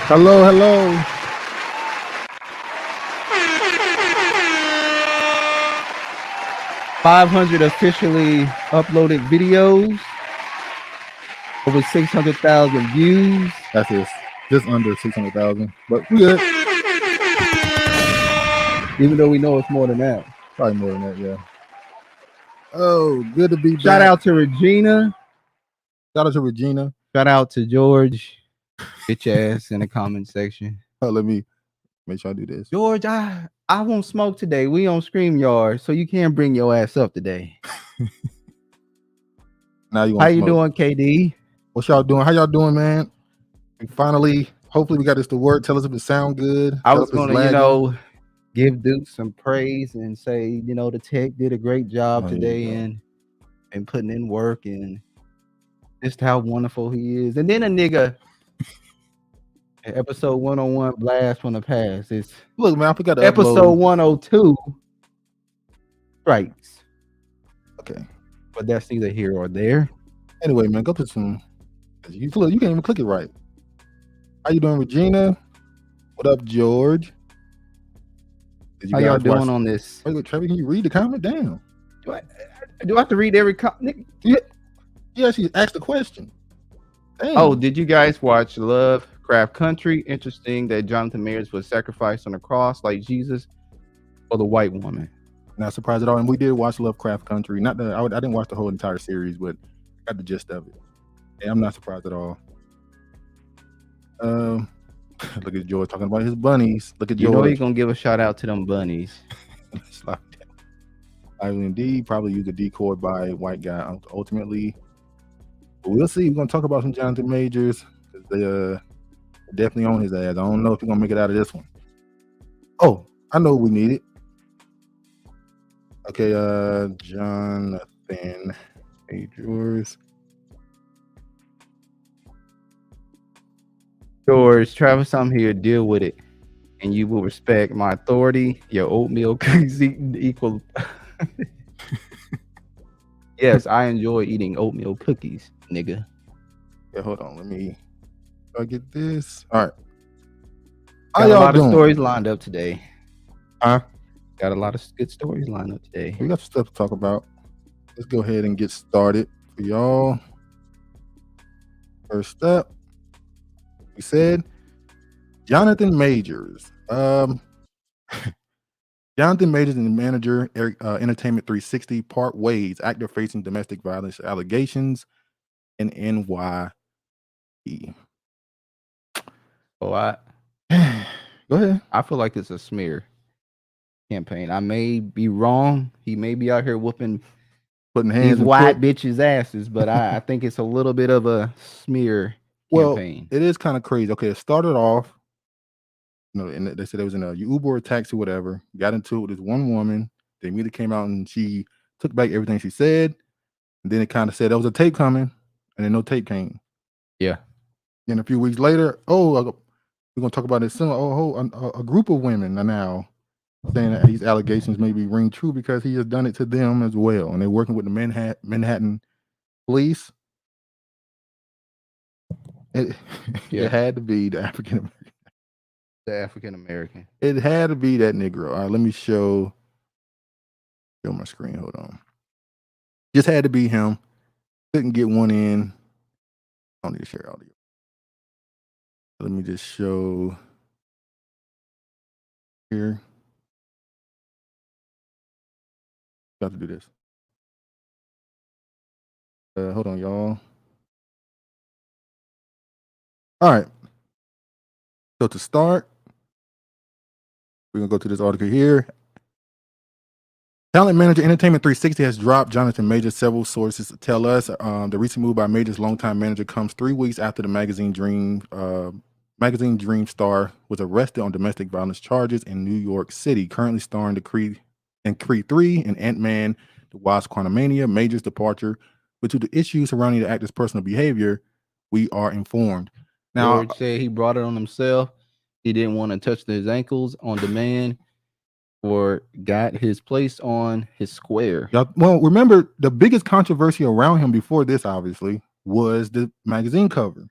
Hello, hello. $500 officially uploaded videos, over 600,000 views. That's it. Just under 600,000, but we good. Even though we know it's more than that. Probably more than that, yeah. Oh, good to be back. Shout out to Regina. Shout out to Regina. Shout out to George. Get your ass in the comment section. Oh, let me make sure I do this. George, I won't smoke today. We on StreamYard, so you can't bring your ass up today. Now you How want you doing, KD? What y'all doing? How y'all doing, man? And finally, hopefully we got this to work. Tell us if it sound good. I was gonna, give Duke some praise and say, the tech did a great job today and putting in work and just how wonderful he is. And then a nigga episode 101 blast from the past. It's look, man, I forgot to episode upload. 102 strikes. Okay. But that's neither here or there. Anyway, man, go put some. You can't even click it right. How you doing, Regina? What up, George? How y'all doing on this? Wait, Trevor, can you read the comment down? Do I have to read every comment? Yeah, she asked the question. Damn. Oh, did you guys watch Lovecraft Country? Interesting that Jonathan Mayers was sacrificed on the cross like Jesus or the white woman. Not surprised at all. And we did watch Lovecraft Country. Not that I didn't watch the whole entire series, but I got the gist of it. Yeah, I'm not surprised at all. Look at George talking about his bunnies. Look at George. You know he's gonna give a shout out to them bunnies. I will indeed probably use a decoy by a white guy ultimately. But we'll see. We're gonna talk about some Jonathan Majors because they definitely on his ass. I don't know if he's gonna make it out of this one. Oh, I know we need it. Okay, Jonathan Majors. George, Travis, I'm here. Deal with it, and you will respect my authority. Your oatmeal cookies equal. Yes, I enjoy eating oatmeal cookies, nigga. Yeah, hold on. Let me. I get this. All right. Got a lot of stories lined up today. Huh? Got a lot of good stories lined up today. We got some stuff to talk about. Let's go ahead and get started for y'all. First up, we said Jonathan Majors. Jonathan Majors and the manager, Entertainment 360, part ways. Actor facing domestic violence allegations in NYE. Oh, Go ahead. I feel like it's a smear campaign. I may be wrong. He may be out here putting hands these white bitches' asses, but I think it's a little bit of a smear campaign. It is kind of crazy. Okay, it started off, and they said it was in a Uber or taxi, whatever. Got into it with this one woman. They immediately came out and she took back everything she said. And then it kind of said there was a tape coming, and then no tape came. Yeah. Then a few weeks later, we're gonna talk about this soon. A group of women are now saying that these allegations may be ring true because he has done it to them as well, and they're working with the Manhattan police. It had to be the African American. The African American. It had to be that Negro. All right, let me show my screen. Hold on. Just had to be him. Couldn't get one in. I don't need to share audio. Let me just show here. Got to do this. Hold on, y'all. All right. So to start, we're gonna go to this article here. Talent manager Entertainment 360 has dropped Jonathan Majors. Several sources tell us the recent move by Majors' longtime manager comes 3 weeks after the magazine Dream star was arrested on domestic violence charges in New York City. Currently starring Creed 3 and Ant-Man: The Wasp: Quantumania. Majors' departure, but to the issues surrounding the actor's personal behavior, we are informed. Now, George said he brought it on himself. He didn't want to touch his ankles on demand, or got his place on his square. Well, remember the biggest controversy around him before this, obviously, was the magazine cover.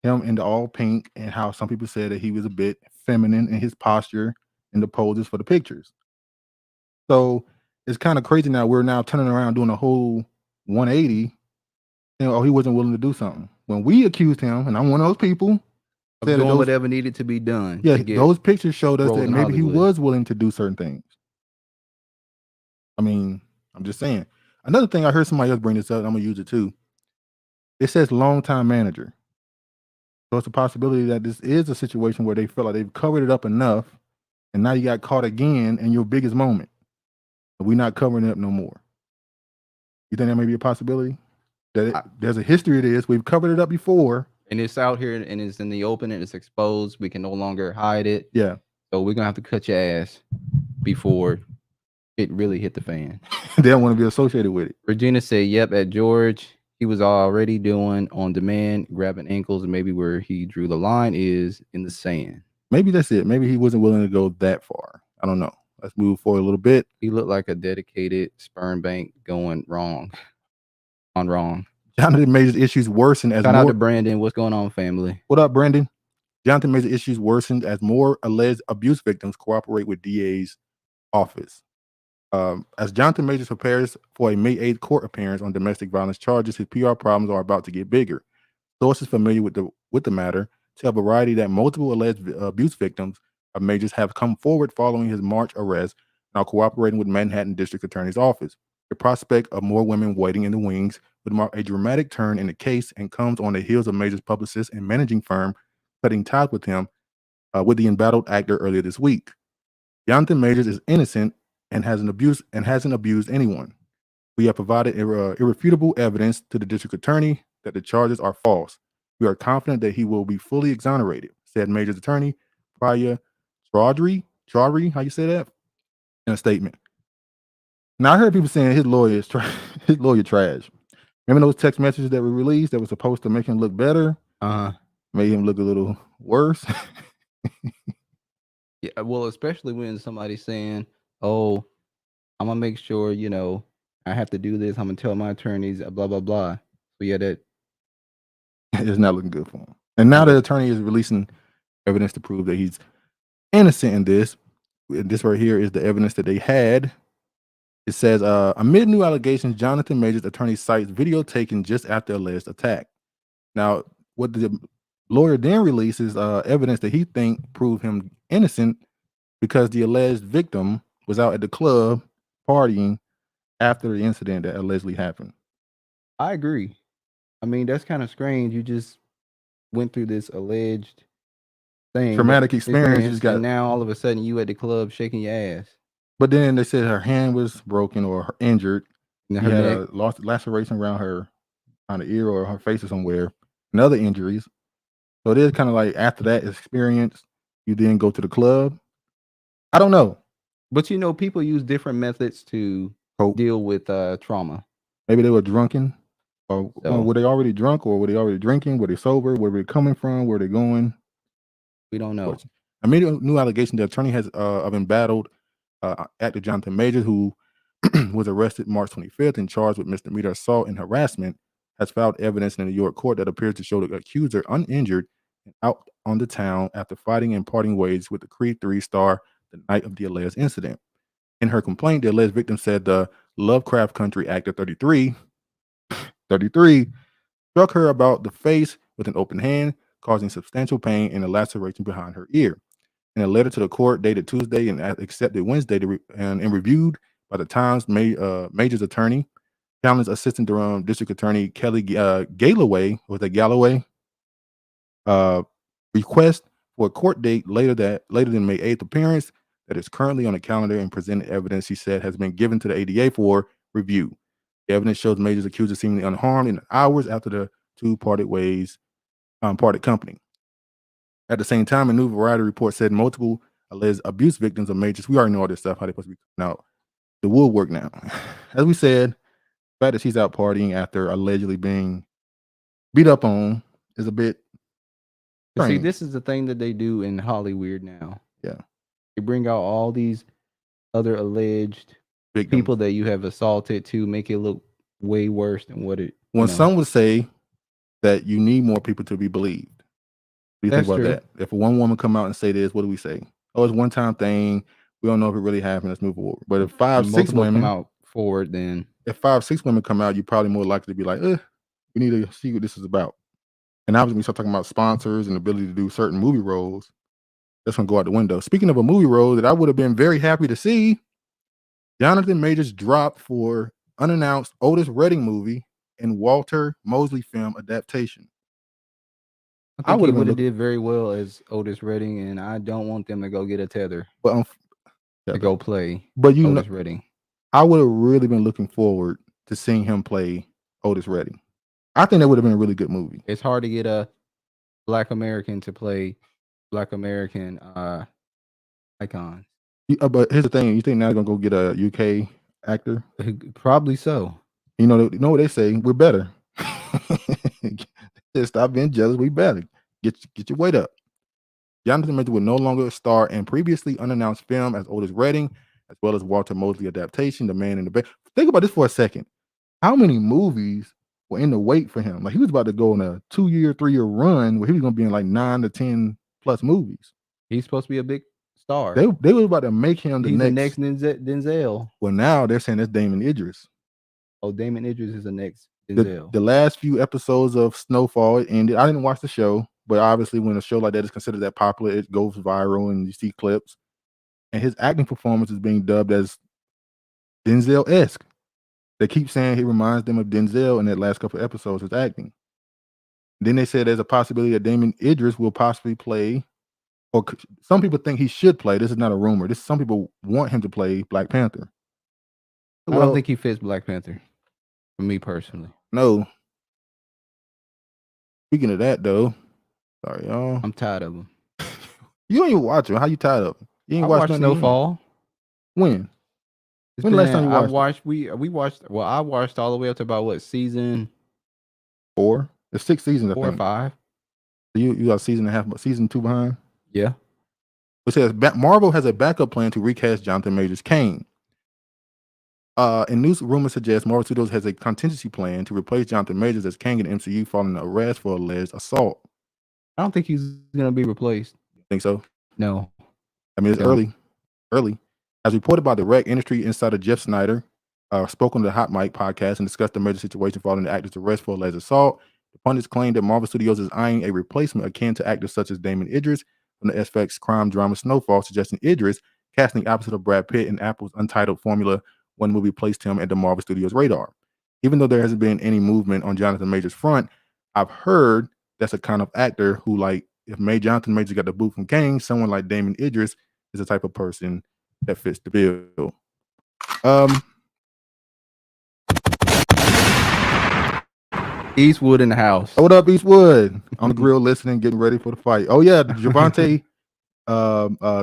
Him in the all pink, and how some people said that he was a bit feminine in his posture and the poses for the pictures. So it's kind of crazy now. We're now turning around doing a whole 180. He wasn't willing to do something. When we accused him, and I'm one of those people, of doing whatever needed to be done. Yeah, those pictures showed us that maybe he was willing to do certain things. I mean, I'm just saying. Another thing, I heard somebody else bring this up, and I'm gonna use it too. It says longtime manager. So it's a possibility that this is a situation where they feel like they've covered it up enough, and now you got caught again in your biggest moment. We're not covering it up no more. You think that may be a possibility? That there's a history of this. We've covered it up before. And it's out here, and it's in the open, and it's exposed. We can no longer hide it. Yeah. So we're gonna have to cut your ass before it really hit the fan. They don't want to be associated with it. Regina said, yep, at George, he was already doing on demand, grabbing ankles, and maybe where he drew the line is in the sand. Maybe that's it. Maybe he wasn't willing to go that far. I don't know. Let's move forward a little bit. He looked like a dedicated sperm bank going wrong. Jonathan Majors' issues worsened as Shout out to Brandon. What's going on, family? What up, Brandon? Jonathan Majors' issues worsened as more alleged abuse victims cooperate with DA's office. As Jonathan Majors prepares for a May 8th court appearance on domestic violence charges, his PR problems are about to get bigger. Sources familiar with the matter tell Variety that multiple alleged abuse victims of Majors have come forward following his March arrest and are cooperating with Manhattan District Attorney's Office. The prospect of more women waiting in the wings would mark a dramatic turn in the case and comes on the heels of Majors' publicist and managing firm cutting ties with him with the embattled actor earlier this week. Jonathan Majors is innocent and hasn't abused anyone. We have provided irrefutable evidence to the district attorney that the charges are false. We are confident that he will be fully exonerated, said Majors' attorney, Priya Chaudhry, how you say that? In a statement. Now, I heard people saying his lawyer trash. Remember those text messages that were released that were supposed to make him look better? Made him look a little worse. Yeah, well, especially when somebody's saying, oh, I'm gonna make sure, I have to do this. I'm gonna tell my attorneys, blah, blah, blah. So yeah, that it's not looking good for him. And now the attorney is releasing evidence to prove that he's innocent in this. This right here is the evidence that they had. It says, amid new allegations, Jonathan Majors' attorney cites video taken just after alleged attack. Now, what the lawyer then releases evidence that he think proved him innocent because the alleged victim was out at the club partying after the incident that allegedly happened. I agree. I mean, that's kind of strange. You just went through this alleged thing, traumatic experience, and now all of a sudden you at the club shaking your ass. But then they said her hand was broken or injured. She had a laceration around her on the ear or her face or somewhere, and other injuries. So it is kind of like after that experience, you then go to the club. I don't know. But people use different methods to deal with trauma. Maybe they were drunken, or were they already drunk, or were they already drinking? Were they sober? Where were they coming from? Where they going? We don't know. I made a new allegation. The attorney has embattled actor Jonathan Majors, who was arrested March 25th and charged with misdemeanor assault and harassment, has filed evidence in a New York court that appears to show the accuser uninjured and out on the town after fighting and parting ways with the Creed 3 star the night of the alleged incident. In her complaint, the alleged victim said the Lovecraft Country actor 33 struck her about the face with an open hand, causing substantial pain and a laceration behind her ear. In a letter to the court dated Tuesday and accepted Wednesday and reviewed by the Times, Major's attorney challenged Assistant District Attorney Kelly Galloway, request for a court date later than May 8th appearance that is currently on the calendar and presented evidence she said has been given to the ADA for review. The evidence shows Majors accused of seemingly unharmed in hours after the two parted company. At the same time, a new Variety report said multiple alleged abuse victims of Majors. We already know all this stuff, how they're supposed to be coming out the woodwork now. As we said, the fact that she's out partying after allegedly being beat up on is a bit strange. See, this is the thing that they do in Hollywood now. Yeah. They bring out all these other alleged victims, people that you have assaulted to make it look way worse than what it. When some would say that you need more people to be believed. What do you think about that? If one woman come out and say this, what do we say? Oh, it's a one-time thing. We don't know if it really happened. Let's move forward. But if 5, 6 women come out forward, then if 5, 6 women come out, you're probably more likely to be like, we need to see what this is about. And obviously, we start talking about sponsors and ability to do certain movie roles. That's gonna go out the window. Speaking of a movie role that I would have been very happy to see, Jonathan Majors dropped for unannounced Otis Redding movie and Walter Mosley film adaptation. I think he would have did very well as Otis Redding, and I don't want them to go get a tether to go play. But Otis Redding. I would have really been looking forward to seeing him play Otis Redding. I think that would have been a really good movie. It's hard to get a Black American to play Black American icons. But here's the thing: you think now they're gonna go get a UK actor? Probably so. You know what they say? We're better. Stop being jealous. We better get your weight up. Jonathan Majors will no longer star in previously unannounced film as Otis Redding, as well as Walter Mosley adaptation, The Man in the Bed. Think about this for a second. How many movies were in the wait for him? Like, he was about to go on a 2-year, 3-year run where he was going to be in like 9 to 10 plus movies. He's supposed to be a big star. They were about to make him the next Denzel. Well, now they're saying that's Damon Idris. Oh, Damon Idris is the next Denzel. The last few episodes of Snowfall ended. I didn't watch the show, but obviously when a show like that is considered that popular, it goes viral and you see clips. And his acting performance is being dubbed as Denzel-esque. They keep saying he reminds them of Denzel in that last couple of episodes of acting. Then they said there's a possibility that Damon Idris will possibly play, or some people think he should play. This is not a rumor. Some people want him to play Black Panther. I don't think he fits Black Panther, for me personally. No. Speaking of that, though, sorry, y'all. I'm tired of him. You don't even watch him. How you tired of him? You ain't watched Snowfall. When? When the last time you watched? I watched. We watched. Well, I watched all the way up to about season 4. There's 6 seasons. 4 or 5. So you got a season and a half, but season 2 behind. Yeah. It says Marvel has a backup plan to recast Jonathan Majors Kane. And news rumors suggest Marvel Studios has a contingency plan to replace Jonathan Majors as Kang in the MCU following the arrest for alleged assault. I don't think he's gonna be replaced. Think so? No. I mean, it's early. As reported by the rec industry insider Jeff Snyder, spoke on the Hot Mic podcast and discussed the Major situation following the actor's arrest for alleged assault. The pundits claimed that Marvel Studios is eyeing a replacement akin to actors such as Damon Idris from the FX crime drama Snowfall, suggesting Idris, casting opposite of Brad Pitt in Apple's untitled Formula One movie, placed him at the Marvel Studios radar. Even though there hasn't been any movement on Jonathan Majors' front, I've heard that's a kind of actor who, like, if Jonathan Majors got the boot from Kang, someone like Damon Idris is the type of person that fits the bill. Eastwood in the house. What up, Eastwood? On the grill, listening, getting ready for the fight. Oh yeah, the Javante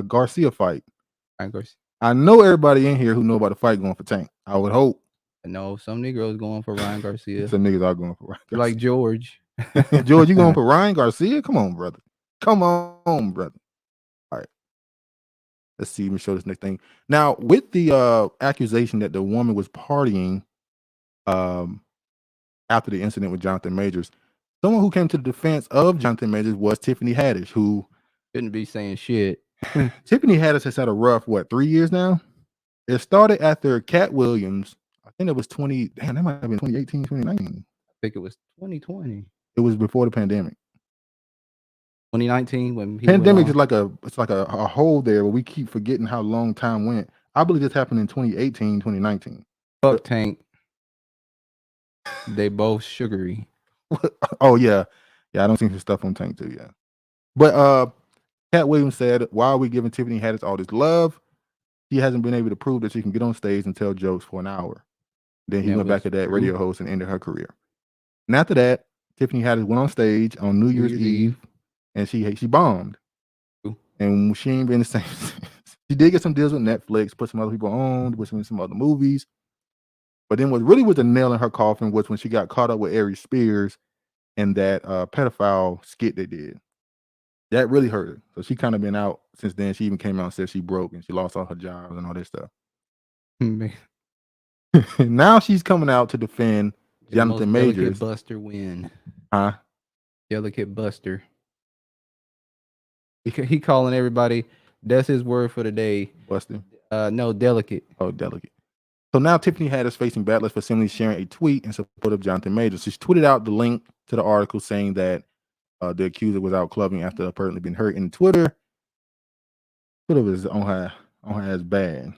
Garcia fight. I know everybody in here who know about the fight going for Tank. I would hope. No, some Negroes going for Ryan Garcia. Some niggas are going for Ryan Garcia. Like George. George, you going for Ryan Garcia? Come on, brother. Come on, brother. All right. Let's see. Let me show this next thing. Now, with the accusation that the woman was partying after the incident with Jonathan Majors, someone who came to the defense of Jonathan Majors was Tiffany Haddish, who shouldn't be saying shit. Tiffany Haddish has had a rough, 3 years now? It started after Cat Williams. I think it was that might have been 2018, 2019. I think it was 2020. It was before the pandemic. 2019 when pandemic is like a hole there where we keep forgetting how long time went. I believe this happened in 2018, 2019. Fuck Tank. They both sugary. Oh yeah, I don't see some stuff on Tank too. Yeah, but Cat Williams said, "Why are we giving Tiffany Haddish all this love? She hasn't been able to prove that she can get on stage and tell jokes for an hour." Then he went back to that radio host and ended her career. And after that, Tiffany Haddish went on stage on New Year's Eve, and she bombed. And she ain't been the same. She did get some deals with Netflix, put some other people on, with some other movies. But then what really was the nail in her coffin was when she got caught up with Aries Spears and that pedophile skit they did. That really hurt her. So she kind of been out since then. She even came out and said she broke and she lost all her jobs and all that stuff. Now she's coming out to defend Jonathan Majors. Delicate Buster win. Huh? Delicate Buster. He calling everybody. That's his word for the day. Buster? No, delicate. Oh, delicate. So now Tiffany Haddish facing backlash for simply sharing a tweet in support of Jonathan Majors. She's tweeted out the link to the article saying that the accuser was out clubbing after apparently being hurt. In Twitter was on her ass bad.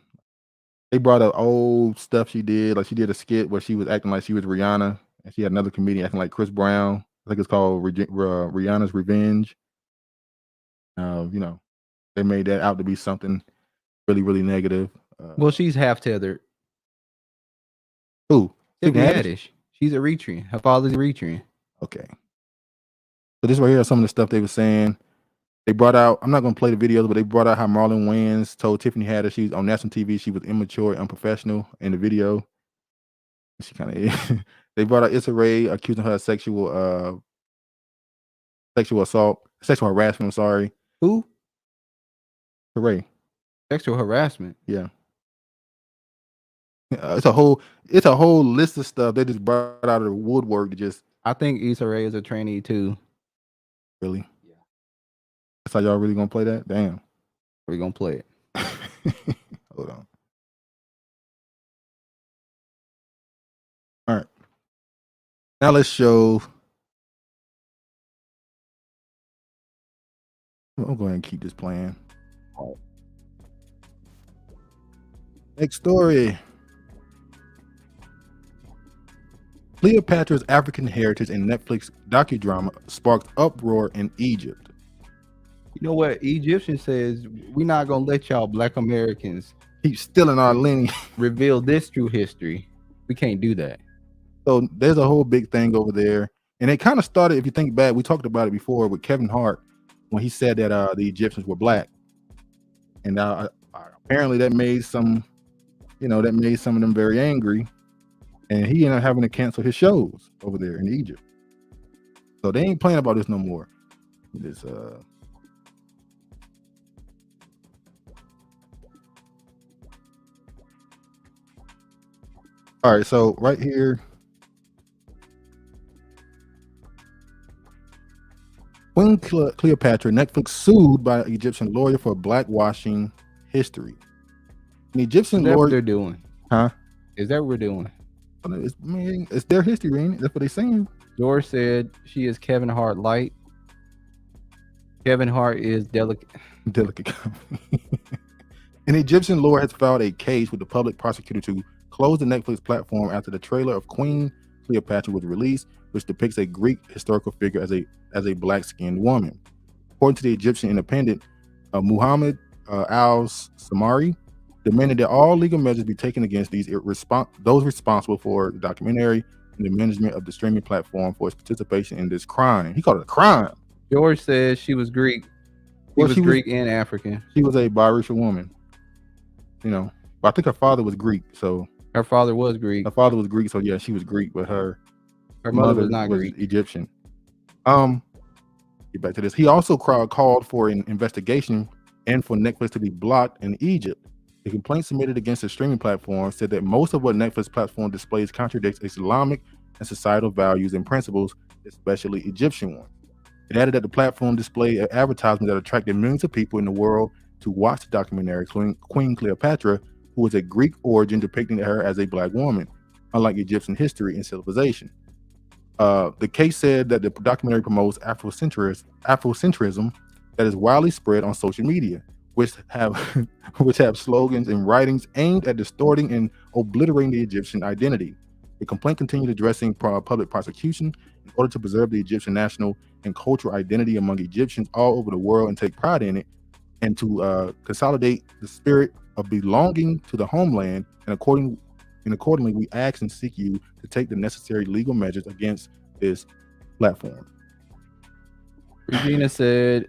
They brought up old stuff she did. Like she did a skit where she was acting like she was Rihanna, and she had another comedian acting like Chris Brown. I think it's called Rihanna's Revenge. They made that out to be something really, really negative. Well, she's half tethered. Who? Tiffany Haddish. She's Eritrean. Her father's Eritrean. Okay. So this right here is some of the stuff they were saying. They brought out, I'm not going to play the videos, but they brought out how Marlon Wayans told Tiffany Haddish she was on national TV. She was immature and unprofessional in the video. She kind of, they brought out Issa Rae accusing her of sexual assault, sexual harassment. I'm sorry. Who? Ray. Sexual harassment. Yeah. It's a whole list of stuff they just brought out of the woodwork to just. I think Issa Rae is a trainee too. Really? Yeah. That's how y'all really gonna play that? Damn. We're gonna play it. Hold on. All right. Now let's show. I'm going to keep this playing. Next story. Cleopatra's African heritage in Netflix docudrama sparked uproar in Egypt. You know what? Egyptian says, we're not going to let y'all Black Americans keep stealing our lineage. Reveal this true history. We can't do that. So there's a whole big thing over there. And it kind of started, if you think back, we talked about it before with Kevin Hart when he said that the Egyptians were Black. And apparently that made some of them very angry. And he ended up having to cancel his shows over there in Egypt. So they ain't playing about this no more. This all right, so right here, Queen Cleopatra, Netflix sued by an Egyptian lawyer for blackwashing history. An Egyptian lawyer, what they're doing? Huh? Is that what we're doing? It's their history, ain't it? That's what they're saying. George said she is Kevin Hart light. Kevin Hart is delicate. An Egyptian lawyer has filed a case with the public prosecutor to close the Netflix platform after the trailer of Queen Cleopatra was released, which depicts a Greek historical figure as a black-skinned woman. According to the Egyptian Independent, Muhammad al-Samari demanded that all legal measures be taken against those responsible for the documentary and the management of the streaming platform for its participation in this crime. He called it a crime. George says she was Greek. She was Greek and African. She was a biracial woman. But I think her father was Greek, so her father was Greek. So yeah, she was Greek, but her mother was not Greek. Egyptian. Get back to this. He also called for an investigation and for Netflix to be blocked in Egypt. The complaint submitted against the streaming platform said that most of what Netflix platform displays contradicts Islamic and societal values and principles, especially Egyptian ones. It added that the platform displayed an advertisement that attracted millions of people in the world to watch the documentary Queen Cleopatra, who was a Greek origin, depicting her as a Black woman, unlike Egyptian history and civilization. The case said that the documentary promotes Afrocentrism that is widely spread on social media, which have slogans and writings aimed at distorting and obliterating the Egyptian identity. The complaint continued addressing public prosecution in order to preserve the Egyptian national and cultural identity among Egyptians all over the world and take pride in it, and to consolidate the spirit of belonging to the homeland. And accordingly, we ask and seek you to take the necessary legal measures against this platform. Regina said,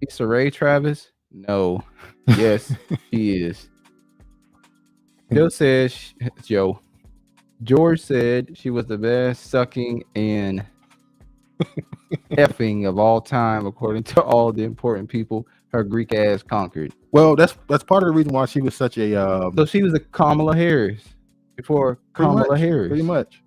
Issa Rae Travis? No. Yes, she is. George said she was the best sucking and effing of all time, according to all the important people her Greek ass conquered. Well, that's part of the reason why she was such a. So she was a Kamala Harris before Kamala Harris. Pretty much.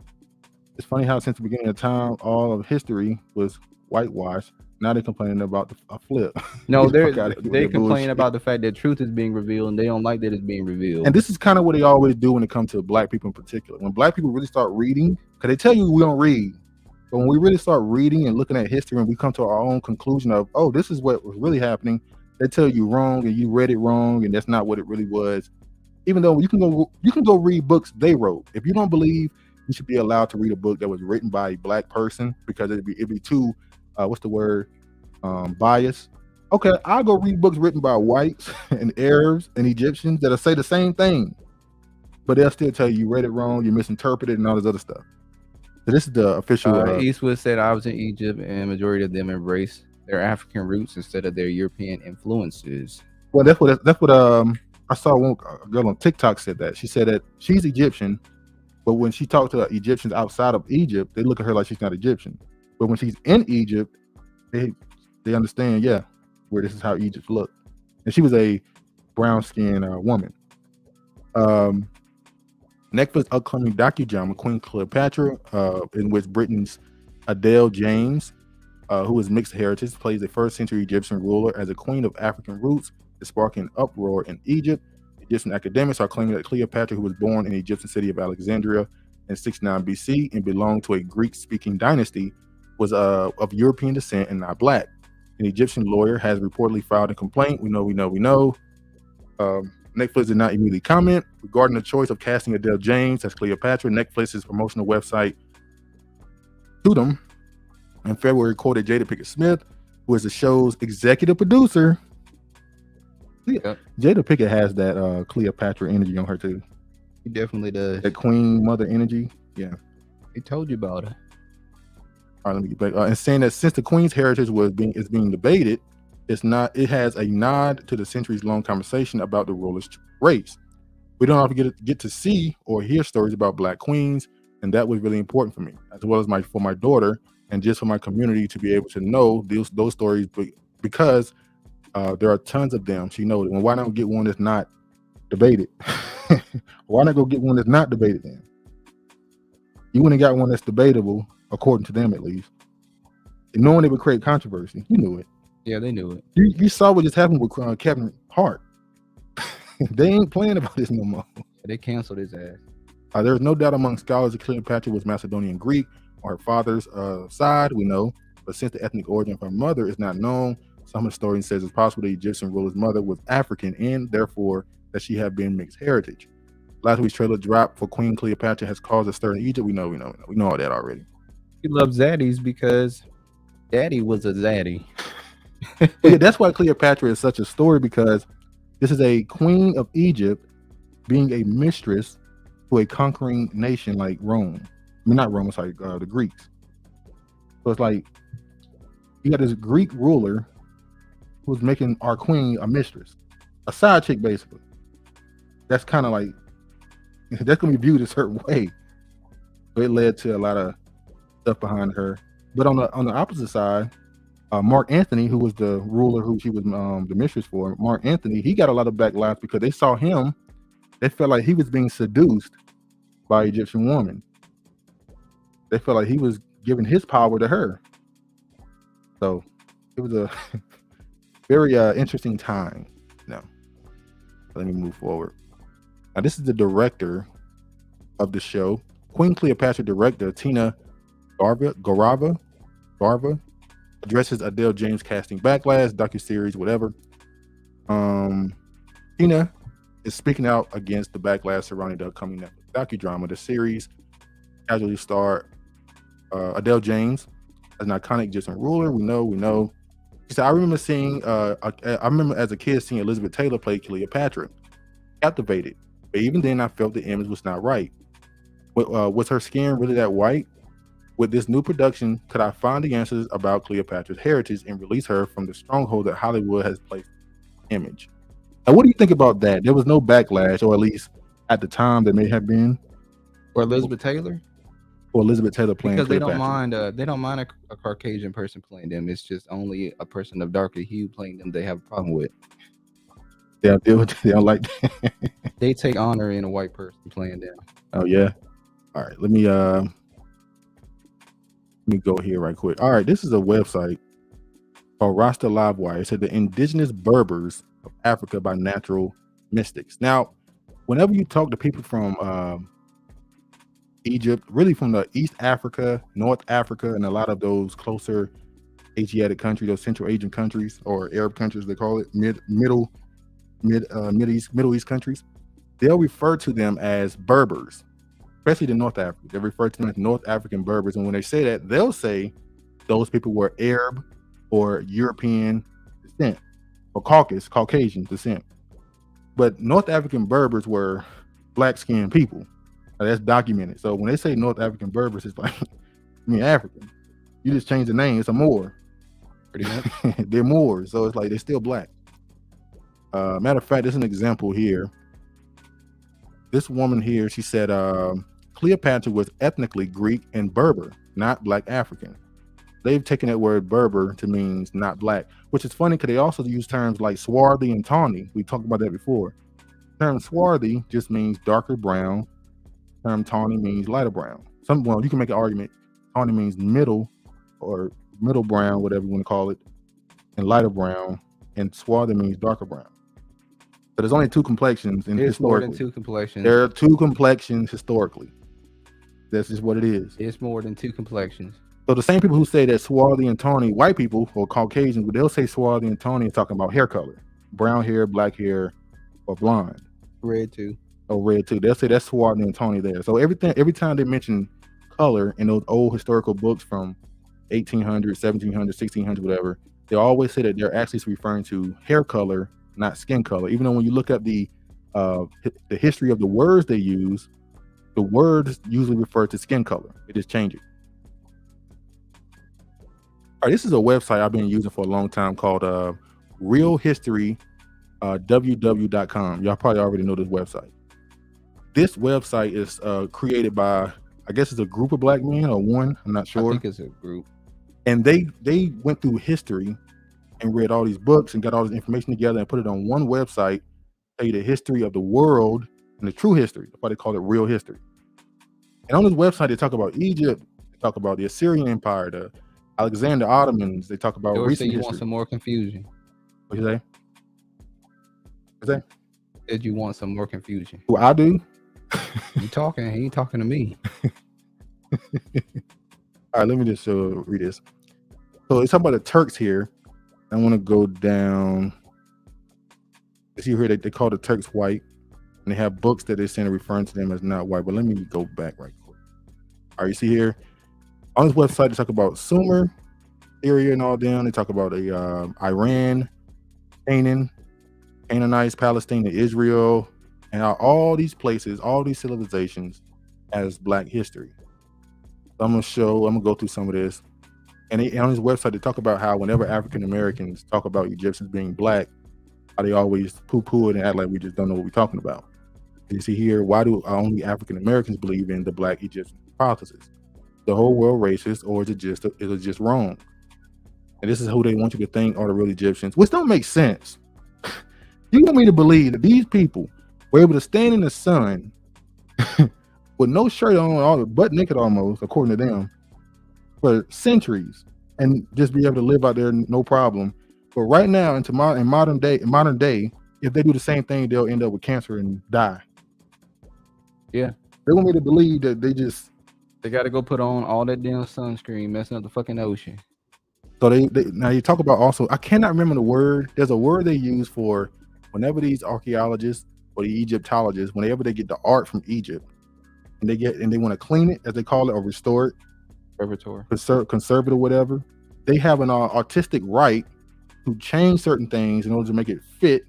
It's funny how since the beginning of time, all of history was whitewashed. Now they're complaining about a flip. No, they complain about the fact that truth is being revealed, and they don't like that it's being revealed. And this is kind of what they always do when it comes to black people in particular. When black people really start reading, because they tell you we don't read, but when we really start reading and looking at history, and we come to our own conclusion of, oh, this is what was really happening, they tell you wrong, and you read it wrong, and that's not what it really was. Even though you can go read books they wrote. If you don't believe you should be allowed to read a book that was written by a black person, because it'd be too bias. Okay, I'll go read books written by whites and Arabs and Egyptians that'll say the same thing, but they'll still tell you read it wrong, you misinterpreted, and all this other stuff. So this is the official. Eastwood said, I was in Egypt, and majority of them embrace their African roots instead of their European influences. Well, that's what I saw one girl on TikTok said that. She said that she's Egyptian, but when she talked to Egyptians outside of Egypt, they look at her like she's not Egyptian. But when she's in Egypt, they understand, yeah, where this is how Egypt looked. And she was a brown-skinned woman. Netflix upcoming docudrama Queen Cleopatra, in which Britain's Adele James, who is mixed heritage, plays a first-century Egyptian ruler as a queen of African roots, is sparking uproar in Egypt. Egyptian academics are claiming that Cleopatra, who was born in the Egyptian city of Alexandria in 69 BC and belonged to a Greek-speaking dynasty, was of European descent and not black. An Egyptian lawyer has reportedly filed a complaint. We know. Netflix did not immediately comment regarding the choice of casting Adele James as Cleopatra. Netflix's promotional website, Tudum, in February quoted Jada Pinkett Smith, who is the show's executive producer. Yep. Jada Pinkett has that Cleopatra energy on her too. He definitely does. That queen mother energy. Yeah. He told you about it. All right, let me get back. And saying that since the queen's heritage is being debated, it has a nod to the centuries-long conversation about the ruler's race. We don't often get to see or hear stories about black queens, and that was really important for me, as well as for my daughter, and just for my community to be able to know those stories, because there are tons of them. She knows it. Well, why not get one that's not debated? Why not go get one that's not debated then? You wouldn't have got one that's debatable, according to them at least. And knowing it would create controversy. You knew it. Yeah, they knew it. You saw what just happened with Kevin Hart. They ain't playing about this no more. They canceled his ass. There's no doubt among scholars that Cleopatra was Macedonian Greek on her father's side, we know. But since the ethnic origin of her mother is not known, some historians says it's possible the Egyptian ruler's mother was African, and therefore that she had been mixed heritage. Last week's trailer drop for Queen Cleopatra has caused a stir in Egypt. We know all that already. He loves zaddies because daddy was a zaddy. Yeah, that's why Cleopatra is such a story, because this is a queen of Egypt being a mistress to a conquering nation like Rome. I mean, not Rome, it's like the Greeks. So it's like you got this Greek ruler who's making our queen a mistress, a side chick, basically. That's kind of like, that's gonna be viewed a certain way. So it led to a lot of stuff behind her. But on the opposite side, Mark Antony, who was the ruler who she was the mistress for, Mark Antony, he got a lot of backlash because they saw him, they felt like he was being seduced by an Egyptian woman. They felt like he was giving his power to her. So it was a very interesting time. Now, let me move forward. Now, this is the director of the show, Queen Cleopatra director Tina Garava addresses Adele James casting backlash, docuseries, whatever. Tina is speaking out against the backlash surrounding the upcoming docudrama. The series casually starred Adele James as an iconic Egyptian ruler. We know. She said, I remember as a kid seeing Elizabeth Taylor play Cleopatra, captivated. But even then, I felt the image was not right. Was her skin really that white? With this new production, could I find the answers about Cleopatra's heritage and release her from the stronghold that Hollywood has placed in the image? Now, what do you think about that? There was no backlash, or at least at the time there may have been. Or Elizabeth Taylor? Or Elizabeth Taylor playing because Cleopatra. they don't mind a Caucasian person playing them. It's just only a person of darker hue playing them they have a problem with. They don't like that. They take honor in a white person playing them. Oh yeah. All right, let me go here right quick. All right, this is a website called Rasta Livewire. It said the indigenous Berbers of Africa by natural mystics. Now, whenever you talk to people from Egypt, really from the East Africa, North Africa, and a lot of those closer Asiatic countries, those Central Asian countries or Arab countries, they call it Middle East countries, they'll refer to them as Berbers, especially the North Africa. They refer to them as North African Berbers, and when they say that, they'll say those people were Arab or European descent or Caucasian descent. But North African Berbers were black-skinned people. Now, that's documented. So when they say North African Berbers, it's like, I mean, African. You just change the name. It's a Moor. Pretty much. They're Moors, so it's like they're still black. Matter of fact, there's an example here. This woman here, she said, Cleopatra was ethnically Greek and Berber, not black African. They've taken that word Berber to mean not black, which is funny because they also use terms like swarthy and tawny. We talked about that before. The term swarthy just means darker brown. The term tawny means lighter brown. Well, you can make an argument. Tawny means middle or middle brown, whatever you want to call it, and lighter brown, and swarthy means darker brown. But there's only two complexions in It's more than two complexions. There are two complexions historically. That's just what it is. It's more than two complexions. So the same people who say that swarthy and tawny, white people or Caucasians, they'll say swarthy and tawny and talking about hair color, brown hair, black hair, or blonde. Red too. Oh, red too. They'll say that's swarthy and tawny there. So every time they mention color in those old historical books from 1800, 1700, 1600, whatever, they always say that they're actually referring to hair color, not skin color. Even though when you look at the history of the words they use, the words usually refer to skin color. It just changes. All right, this is a website I've been using for a long time called Real History www.com. Y'all probably already know this website. This website is created by, I guess it's a group of black men or one, I'm not sure. I think it's a group. And they went through history and read all these books and got all this information together and put it on one website, tell you the history of the world and the true history. That's why they call it Real History. And on this website, they talk about Egypt, they talk about the Assyrian Empire, the Alexander Ottomans, they talk about recent history. Want some more confusion. What you say? What's that? Did you want some more confusion? Who I do? You talking? He ain't talking to me. All right, let me just read this. So it's talking about the Turks here. I want to go down. You see here they call the Turks white, and they have books that they're saying referring to them as not white. But let me go back right quick. All right, you see here on this website they talk about Sumer, Syria, and all them. They talk about Iran, Canaan, Canaanites, Palestine, and Israel, and how all these places, all these civilizations, as black history. So I'm gonna go through some of this. And on his website, they talk about how whenever African Americans talk about Egyptians being black, how they always poo-poo it and act like we just don't know what we're talking about. You see here, why do only African Americans believe in the black Egyptian hypothesis? The whole world racist, or is it just wrong? And this is who they want you to think are the real Egyptians, which don't make sense. You want me to believe that these people were able to stand in the sun with no shirt on, all butt naked almost, according to them, for centuries, and just be able to live out there no problem. But right now, in modern day, if they do the same thing, they'll end up with cancer and die. Yeah, they want me to believe that they got to go put on all that damn sunscreen, messing up the fucking ocean. So they now you talk about also, I cannot remember the word. There's a word they use for whenever these archaeologists or the Egyptologists, whenever they get the art from Egypt, and they want to clean it, as they call it, or restore it, conserve it or whatever, they have an artistic right to change certain things in order to make it fit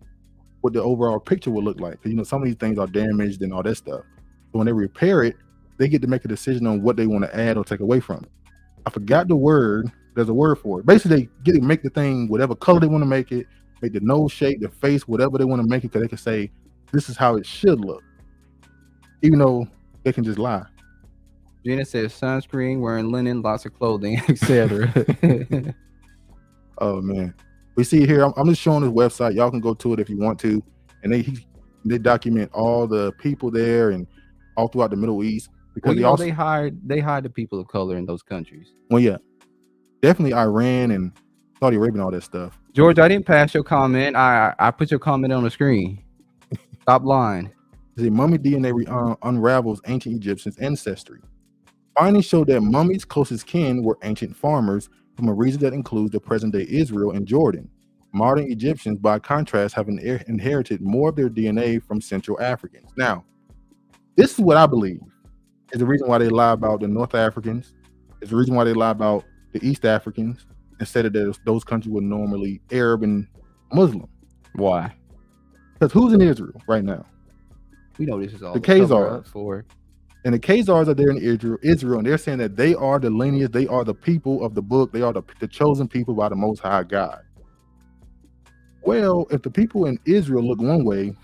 what the overall picture will look like. Because some of these things are damaged and all that stuff. So when they repair it, they get to make a decision on what they want to add or take away from it. I forgot the word. There's a word for it. Basically, they get to make the thing whatever color they want to make it, make the nose shape, the face, whatever they want to make it, because they can say this is how it should look, even though they can just lie. Gina says sunscreen, wearing linen, lots of clothing, etc. Oh man, we see here. I'm just showing this website. Y'all can go to it if you want to, and they document all the people there and all throughout the Middle East, because they hide the people of color in those countries. Well, yeah, definitely Iran and Saudi Arabia and all that stuff. George, I didn't pass your comment. I put your comment on the screen. Stop lying. The mummy DNA unravels ancient Egyptians' ancestry. Findings show that mummies' closest kin were ancient farmers from a region that includes the present-day Israel and Jordan. Modern Egyptians, by contrast, have inherited more of their DNA from Central Africans. Now, this is what I believe is the reason why they lie about the North Africans. It's the reason why they lie about the East Africans instead of those countries were normally Arab and Muslim. Why? Because who's in Israel right now? We know this is all the Khazars. And the Khazars are there in Israel, and they're saying that they are the lineage, they are the people of the book, they are the chosen people by the Most High God. Well, if the people in Israel look one way,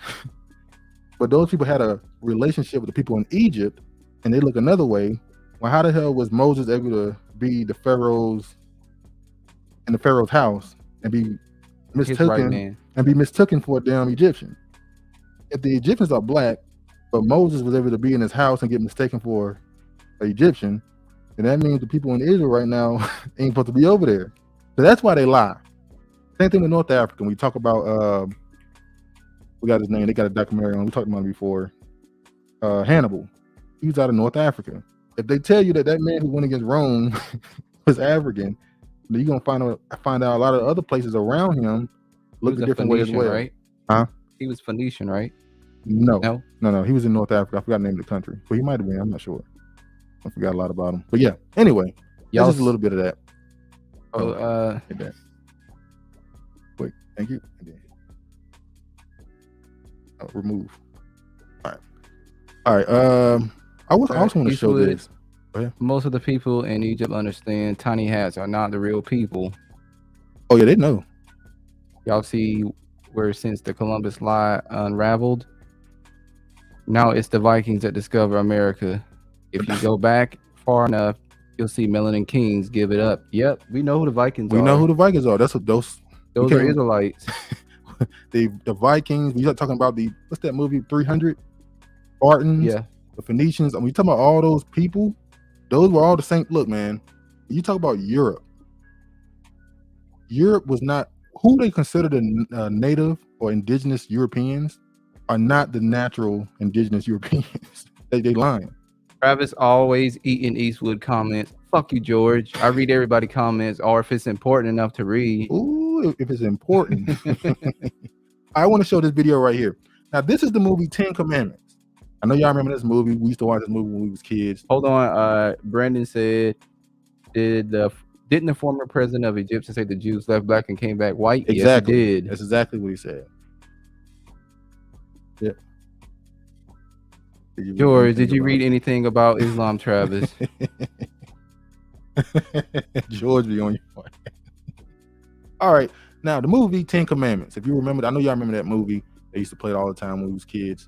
but those people had a relationship with the people in Egypt, and they look another way, well, how the hell was Moses able to be in the Pharaoh's house and be mistaken for a damn Egyptian? If the Egyptians are black, but Moses was able to be in his house and get mistaken for an Egyptian, and that means the people in Israel right now ain't supposed to be over there. So that's why they lie. Same thing with North Africa. We talk about we got his name. They got a documentary on. We talked about him before. Hannibal. He was out of North Africa. If they tell you that man who went against Rome was African, then you're gonna find out a lot of other places around him look a different way as well. Right? Huh? He was Phoenician, right? No. He was in North Africa. I forgot the name of the country, but he might have been. I'm not sure. I forgot a lot about him. But yeah. Anyway, just a little bit of that. Hit that. Wait. Thank you. Remove. All right. I also want to show this. Most of the people in Egypt understand tiny hats are not the real people. Oh yeah, they know. Y'all see where since the Columbus lie unraveled, now it's the Vikings that discover America. If you go back far enough, you'll see Melanin Kings give it up. Yep, we know who the Vikings are. We know who the Vikings are. That's what those are Israelites. the Vikings. We are talking about what's that movie 300? Spartans. Yeah. The Phoenicians. And we talking about all those people. Those were all the same. Look, man. You talk about Europe. Europe was not who they consider the native or indigenous Europeans are not the natural indigenous Europeans. they lying. Travis always eating Eastwood comments. Fuck you, George. I read everybody comments, or if it's important enough to read. Ooh, if it's important. I want to show this video right here. Now, this is the movie 10 Commandments. I know y'all remember this movie. We used to watch this movie when we was kids. Hold on. Brandon said, didn't the former president of Egypt say the Jews left black and came back white? Exactly. Yes, he did. That's exactly what he said. Yep. George, did you read anything about Islam, Travis? George be on your part. All right. Now, the movie 10 Commandments. If you remember, I know y'all remember that movie. They used to play it all the time when we was kids.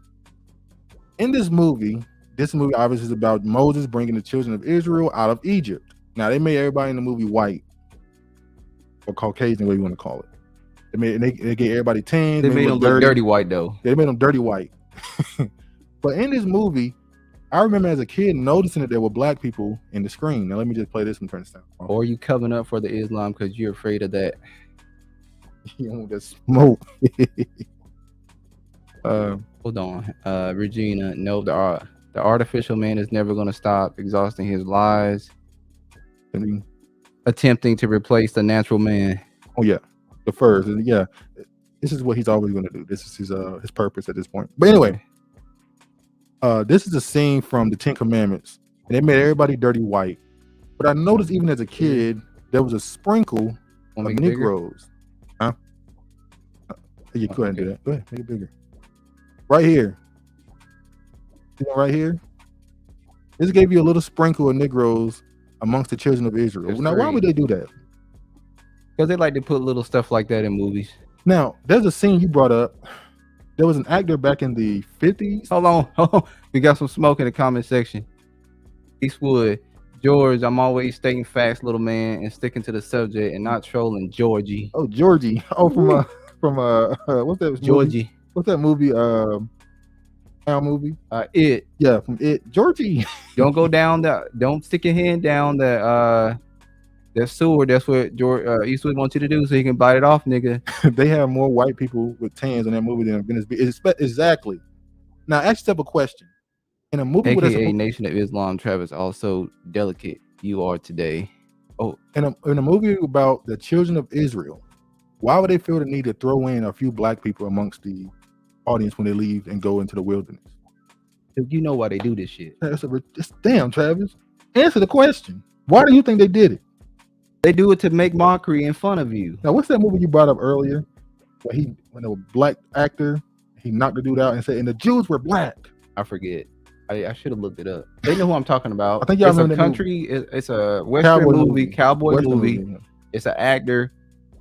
In this movie obviously is about Moses bringing the children of Israel out of Egypt. Now, they made everybody in the movie white or Caucasian, whatever you want to call it. They gave everybody tan. They made them look dirty white, though. They made them dirty white. But in this movie, I remember as a kid noticing that there were black people in the screen. Now, let me just play this and turn this down. Or you covering up for the Islam because you're afraid of that. You want that smoke. Hold on. Regina, no, the artificial man is never going to stop exhausting his lies, attempting to replace the natural man. Oh, yeah. The furs. And yeah, this is what he's always going to do. This is his purpose at this point. But anyway, This is a scene from the Ten Commandments, and they made everybody dirty white. But I noticed even as a kid, there was a sprinkle of Negroes. Huh? You go ahead and do that. Go ahead, make it bigger. Right here. See that right here? This gave you a little sprinkle of Negroes amongst the children of Israel. That's now, great. why would they do that? Because they like to put little stuff like that in movies. Now, there's a scene you brought up. There was an actor back in the 50s. Hold on. We got some smoke in the comment section. Eastwood, George, I'm always stating facts, little man, and sticking to the subject and not trolling Georgie. Oh, Georgie. Oh, from what's that? Georgie. Movie? What's that movie? Movie? It. Yeah, from It. Georgie. Don't go down that. Don't stick your hand down that sewer. That's what George Eastwood wants you to do, so he can bite it off, nigga. They have more white people with tans in that movie than Venice Beach. Exactly. Now, ask yourself a question. In a movie, AKA Nation of Islam, Travis, also delicate you are today. Oh, in a movie about the children of Israel, why would they feel the need to throw in a few black people amongst the audience when they leave and go into the wilderness? You know why they do this shit. Damn, Travis. Answer the question. Why do you think they did it? They do it to make mockery and fun of you. Now, what's that movie you brought up earlier? When a black actor, he knocked the dude out and said, and the Jews were black. I forget. I should have looked it up. They know who I'm talking about. I think y'all remember a country. It's a Western movie, cowboy movie. Yeah. It's an actor.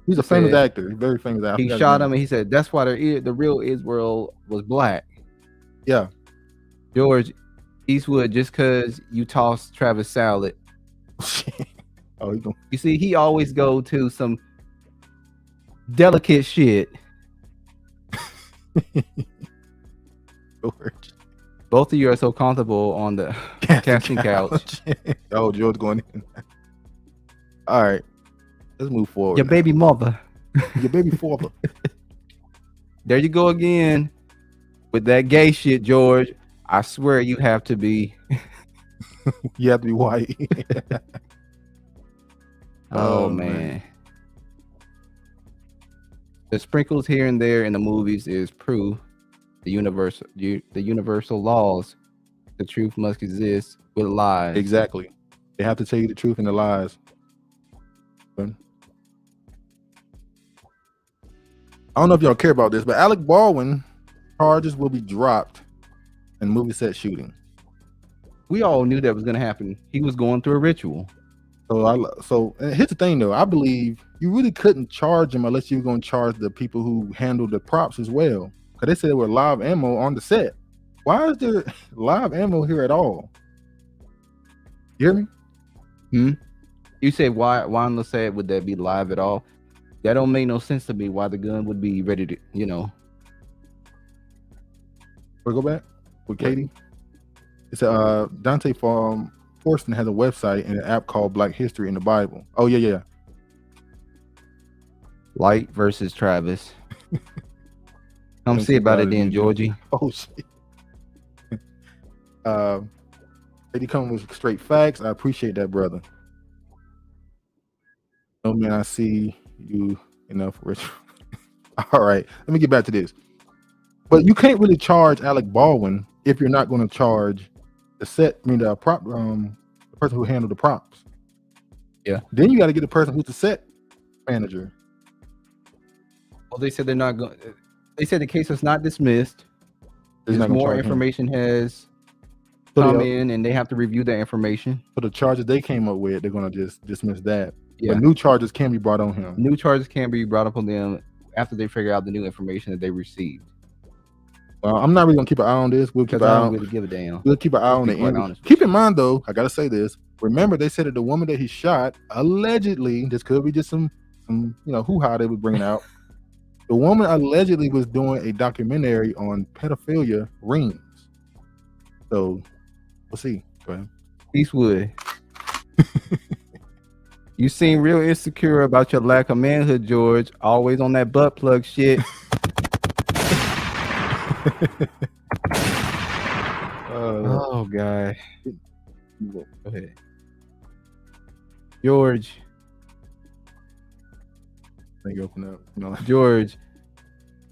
He's a famous actor. He's very famous actor. He shot him and he said that's why the real Israel was black. Yeah. George Eastwood, just because you toss Travis salad. Oh, you see, he always go to some delicate shit. George. Both of you are so comfortable on the casting couch. Oh, George going in. All right, let's move forward. Your baby mother. Your baby father. There you go again with that gay shit, George. I swear you have to be. You have to be white. Oh man. The sprinkles here and there in the movies is proof. The universal laws, the truth must exist with lies. Exactly. They have to tell you the truth and the lies. I don't know if y'all care about this, but Alec Baldwin charges will be dropped in movie set shooting. We all knew that was going to happen. He was going through a ritual. So here's the thing, though. I believe you really couldn't charge him unless you were going to charge the people who handled the props as well. They said there were live ammo on the set. Why is there live ammo here at all? You hear me? You say why on the set would that be live at all? That don't make no sense to me. Why the gun would be ready to, We'll go back with Katie. It's Daunte Forston has a website and an app called Black History in the Bible. Oh yeah. Light versus Travis. Come see about it then, Georgie. Oh shit. They come with straight facts. I appreciate that, brother. Oh man, I see you enough, Rich. All right, let me get back to this. But you can't really charge Alec Baldwin if you're not going to charge the prop, the person who handled the props. Yeah. Then you got to get the person who's the set manager. Well, they said they're not going. They said the case was not dismissed. There's more information has come in, and they have to review that information. So the charges they came up with, they're going to just dismiss that. Yeah. But new charges can be brought on him. New charges can be brought up on them after they figure out the new information that they received. I'm not really going to keep an eye on this. We'll keep an eye on. Really give a damn. We'll keep an eye on it. Keep in mind, though, I got to say this. Remember, they said that the woman that he shot, allegedly, this could be just some hoo-ha they were bringing out. The woman allegedly was doing a documentary on pedophilia rings. So we'll see. Go ahead. Eastwood. You seem real insecure about your lack of manhood, George. Always on that butt plug shit. Oh God. Go ahead. George. They open up. No. George,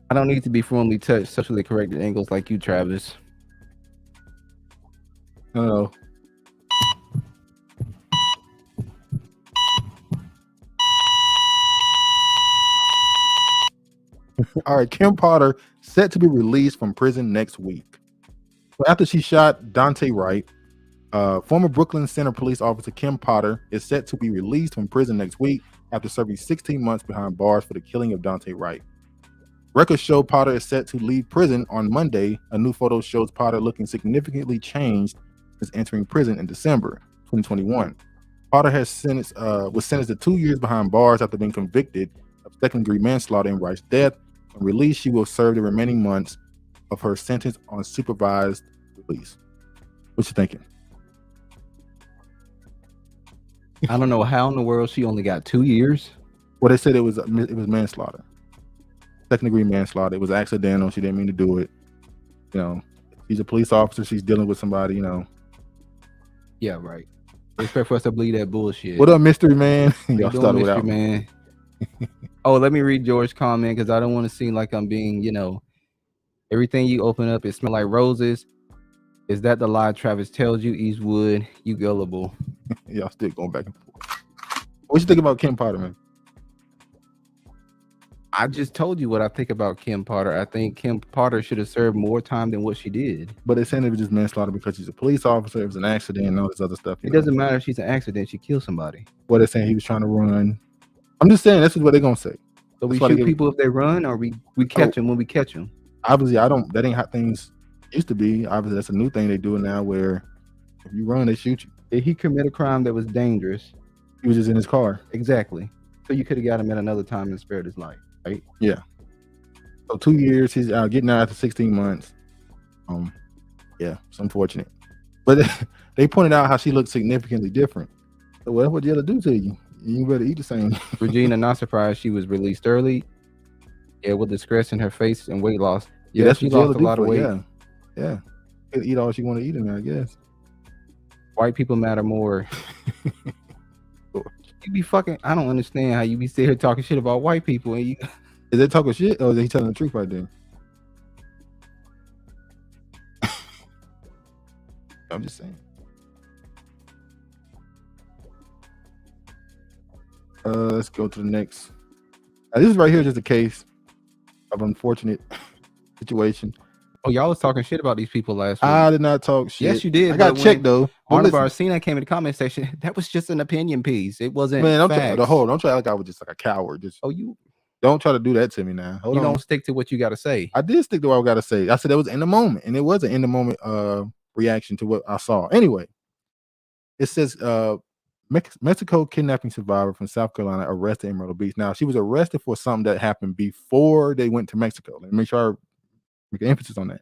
I don't need to be formally touched, sexually corrected angles like you, Travis. No. All right, Kim Potter set to be released from prison next week. So after she shot Daunte Wright, former Brooklyn Center police officer Kim Potter is set to be released from prison next week after serving 16 months behind bars for the killing of Daunte Wright. Records show Potter is set to leave prison on Monday. A new photo shows Potter looking significantly changed since entering prison in December 2021. Potter was sentenced to 2 years behind bars after being convicted of second-degree manslaughter in Wright's death. On release, she will serve the remaining months of her sentence on supervised release. What you thinking? I don't know how in the world she only got 2 years. Well, they said it was manslaughter, second-degree manslaughter. It was accidental. She didn't mean to do it. You know, she's a police officer. She's dealing with somebody. You know. Yeah, right. Expect for us to believe that bullshit. What up, mystery man? Y'all started mystery without man. Oh, let me read George's comment because I don't want to seem like I'm being, everything you open up, it smells like roses. Is that the lie Travis tells you, Eastwood? You gullible. Y'all still going back and forth. What you think about Kim Potter, man? I just told you what I think about Kim Potter. I think Kim Potter should have served more time than what she did. But they're saying it was just manslaughter because she's a police officer. It was an accident and all this other stuff. It doesn't matter if she's an accident. She killed somebody. Well, they're saying he was trying to run. I'm just saying this is what they're going to say. So we shoot people if they run, or we catch them when we catch them? Obviously, that ain't how things used to be. Obviously, that's a new thing they do now where if you run, they shoot you. Did he commit a crime that was dangerous? He was just in his car. Exactly. So you could have got him at another time and spared his life, right? Yeah. So 2 years, he's getting out after 16 months. Yeah, it's unfortunate. But they pointed out how she looked significantly different. So what would jail do to you? You better eat the same. Regina, not surprised she was released early. Yeah, with the stress in her face and weight loss. Yeah, that's she lost a lot of weight. Yeah. Could eat all she want to eat in there, I guess. White people matter more. You be fucking. I don't understand how you be sitting here talking shit about white people and you. Is they talking shit or is he telling the truth right there? I'm just saying. Let's go to the next. This is right here just a case of unfortunate situation. Oh, y'all was talking shit about these people last week. I did not talk shit. Yes, you did. I got checked though. Arnold Barcina came in the comment section. That was just an opinion piece. It wasn't. Man, facts. don't try like I was just like a coward. Just you don't try to do that to me now. Hold on. Don't stick to what you got to say. I did stick to what I got to say. I said that was in the moment, and it was an in the moment reaction to what I saw. Anyway, it says Mexico kidnapping survivor from South Carolina arrested in Myrtle Beach. Now she was arrested for something that happened before they went to Mexico. Let me make sure I make an emphasis on that.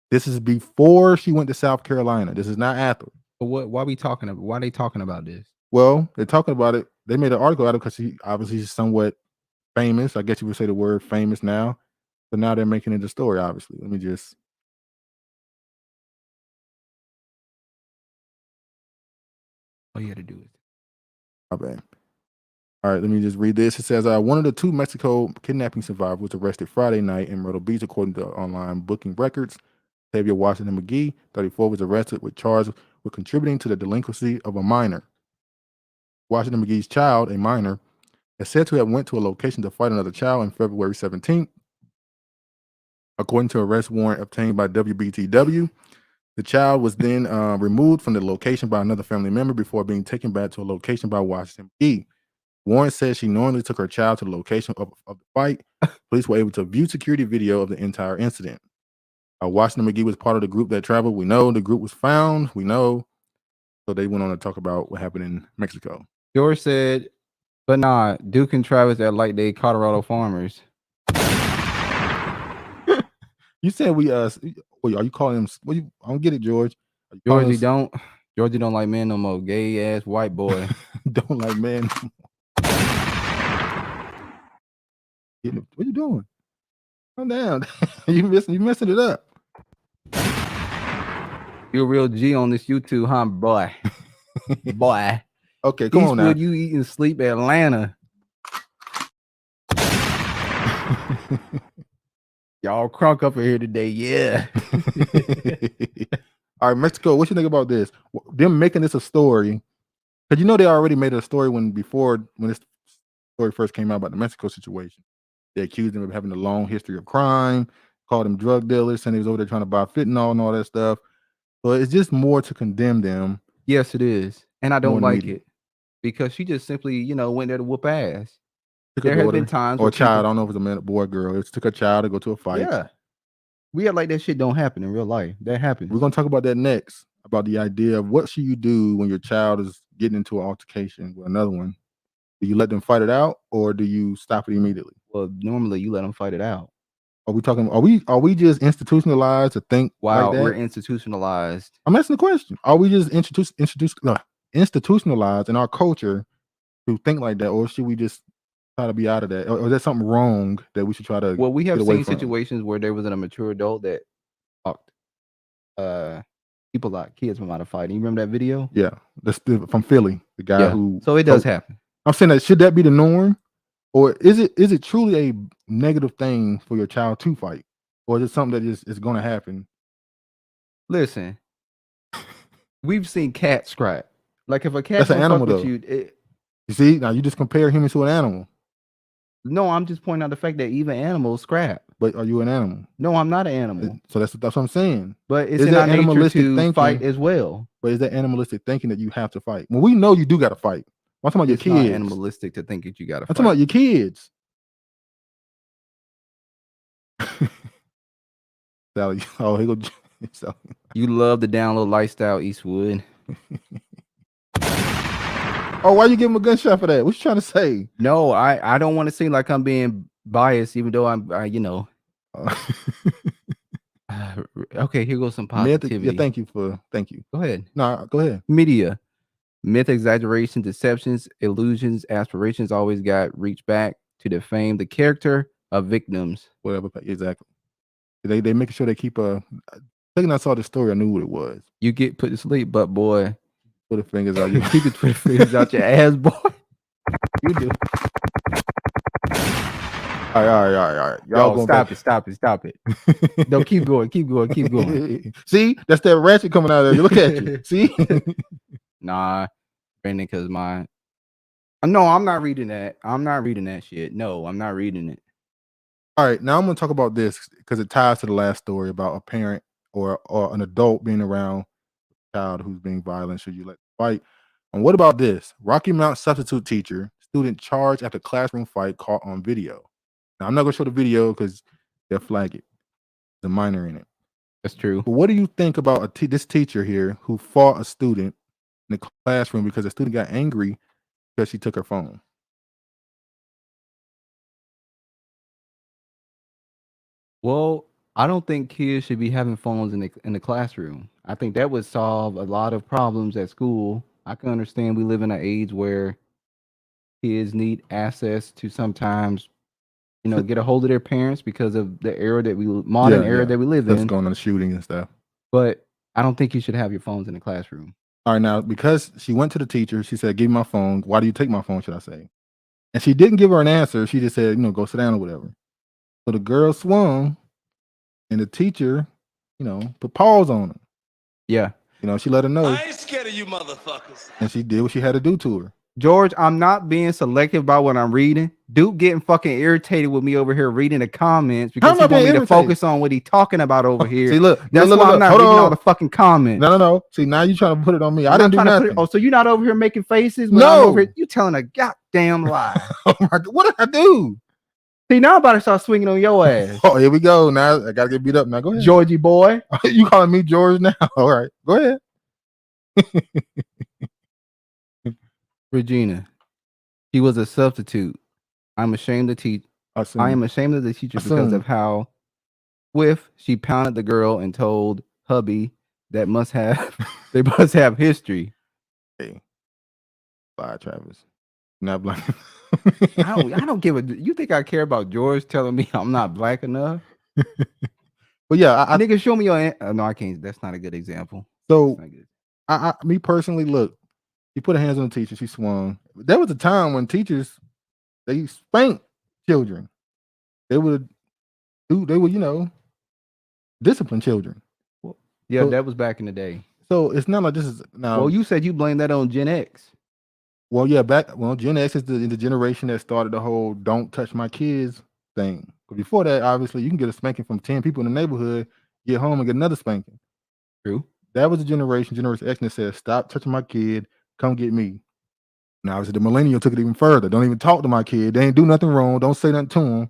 This is before she went to South Carolina. This is not after. But why are they talking about this? Well, they're talking about it. They made an article out of it because she obviously is somewhat famous. I guess you would say the word famous now. So now they're making it a story, obviously. Let me just. All you had to do it. My bad. All right, let me just read this. It says, one of the two Mexico kidnapping survivors was arrested Friday night in Myrtle Beach, according to online booking records. Xavier Washington McGee, 34, was arrested with charges with contributing to the delinquency of a minor. Washington McGee's child, a minor, is said to have went to a location to fight another child on February 17th. According to arrest warrant obtained by WBTW, the child was then removed from the location by another family member before being taken back to a location by Washington McGee. Warren says she knowingly took her child to the location of the fight. Police were able to view security video of the entire incident. Washington McGee was part of the group that traveled. We know the group was found. We know. So they went on to talk about what happened in Mexico. George said, but nah, Duke and Travis are like they Colorado farmers. You said we are you calling him? I don't get it, George. Georgie don't like men no more. Gay ass white boy. Don't like men. What you doing? Calm down. you messing it up. You're a real G on this YouTube, huh, boy? Boy. Okay, come on now. You eating sleep Atlanta. Y'all crunk up in here today, yeah. All right, Mexico, what you think about this? Them making this a story, because they already made it a story when this story first came out about the Mexico situation. They accused him of having a long history of crime, called him drug dealers, and he was over there trying to buy fentanyl and all that stuff. So it's just more to condemn them. Yes, it is. And I don't like it because she just simply, went there to whoop ass. There have been times or a child, I don't know if it's a man, boy, or girl. It took a child to go to a fight. Yeah. We act like that shit don't happen in real life. That happens. We're gonna talk about that next, about the idea of what should you do when your child is getting into an altercation with another one. Do you let them fight it out or do you stop it immediately? Well, normally you let them fight it out. Are we just institutionalized to think like that? We're institutionalized. I'm asking the question. Are we just institutionalized in our culture to think like that, or should we just try to be out of that? Or is there something wrong that we should try to we have seen situations where there was a mature adult that talked people like kids from out of fighting. You remember that video? Yeah. That's from Philly, the guy who so it does happen. I'm saying that should that be the norm? Or is it truly a negative thing for your child to fight? Or is it something that is going to happen? Listen, we've seen cats scrap. Like if a cat that's an animal though. You see, now you just compare humans to an animal. No, I'm just pointing out the fact that even animals scrap. But are you an animal? No, I'm not an animal. So that's what I'm saying. But it's in our nature to fight as well. But is that animalistic thinking that you have to fight? Well, we know you do got to fight. I'm talking about your kids. It's not animalistic to think that you got to fight. I'm talking about your kids. Sally, oh, he go. You love the download lifestyle, Eastwood. Oh, why you give him a gunshot for that? What you trying to say? No, I don't want to seem like I'm being biased, even though I'm, okay, here goes some positivity. Thank you. Go ahead. No, go ahead. Media. Myth, exaggeration, deceptions, illusions, aspirations always got reached back to defame the character of victims. Whatever, exactly. They making sure they keep a. I saw the story, I knew what it was. You get put to sleep, but boy, put the fingers out. You keep the fingers out your ass, boy. You do. All right. Y'all stop it. No, keep going. See, that's that ratchet coming out of there. Look at you. See. Nah, Brandon, because no, I'm not reading that. I'm not reading that shit. No, I'm not reading it. All right, now I'm going to talk about this because it ties to the last story about a parent or an adult being around a child who's being violent. Should you let them fight? And what about this? Rocky Mount substitute teacher, student charged after classroom fight caught on video. Now, I'm not going to show the video because they'll flag it. There's a minor in it. That's true. But what do you think about this teacher here who fought a student in the classroom because the student got angry because she took her phone? Well, I don't think kids should be having phones in the classroom. I think that would solve a lot of problems at school. I can understand we live in an age where kids need access to sometimes, get a hold of their parents because of the era that modern era that we live in. That's going on shooting and stuff. But I don't think you should have your phones in the classroom. All right, now, because she went to the teacher, she said, give me my phone. Why do you take my phone, should I say? And she didn't give her an answer. She just said, go sit down or whatever. So the girl swung and the teacher, put pause on her. Yeah. She let her know. I ain't scared of you motherfuckers. And she did what she had to do to her. George, I'm not being selective about what I'm reading. Duke getting fucking irritated with me over here reading the comments because he want me to focus on what he's talking about over here. See, look. That's why I'm not reading all the fucking comments. No. See, now you're trying to put it on me. I didn't do nothing. So you're not over here making faces? No. You telling a goddamn lie. Oh my God. What did I do? See, now I'm about to start swinging on your ass. Oh, here we go. Now I got to get beat up. Now go ahead. Georgie boy. You calling me George now? All right. Go ahead. Regina, he was a substitute. I'm ashamed to teach. I am ashamed of the teacher because of how swift she pounded the girl and told hubby that they must have history. Hey, bye, Travis. Not black. I don't give a. You think I care about George telling me I'm not black enough? But yeah, nigga, show me your. No, I can't. That's not a good example. So, me personally, look. She put her hands on the teacher. She swung. There was a time when teachers they spanked children. They would discipline children. Yeah, that was back in the day. So it's not like this is now. Well, you said you blame that on Gen X. Well, yeah, Gen X is the generation that started the whole "don't touch my kids" thing. But before that, obviously, you can get a spanking from 10 people in the neighborhood, get home and get another spanking. True. That was the Generation X, that said, "Stop touching my kid, come get me." Now, obviously, the millennial took it even further. Don't even talk to my kid. They ain't do nothing wrong. Don't say nothing to them.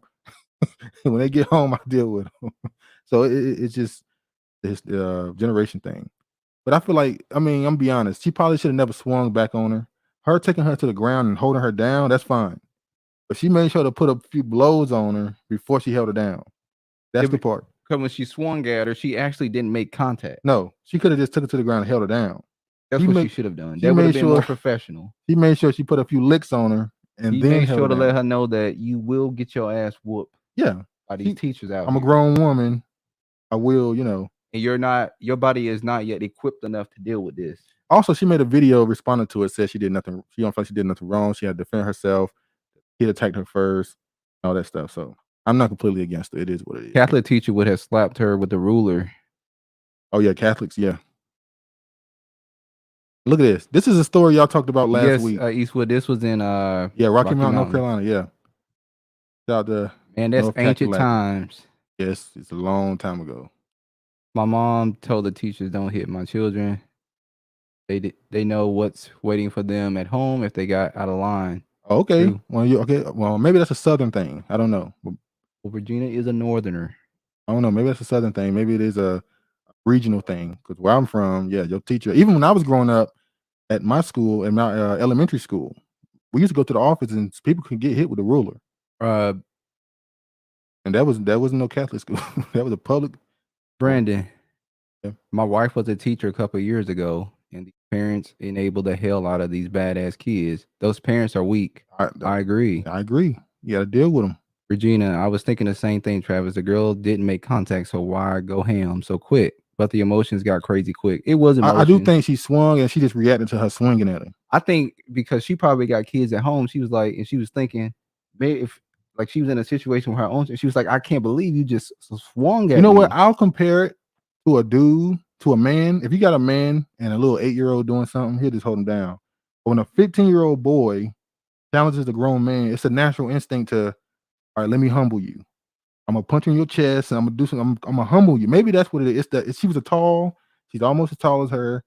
When they get home, I deal with them. So it's just this generation thing. But I feel like, I mean, I'm gonna be honest. She probably should have never swung back on her. Her taking her to the ground and holding her down, that's fine. But she made sure to put a few blows on her before she held her down. That's the part. Because when she swung at her, she actually didn't make contact. No, she could have just took her to the ground and held her down. That's what she should have done. That would have been more professional. She made sure she put a few licks on her and then made sure to let her know that you will get your ass whooped. Yeah. By these teachers out I'm a grown woman. I will, And your body is not yet equipped enough to deal with this. Also, she made a video responding to it, said she did nothing. She don't feel like she did nothing wrong. She had to defend herself. He attacked her first, all that stuff. So I'm not completely against it. It is what it is. Catholic teacher would have slapped her with the ruler. Oh yeah, Catholics, yeah. Look at this. This is a story y'all talked about last week. Eastwood. This was in Rocky Mount, North Carolina. Yeah. Shout out to that's ancient times. Yes, it's a long time ago. My mom told the teachers, "Don't hit my children. They know what's waiting for them at home if they got out of line." Oh, okay. True. Well, maybe that's a Southern thing. I don't know. Well, Virginia is a Northerner. I don't know. Maybe that's a Southern thing. Maybe it is a regional thing. Because where I'm from, yeah, your teacher. Even when I was growing up at my school, in my elementary school, we used to go to the office and people could get hit with a ruler. And that wasn't no Catholic school. That was a public. Brandon, my wife was a teacher a couple of years ago, and the parents enabled the hell out of these badass kids. Those parents are weak. I agree. I agree. You got to deal with them. Regina, I was thinking the same thing, Travis. The girl didn't make contact, so why go ham so quick? But the emotions got crazy quick. It wasn't. I do think she swung and she just reacted to her swinging at him. I think because she probably got kids at home, she was like, and she was thinking, maybe if like she was in a situation with her own, she was like, I can't believe you just swung at me. You know what? I'll compare it to a dude, to a man. If you got a man and a little 8-year-old doing something, he'll just hold him down. But when a 15-year-old boy challenges a grown man, it's a natural instinct to, all right, let me humble you. I'm gonna punch you in your chest and I'm gonna do something. I'm gonna humble you. Maybe that's what it is. She was she's almost as tall as her.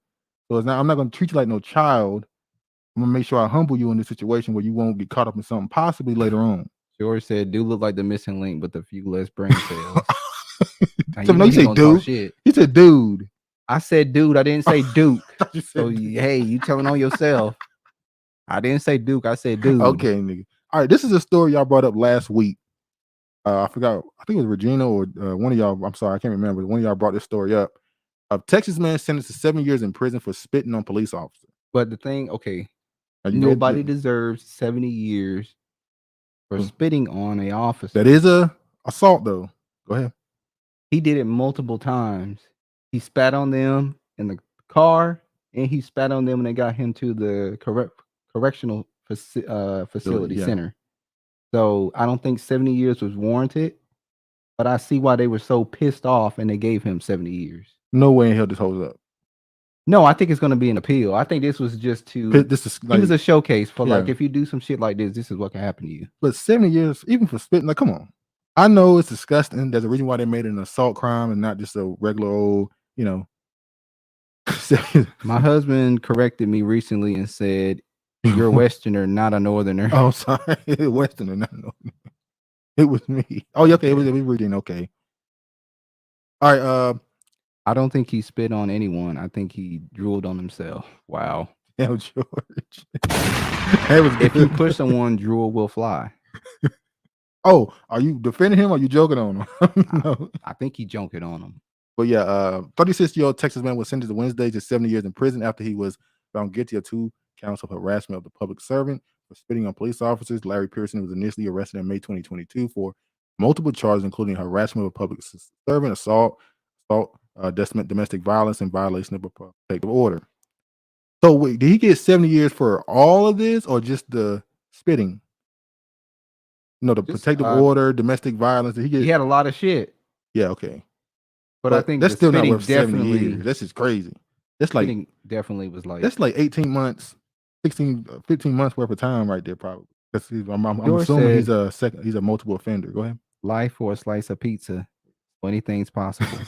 So I'm not gonna treat you like no child. I'm gonna make sure I humble you in this situation where you won't get caught up in something possibly later on. George said, "Do look like the missing link, but a few less brain cells." No, you say dude. You said dude. I said dude. I didn't say Duke. So hey, you telling on yourself. I didn't say Duke. I said dude. Okay, nigga. All right, this is a story y'all brought up last week. I forgot. I think it was Regina or one of y'all. I'm sorry, I can't remember. One of y'all brought this story up. A Texas man sentenced to 7 years in prison for spitting on police officer. But the thing, okay, nobody deserves 70 years for spitting on an officer. That is a assault, though. Go ahead. He did it multiple times. He spat on them in the car, and he spat on them when they got him to the correctional facility center. So I don't think 70 years was warranted, but I see why they were so pissed off and they gave him 70 years. No way in hell this holds up. No, I think it's going to be an appeal. I think this was just it was a showcase for like, if you do some shit like this is what can happen to you. But 70 years, even for spitting, like, come on. I know it's disgusting. There's a reason why they made it an assault crime and not just a regular old, My husband corrected me recently and said, "You're a Westerner, not a Northerner." Oh, sorry. Westerner, not Northerner. It was me. Oh, yeah, okay. It was reading. Okay. All right. I don't think he spit on anyone. I think he drooled on himself. Wow. Hell, George. If you push someone, drool will fly. Oh, are you defending him or are you joking on him? No. I think he joking on him. But yeah, 36-year-old Texas man was sentenced Wednesday to 70 years in prison after he was found guilty of 2 counts of harassment of the public servant for spitting on police officers. Larry Pearson was initially arrested in May 2022 for multiple charges, including harassment of a public servant, assault, domestic violence, and violation of a protective order. So wait, did he get 70 years for all of this or just the spitting? No, the protective order, domestic violence. He had a lot of shit. Yeah, okay. But I think that's still not worth 70 definitely years. This is crazy. That's like definitely was like that's like 18 months, 16, 15 months worth of time right there, probably. Because I'm George assuming said, he's a multiple offender. Go ahead. life for a slice of pizza. Anything's possible.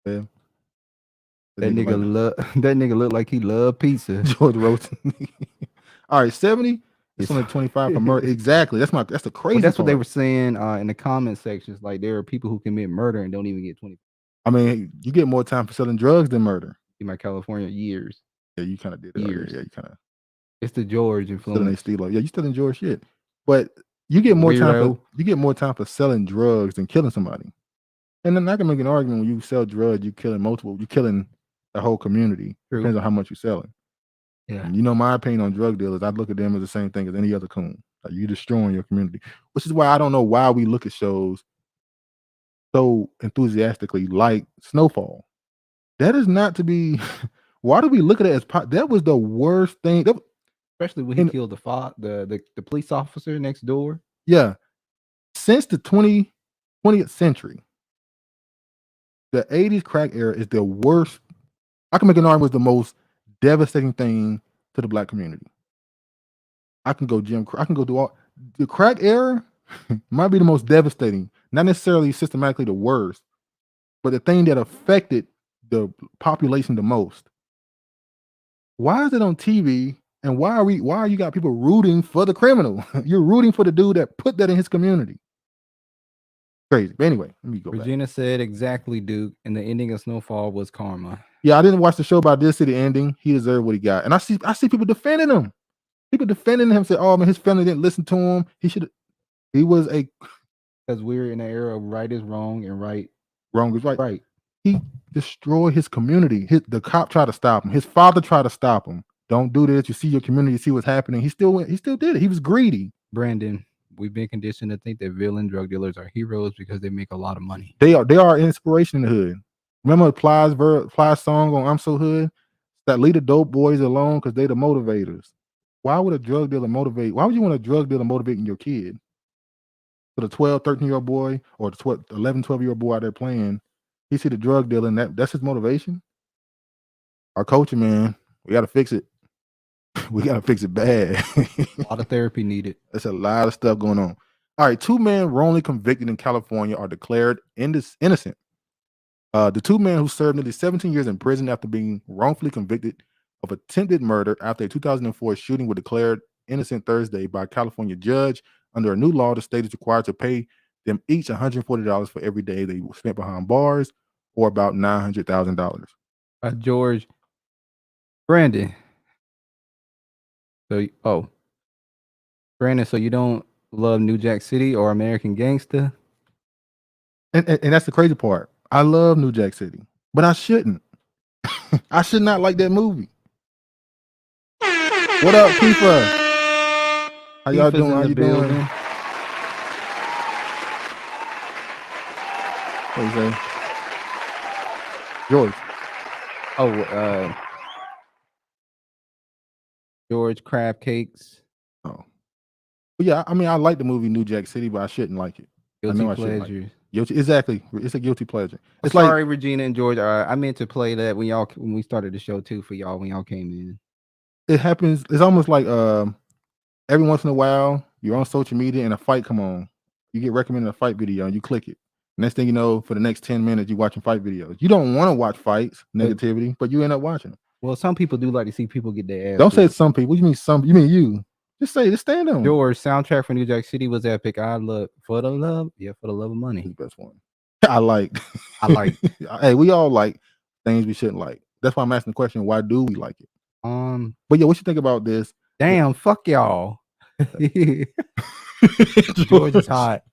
Yeah. That nigga look like he loved pizza. George Rosen. All right, 70. It's only 25 for murder. Exactly. That's the crazy. Well, that's part. what they were saying in the comment sections. Like there are people who commit murder and don't even get 20. I mean, you get more time for selling drugs than murder. In my California years. Yeah, you kind of did it. Years. Yeah, you kind of. It's the George influence. Yeah, you still enjoy shit, but you get more time. You get more time for selling drugs than killing somebody. And then I can make an argument when you sell drugs, you're killing the whole community. True. Depends on how much you're selling. Yeah. And you know my opinion on drug dealers, I look at them as the same thing as any other coon. Like you destroying your community, which is why I don't know why we look at shows so enthusiastically like Snowfall. That is not to be. Why do we look at it as that was the worst thing? Especially when he killed the police officer next door. Yeah. Since the 20th century, the 80s crack era is the worst. I can make an argument was the most devastating thing to the black community. I can go do all the crack era might be the most devastating, not necessarily systematically the worst, but the thing that affected the population the most. Why is it on TV? And why are you got people rooting for the criminal? You're rooting for the dude that put that in his community. Crazy. But anyway, let me go Regina back. said exactly, Duke, and the ending of Snowfall was karma. Yeah, I didn't watch the show, but I did see the ending. He deserved what he got. And I see people defending him. People defending him say, oh man, his family didn't listen to him. He was because we're in an era of right is wrong and wrong is right. Right. He destroyed his community. The cop tried to stop him. His father tried to stop him. Don't do this. You see your community, see what's happening. He still did it. He was greedy. Brandon, we've been conditioned to think that villain drug dealers are heroes because they make a lot of money. They are inspiration in the hood. Remember Plies song on I'm So Hood? That leave the dope boys alone because they the motivators. Why would a drug dealer motivate? Why would you want a drug dealer motivating your kid? For the 12, 13-year-old boy or the 11, 12-year-old boy out there playing, he see the drug dealer and that's his motivation? Our culture, man, we got to fix it. We got to fix it bad. A lot of therapy needed. There's a lot of stuff going on. All right, 2 men wrongly convicted in California are declared innocent. The 2 men who served nearly 17 years in prison after being wrongfully convicted of attempted murder after a 2004 shooting were declared innocent Thursday by a California judge. Under a new law, the state is required to pay them each $140 for every day they spent behind bars, or about $900,000. George, Brandon. Brandon, so you don't love New Jack City or American Gangster? And that's the crazy part. I love New Jack City, but I shouldn't. I should not like that movie. What up, Kiefer? How y'all doing? How you doing? What you say? George. George Crab Cakes. Oh. But yeah, I mean, I like the movie New Jack City, but I shouldn't like it. Guilty pleasure. Exactly. It's a guilty pleasure. It's sorry, Regina and George. I meant to play that when we started the show too for y'all when y'all came in. It happens. It's almost like every once in a while you're on social media and a fight come on. You get recommended a fight video and you click it. Next thing you know, for the next 10 minutes, you're watching fight videos. You don't want to watch fights, negativity, but you end up watching them. Well, some people do like to see people get their ass. Don't say some people. What do you mean some? You mean you? Just stand on. George, soundtrack for New Jack City was epic. I look for the love. Yeah, for the love of money. The best one. I like. Hey, we all like things we shouldn't like. That's why I'm asking the question, why do we like it? But yeah, what you think about this? Damn, fuck y'all. George is hot.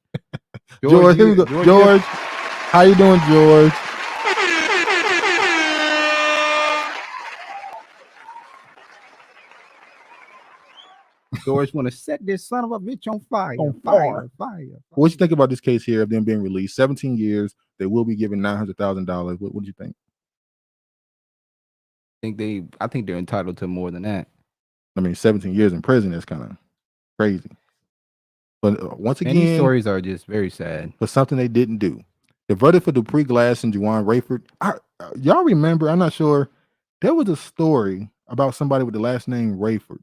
George, here we go. George, how you doing, George? George want to set this son of a bitch on fire. Fire. What you think about this case here of them being released? 17 years, they will be given $900,000. What do you think? I think they're entitled to more than that. I mean, 17 years in prison is kind of crazy. But once again, many stories are just very sad for something they didn't do. The verdict for Dupree Glass and Juwan Rayford. Y'all remember? I'm not sure. There was a story about somebody with the last name Rayford,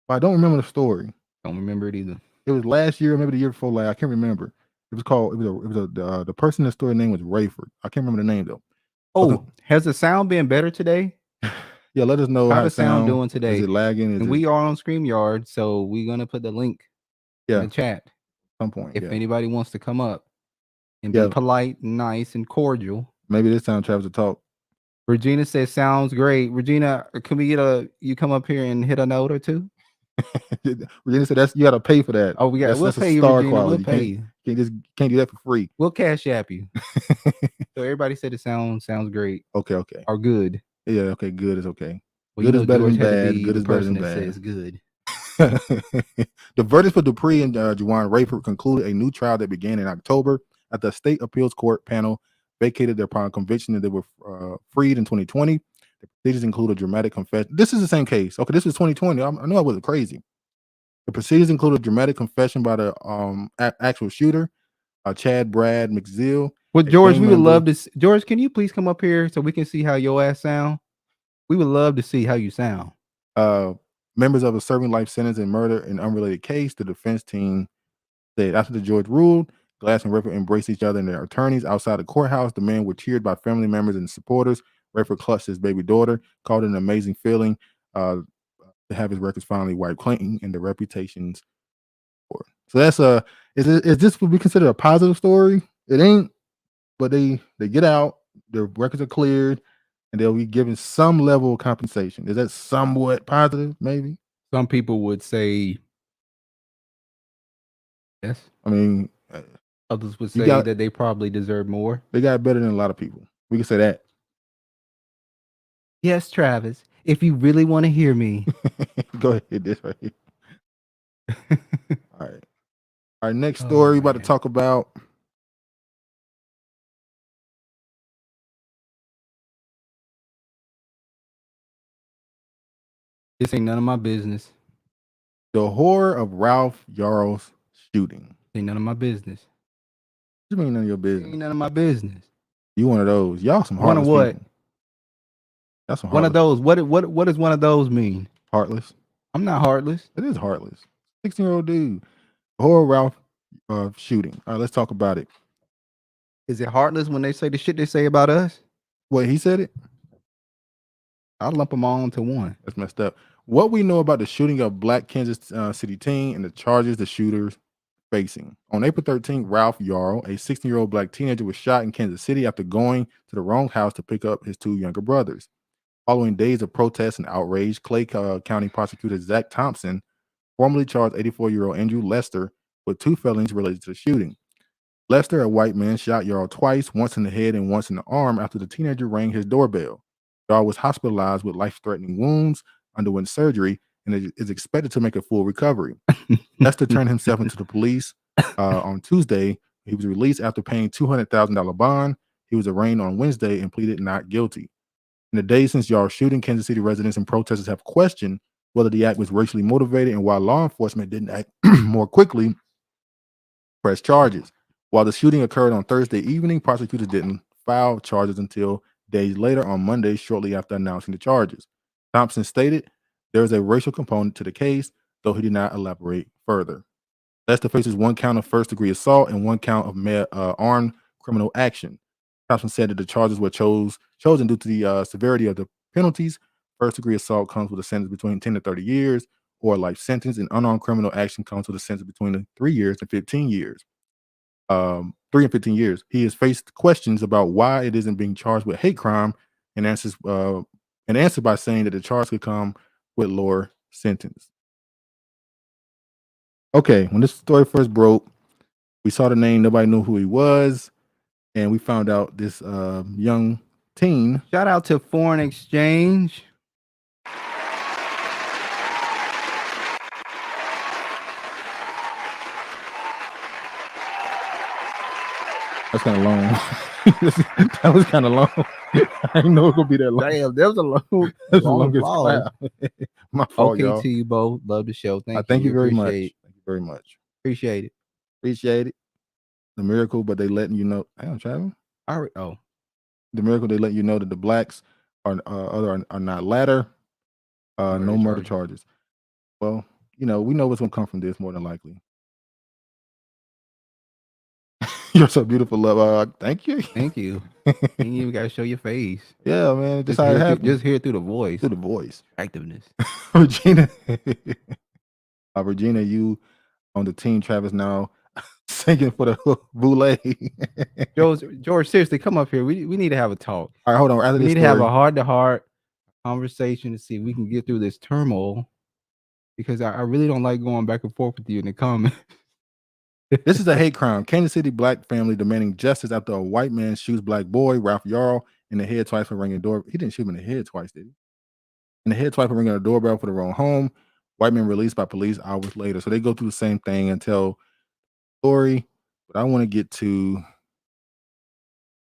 but I don't remember the story. Don't remember it either. It was last year, maybe the year before last. I can't remember. It was called. The person in the story name was Rayford. I can't remember the name though. Oh, has the sound been better today? Yeah, let us know how the sound doing today. Is it lagging? And we are on StreamYard, so we're gonna put the link in the chat at some point. If anybody wants to come up and be polite, nice, and cordial. Maybe this time Travis will talk. Regina says sounds great. Regina, can we get you come up here and hit a note or two? Regina said you gotta pay for that. Oh, we'll pay you, star Regina. quality. We'll pay you. Can't do that for free. We'll cash app you. So everybody said it sounds great. Okay. Or good. Yeah, okay, good is okay. Well, good is better George than bad. To good is better than bad. Says good. The verdict for Dupree and Juwan Rayford concluded a new trial that began in October after the state appeals court panel vacated their upon conviction that they were freed in 2020. The procedures include a dramatic confession. This is the same case. Okay, this is 2020. I know I wasn't crazy. The procedures include a dramatic confession by the actual shooter, Chad Brad McZill. Well, George, we would love to. George, can you please come up here so we can see how your ass sound? We would love to see how you sound. Members of a serving life sentence in murder and unrelated case, the defense team said after the judge ruled, Glass and Rayford embraced each other and their attorneys outside the courthouse. The men were cheered by family members and supporters. Rayford clutched his baby daughter, called it an amazing feeling to have his records finally wiped clean and the reputations. So that's is this what we consider a positive story? It ain't, but they get out, their records are cleared, and they'll be given some level of compensation. Is that somewhat positive? Maybe some people would say yes. I mean, others would say that they probably deserve more. They got better than a lot of people. We can say that. Yes, Travis. If you really want to hear me, go ahead. This right here. All right. Our next story we're about to talk about. This ain't none of my business. The horror of Ralph Yarl's shooting. Ain't none of my business. What do you mean none of your business? Ain't none of my business. You one of those. Y'all some heartless one of what? People. That's some one of those. What does one of those mean? Heartless. I'm not heartless. It is heartless. 16-year-old dude. The horror of Ralph shooting. All right, let's talk about it. Is it heartless when they say the shit they say about us? Wait, he said it? I'll lump them all into one. That's messed up. What we know about the shooting of Black Kansas City teen and the charges the shooters facing. On April 13th, Ralph Yarl, a 16-year-old Black teenager, was shot in Kansas City after going to the wrong house to pick up his two younger brothers. Following days of protests and outrage, Clay County prosecutor Zach Thompson formally charged 84-year-old Andrew Lester with two felonies related to the shooting. Lester, a white man, shot Yarl twice, once in the head and once in the arm after the teenager rang his doorbell. Yarl was hospitalized with life-threatening wounds, underwent surgery, and is expected to make a full recovery. Lester turned himself into the police on Tuesday. He was released after paying $200,000 bond. He was arraigned on Wednesday and pleaded not guilty. In the days since Yarl's shooting, Kansas City residents and protesters have questioned whether the act was racially motivated and why law enforcement didn't act more quickly, press charges. While the shooting occurred on Thursday evening, prosecutors didn't file charges until days later on Monday, shortly after announcing the charges. Thompson stated there is a racial component to the case, though he did not elaborate further. Lester faces one count of first-degree assault and one count of armed criminal action. Thompson said that the charges were chosen due to the severity of the penalties. First-degree assault comes with a sentence between 10 to 30 years or a life sentence, and unarmed criminal action comes with a sentence between 3 years and 15 years. 3 and 15 years. He has faced questions about why it isn't being charged with hate crime, and answered by saying that the charge could come with lower sentence. Okay, when this story first broke, we saw the name, nobody knew who he was, and we found out this young teen. Shout out to Foreign Exchange. That's kind of long. That was kind of long. I didn't know it was gonna be that long. Damn, that was a long. That's the longest clap. My fault, okay, y'all. To you both. Love the show. Thank you very much. Thank you very much. Appreciate it. Appreciate it. The miracle, but they letting you know. Hang on, Travis. Oh, The miracle, they let you know that the blacks are not ladder. No murder charges. Well, we know what's gonna come from this more than likely. You're so beautiful, love. Thank you. Thank you. You ain't even gotta show your face. Yeah, man. Just how it happened. Just hear it through the voice. Through the voice. Attractiveness. Regina. Regina, you on the team, Travis now singing for the boule. George, seriously, come up here. We need to have a talk. All right, hold on. We need to have a heart-to-heart conversation to see if we can get through this turmoil, because I really don't like going back and forth with you in the comments. This is a hate crime. Kansas City black family demanding justice after a white man shoots black boy Ralph Yarl in the head twice for ringing a door. He didn't shoot him in the head twice, did he? In the head twice for ringing a doorbell for the wrong home. White man released by police hours later. So they go through the same thing and tell story. But I want to get to.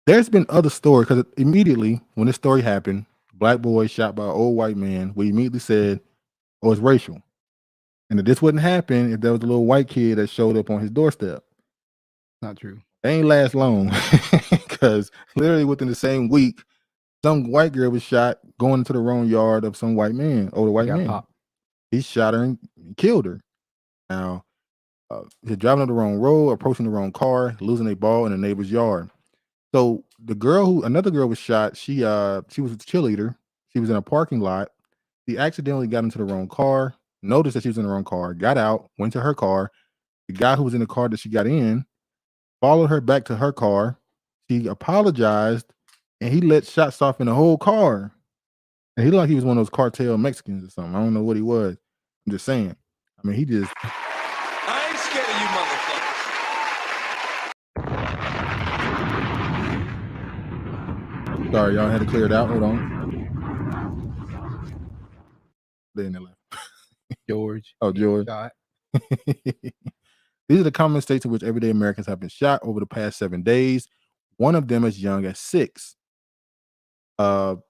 There's been other stories, because immediately when this story happened, black boy shot by an old white man, we immediately said, "Oh, it's racial." And if this wouldn't happen if there was a little white kid that showed up on his doorstep. Not true. They ain't last long, because literally within the same week, some white girl was shot going into the wrong yard of some white man, older white man. Popped. He shot her and killed her. Now, he's driving up the wrong road, approaching the wrong car, losing a ball in a neighbor's yard. So another girl was shot. She was a cheerleader. She was in a parking lot. She accidentally got into the wrong car. Noticed that she was in the wrong car, got out, went to her car. The guy who was in the car that she got in followed her back to her car. She apologized, and he let shots off in the whole car. And he looked like he was one of those cartel Mexicans or something. I don't know what he was. I'm just saying. I mean, he just. I ain't scared of you motherfuckers. Sorry, y'all had to clear it out. Hold on. Then they left. George. Oh, George. Shot. These are the common states in which everyday Americans have been shot over the past 7 days. One of them as young as 6. So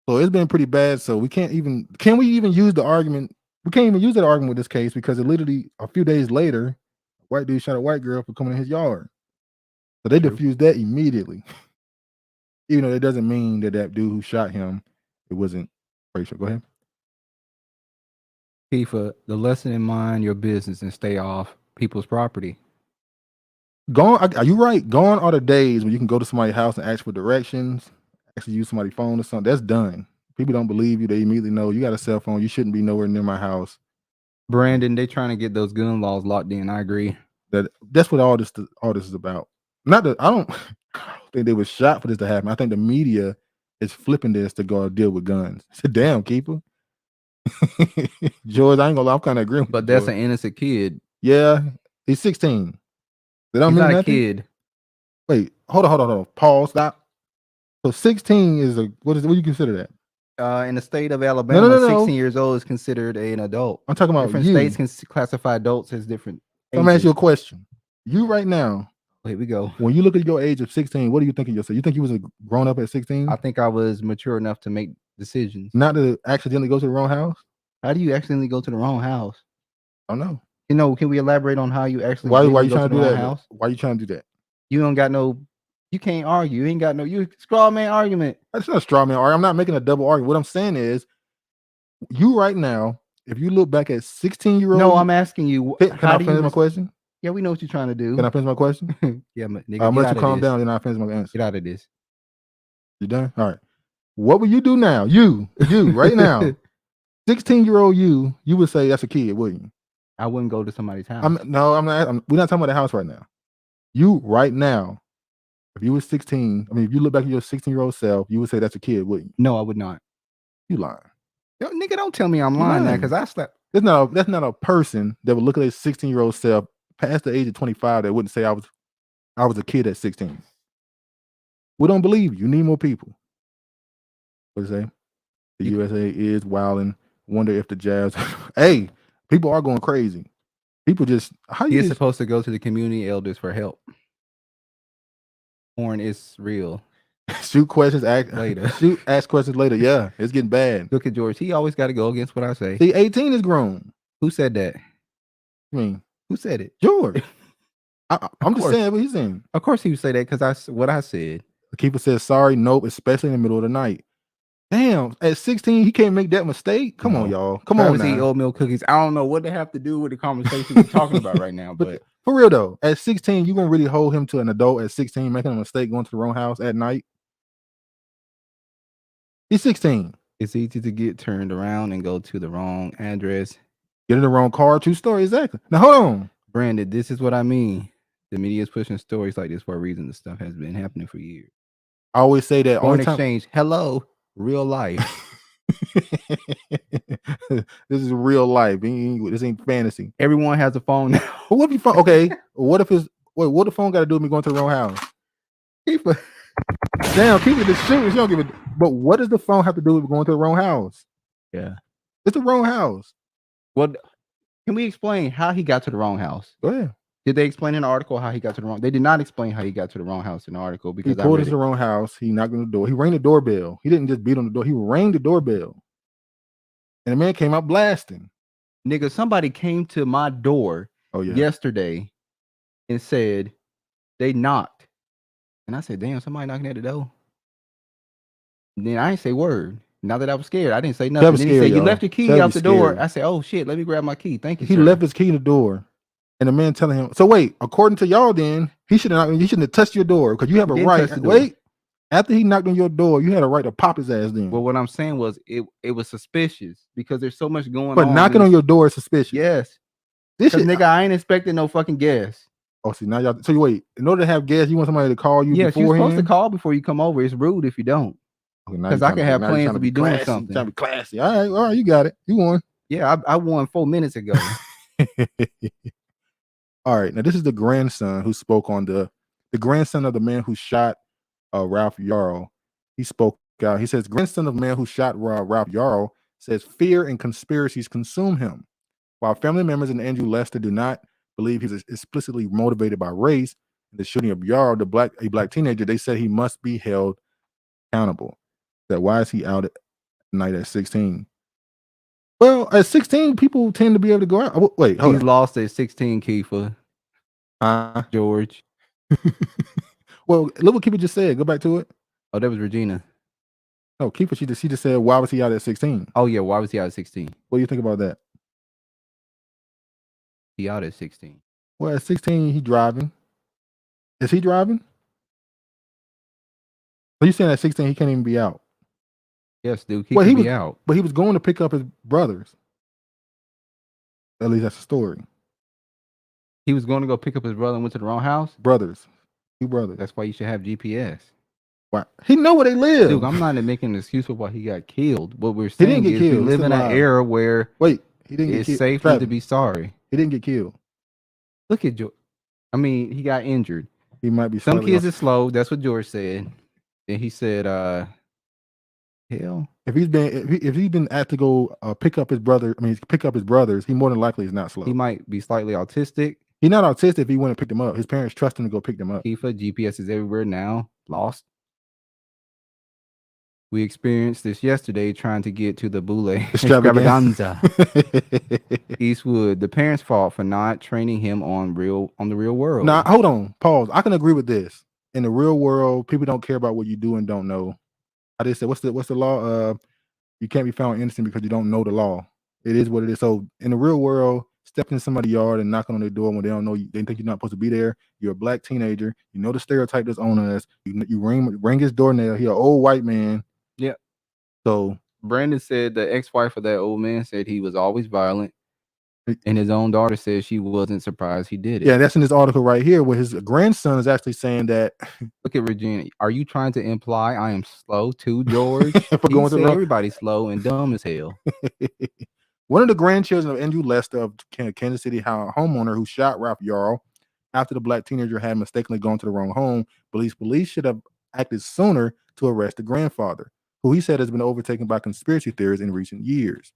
it's been pretty bad. So can we even use the argument? We can't even use that argument with this case, because it literally a few days later, a white dude shot a white girl for coming in his yard. So they diffused that immediately. Even though it doesn't mean that dude who shot him, it wasn't racial. Go ahead. Tifa, the lesson in mind your business and stay off people's property. Gone. Are you right? Gone are the days when you can go to somebody's house and ask for directions, actually use somebody's phone or something. That's done. People don't believe you. They immediately know you got a cell phone. You shouldn't be nowhere near my house. Brandon, they trying to get those gun laws locked in. I agree. That's what all this is about. Not that I don't think they were shot for this to happen. I think the media is flipping this to go deal with guns. Sit down, keeper. George, I ain't gonna lie, I'm kind of agreeing with But that's an innocent kid. Yeah, he's 16. He's not a kid. Wait, hold on. Pause. Stop. So 16 is what do you consider that? In the state of Alabama, no. 16 years old is considered an adult. I'm talking about different states can classify adults as different. I'm gonna ask you a question. You right now. Here we go. When you look at your age of 16, what do you think of yourself? You think you was a grown up at 16? I think I was mature enough to make decisions. Not to accidentally go to the wrong house? How do you accidentally go to the wrong house? I don't know. Can we elaborate on how you actually why you trying to do that? House? Why you trying to do that? You don't got no, you can't argue. You ain't got no, you straw man argument. That's not a straw man argument. I'm not making a double argument. What I'm saying is, you right now, if you look back at 16-year-old. No, I'm asking you. Can I finish my question? Yeah, we know what you're trying to do. Can I finish my question? Yeah, but nigga, I'm gonna let you calm down and I finish my answer. Get out of this. You done? All right. What would you do now? You right now. 16-year-old you would say that's a kid, wouldn't you? I wouldn't go to somebody's house. I'm not. We're not talking about the house right now. You right now, if you were 16, if you look back at your 16-year-old self, you would say that's a kid, wouldn't you? No, I would not. You lying. Yo, nigga, don't tell me I'm lying now, because I slept. That's not a person that would look at their 16-year-old self past the age of 25 that wouldn't say I was a kid at 16. We don't believe you. You need more people. What do you say? The USA is wilding. Wonder if the Jazz. Hey, people are going crazy. People just. You're supposed to go to the community elders for help. Porn is real. Shoot questions. Ask questions later. Yeah, it's getting bad. Look at George. He always got to go against what I say. See, 18 is grown. Who said that? I mean, who said it? George. I'm just saying what he's saying. Of course he would say that because what I said. The keeper says sorry, nope, especially in the middle of the night. Damn, at 16, he can't make that mistake. Come on, y'all. Come on now. Eat oatmeal cookies. I don't know what they have to do with the conversation we're talking about right now, but for real though, at 16, you gonna really hold him to an adult at 16 making a mistake going to the wrong house at night? He's 16. It's easy to get turned around and go to the wrong address. Get in the wrong car. True story, exactly. Now hold on, Brandon. This is what I mean. The media is pushing stories like this for a reason. This stuff has been happening for years. I always say that. Foreign exchange. Hello, real life. This is real life. This ain't fantasy. Everyone has a phone now. What if okay? What if what the phone got to do with me going to the wrong house? Damn, keep it the shoot. She don't give it. But what does the phone have to do with going to the wrong house? Yeah, it's the wrong house. Well, can we explain how he got to the wrong house? Go ahead. Did they explain in the article how he got to the wrong? They did not explain how he got to the wrong house in the article because he pulled into the wrong house. He knocked on the door. He rang the doorbell. He didn't just beat on the door. He rang the doorbell, and the man came out blasting. Nigga, somebody came to my door yesterday and said they knocked, and I said, "Damn, somebody knocking at the door." And then I didn't say word. Now that I was scared, I didn't say nothing. Then he said, "You left your key out the door." I said, "Oh shit, let me grab my key." Thank you. He left his key in the door. And the man telling him, so wait, according to y'all, then he shouldn't have touched your door because you have a right. Wait, after he knocked on your door, you had a right to pop his ass then. Well, what I'm saying was it was suspicious because there's so much going on. But knocking on your door is suspicious. Yes. This shit, nigga, I ain't expecting no fucking gas. Oh, see, now y'all. So you wait, in order to have gas, you want somebody to call you beforehand? You're supposed to call before you come over. It's rude if you don't. Because I can have plans to be doing something. Trying to be classy. All right, you got it. You won. Yeah, I won 4 minutes ago. All right, now this is the grandson who spoke on the grandson of the man who shot Ralph Yarl. He spoke out. He says, grandson of the man who shot Ralph Yarl says fear and conspiracies consume him. While family members and Andrew Lester do not believe he's explicitly motivated by race, in the shooting of Yarl, a black teenager, they said he must be held accountable. That why is he out at night at 16? Well, at 16, people tend to be able to go out. Wait, hold on. He's lost at 16, Kiefer. George. Well, look what Kiefer just said. Go back to it. Oh, that was Regina. No, Kiefer, she just said, why was he out at 16? Oh, yeah, why was he out at 16? What do you think about that? He out at 16. Well, at 16, he driving. Is he driving? Are you saying at 16 he can't even be out? Yes, dude. He could be out. But he was going to pick up his brothers. At least that's the story. He was going to go pick up his brother and went to the wrong house? Brothers. 2 brothers. That's why you should have GPS. Why? He know where they live. Dude, I'm not making an excuse for why he got killed. What we're saying is we live in an era where he didn't get killed. It's safer to be sorry. He didn't get killed. Look at George. I mean, he got injured. He might be. Some kids are slow. That's what George said. And he said, hell. If he's been asked to go pick up his brother, pick up his brothers, he more than likely is not slow. He might be slightly autistic. He's not autistic if he went and picked them up. His parents trust him to go pick them up. Kiefer, GPS is everywhere now. Lost. We experienced this yesterday trying to get to the Boule extravaganza. Eastwood, the parents' fault for not training him on the real world. Now, hold on. Pause. I can agree with this. In the real world, people don't care about what you do and don't know. I just said, what's the law? You can't be found innocent because you don't know the law. It is what it is. So in the real world, stepping in somebody's yard and knocking on their door when they don't know you, they think you're not supposed to be there. You're a black teenager. You know the stereotype that's on us. You ring his doornail. He's an old white man. Yeah. So Brandon said the ex-wife of that old man said he was always violent. And his own daughter said she wasn't surprised he did it. Yeah, that's in this article right here where his grandson is actually saying that. Look at Regina. Are you trying to imply I am slow too, George? Everybody's slow and dumb as hell. One of the grandchildren of Andrew Lester of Kansas City, homeowner who shot Ralph Yarl after the black teenager had mistakenly gone to the wrong home, police should have acted sooner to arrest the grandfather, who he said has been overtaken by conspiracy theories in recent years.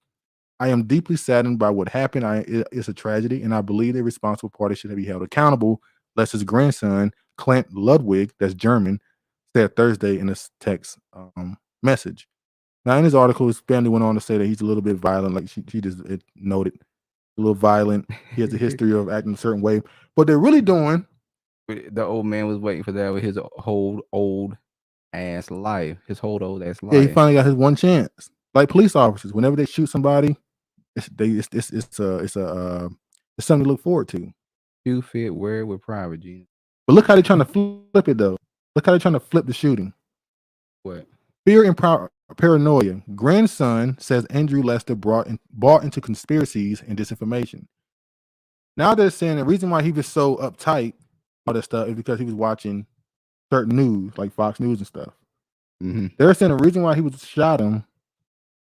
I am deeply saddened by what happened. It's a tragedy, and I believe the responsible party should be held accountable. Lester's grandson, Clint Ludwig, that's German, said Thursday in a text message. Now, in his article, his family went on to say that he's a little bit violent, like she just noted, a little violent. He has a history of acting a certain way. What they're really doing The old man was waiting for that with his whole old ass life. His whole old ass life. Yeah, he finally got his one chance. Like police officers, whenever they shoot somebody, it's something to look forward to. You fit wear it with private, Gina. But look how they're trying to flip it though. Look how they're trying to flip the shooting. What? Fear and paranoia. Grandson says Andrew Lester bought into conspiracies and disinformation. Now they're saying the reason why he was so uptight, all that stuff, is because he was watching certain news, like Fox News and stuff. Mm-hmm. They're saying the reason why he was shot him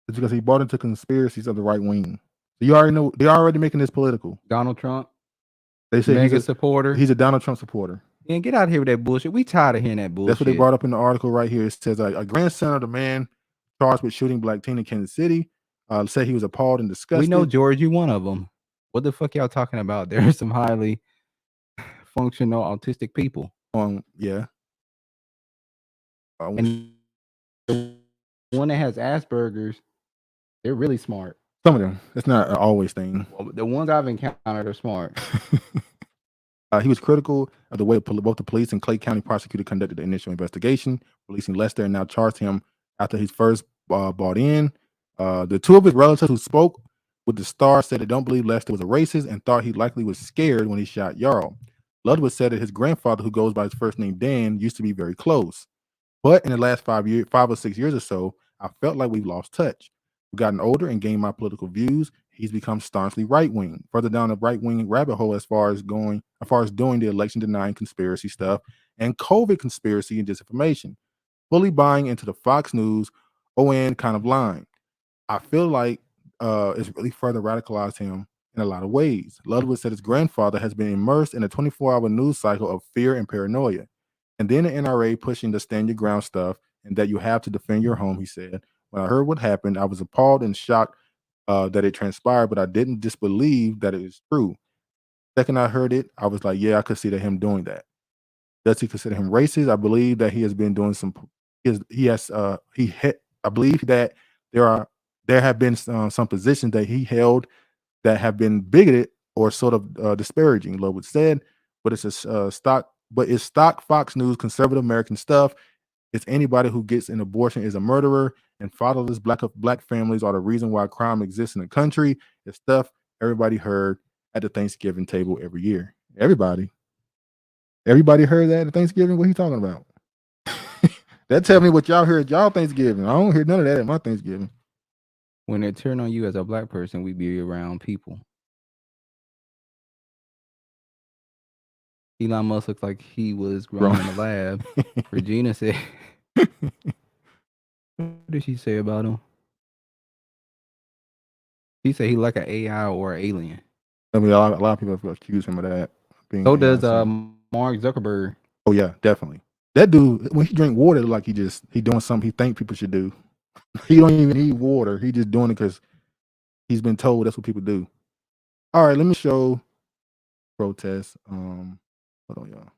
is because he bought into conspiracies of the right wing. So you already know they're already making this political. Donald Trump. They say mega supporter. He's a Donald Trump supporter. Man, get out of here with that bullshit. We tired of hearing that bullshit. That's what they brought up in the article right here. It says a grandson of the man charged with shooting black teen in Kansas City said he was appalled and disgusted. We know, George, you one of them. What the fuck y'all talking about? There are some highly functional autistic people. Yeah. And the one that has Asperger's, they're really smart. Some of them. It's not an always thing. Well, the ones I've encountered are smart. He was critical of the way both the police and Clay County prosecutor conducted the initial investigation, releasing Lester and now charged him after he's first bought in. The two of his relatives who spoke with the Star said they don't believe Lester was a racist and thought he likely was scared when he shot Yarl. Ludwig said that his grandfather, who goes by his first name Dan, used to be very close. But in the last 5 or 6 years or so, I felt like we've lost touch. We've gotten older and gained my political views. He's become staunchly right-wing, further down the right-wing rabbit hole as far as doing the election denying conspiracy stuff and COVID conspiracy and disinformation, fully buying into the Fox News ON kind of line. I feel like it's really further radicalized him in a lot of ways. Ludwig said his grandfather has been immersed in a 24-hour news cycle of fear and paranoia. And then the NRA pushing the stand your ground stuff and that you have to defend your home, he said. When I heard what happened, I was appalled and shocked that it transpired, but I didn't disbelieve that it is true. Second I heard it, I was like, yeah, I could see him doing that. Does he consider him racist? I believe that he has been doing some. I believe that there have been some positions that he held that have been bigoted or sort of disparaging. Lowood said, but it's stock Fox News conservative American stuff. It's anybody who gets an abortion is a murderer, and fatherless black families are the reason why crime exists in the country. It's stuff everybody heard at the Thanksgiving table every year. Everybody heard that at Thanksgiving. What are you talking about? That tell me what y'all heard y'all Thanksgiving. I don't hear none of that at my Thanksgiving. When they turn on you as a black person, we be around people. Elon Musk looks like he was grown in the lab. Regina said, what did she say about him? She said he like an AI or an alien. I mean, a lot of people have accused him of that. So does Mark Zuckerberg. Oh yeah, definitely. That dude, when he drink water, like he doing something he think people should do. He don't even need water. He just doing it because he's been told that's what people do. All right, let me show protest. Hold on, y'all.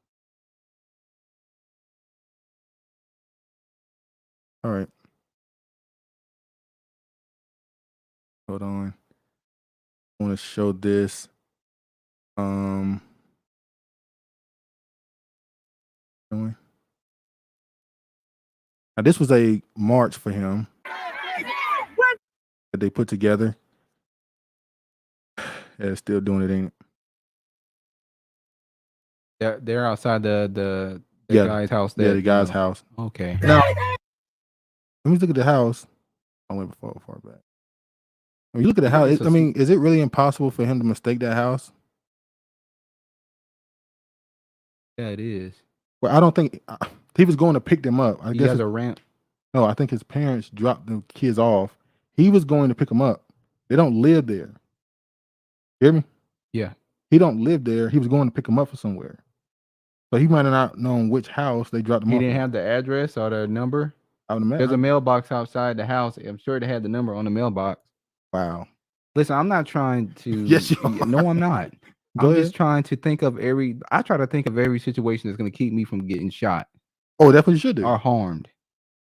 All right. Hold on. I want to show this. Now, this was a march for him that they put together. Yeah, still doing it, ain't it? They're outside the guy's house. The guy's house. Okay. Now, let me look at the house. I went far back. When you look at the house, is it really impossible for him to mistake that house? Yeah, it is. Well, I don't think he was going to pick them up. I He guess has a ramp. No, I think his parents dropped the kids off. He was going to pick them up. They don't live there. Hear me? Yeah. He don't live there. He was going to pick them up from somewhere. So he might have not known which house they dropped them off. He didn't have the address or the number? There's a mailbox outside the house. I'm sure they had the number on the mailbox. Wow. Listen, I'm not trying to. Yes, you are. No, I'm not. Go ahead. Just trying to think of I try to think of every situation that's going to keep me from getting shot. Oh, that's what you should do. Or harmed.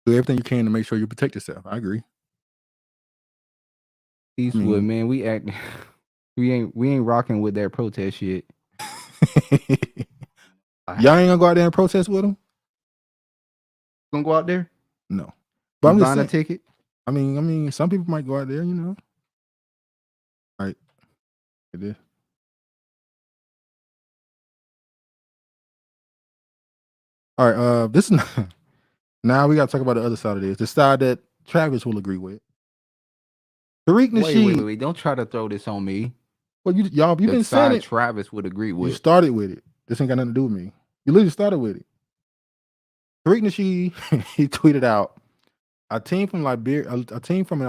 Do everything you can to make sure you protect yourself. I agree. Eastwood, man, we ain't rocking with that protest shit. Y'all ain't gonna go out there and protest with him? Gonna go out there? No. But I'm just buying a saying, ticket? I mean, some people might go out there, you know. All right. It is. All right, this is now we gotta talk about the other side of this. The side that Travis will agree with. Tariq Nasheed. Wait. Don't try to throw this on me. Well, you've been saying it. Travis would agree with. You started with it. This ain't got nothing to do with me. You literally started with it. Tariq Nasheed, he tweeted out, a team from a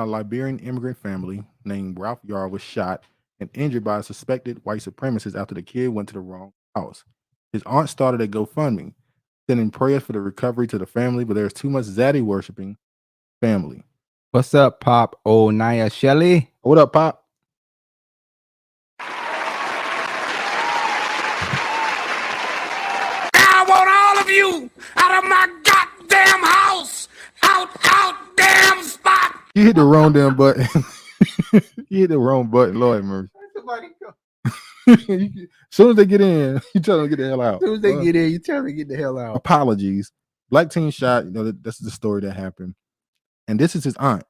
Liberian immigrant family named Ralph Yarl was shot and injured by a suspected white supremacist after the kid went to the wrong house. His aunt started a GoFundMe, sending prayers for the recovery to the family, but there's too much Zaddy worshiping family. What's up, Pop? Oh, Naya Shelley. What up, Pop? I want all of you out of my goddamn house. Out, damn spot. You hit the wrong damn button. You hit the wrong button, Lord mercy. Somebody go. As soon as they get in, you tell them to get the hell out. As soon as they get in, you tell them to get the hell out. Apologies. Black teen shot, this is the story that happened. And this is his aunt.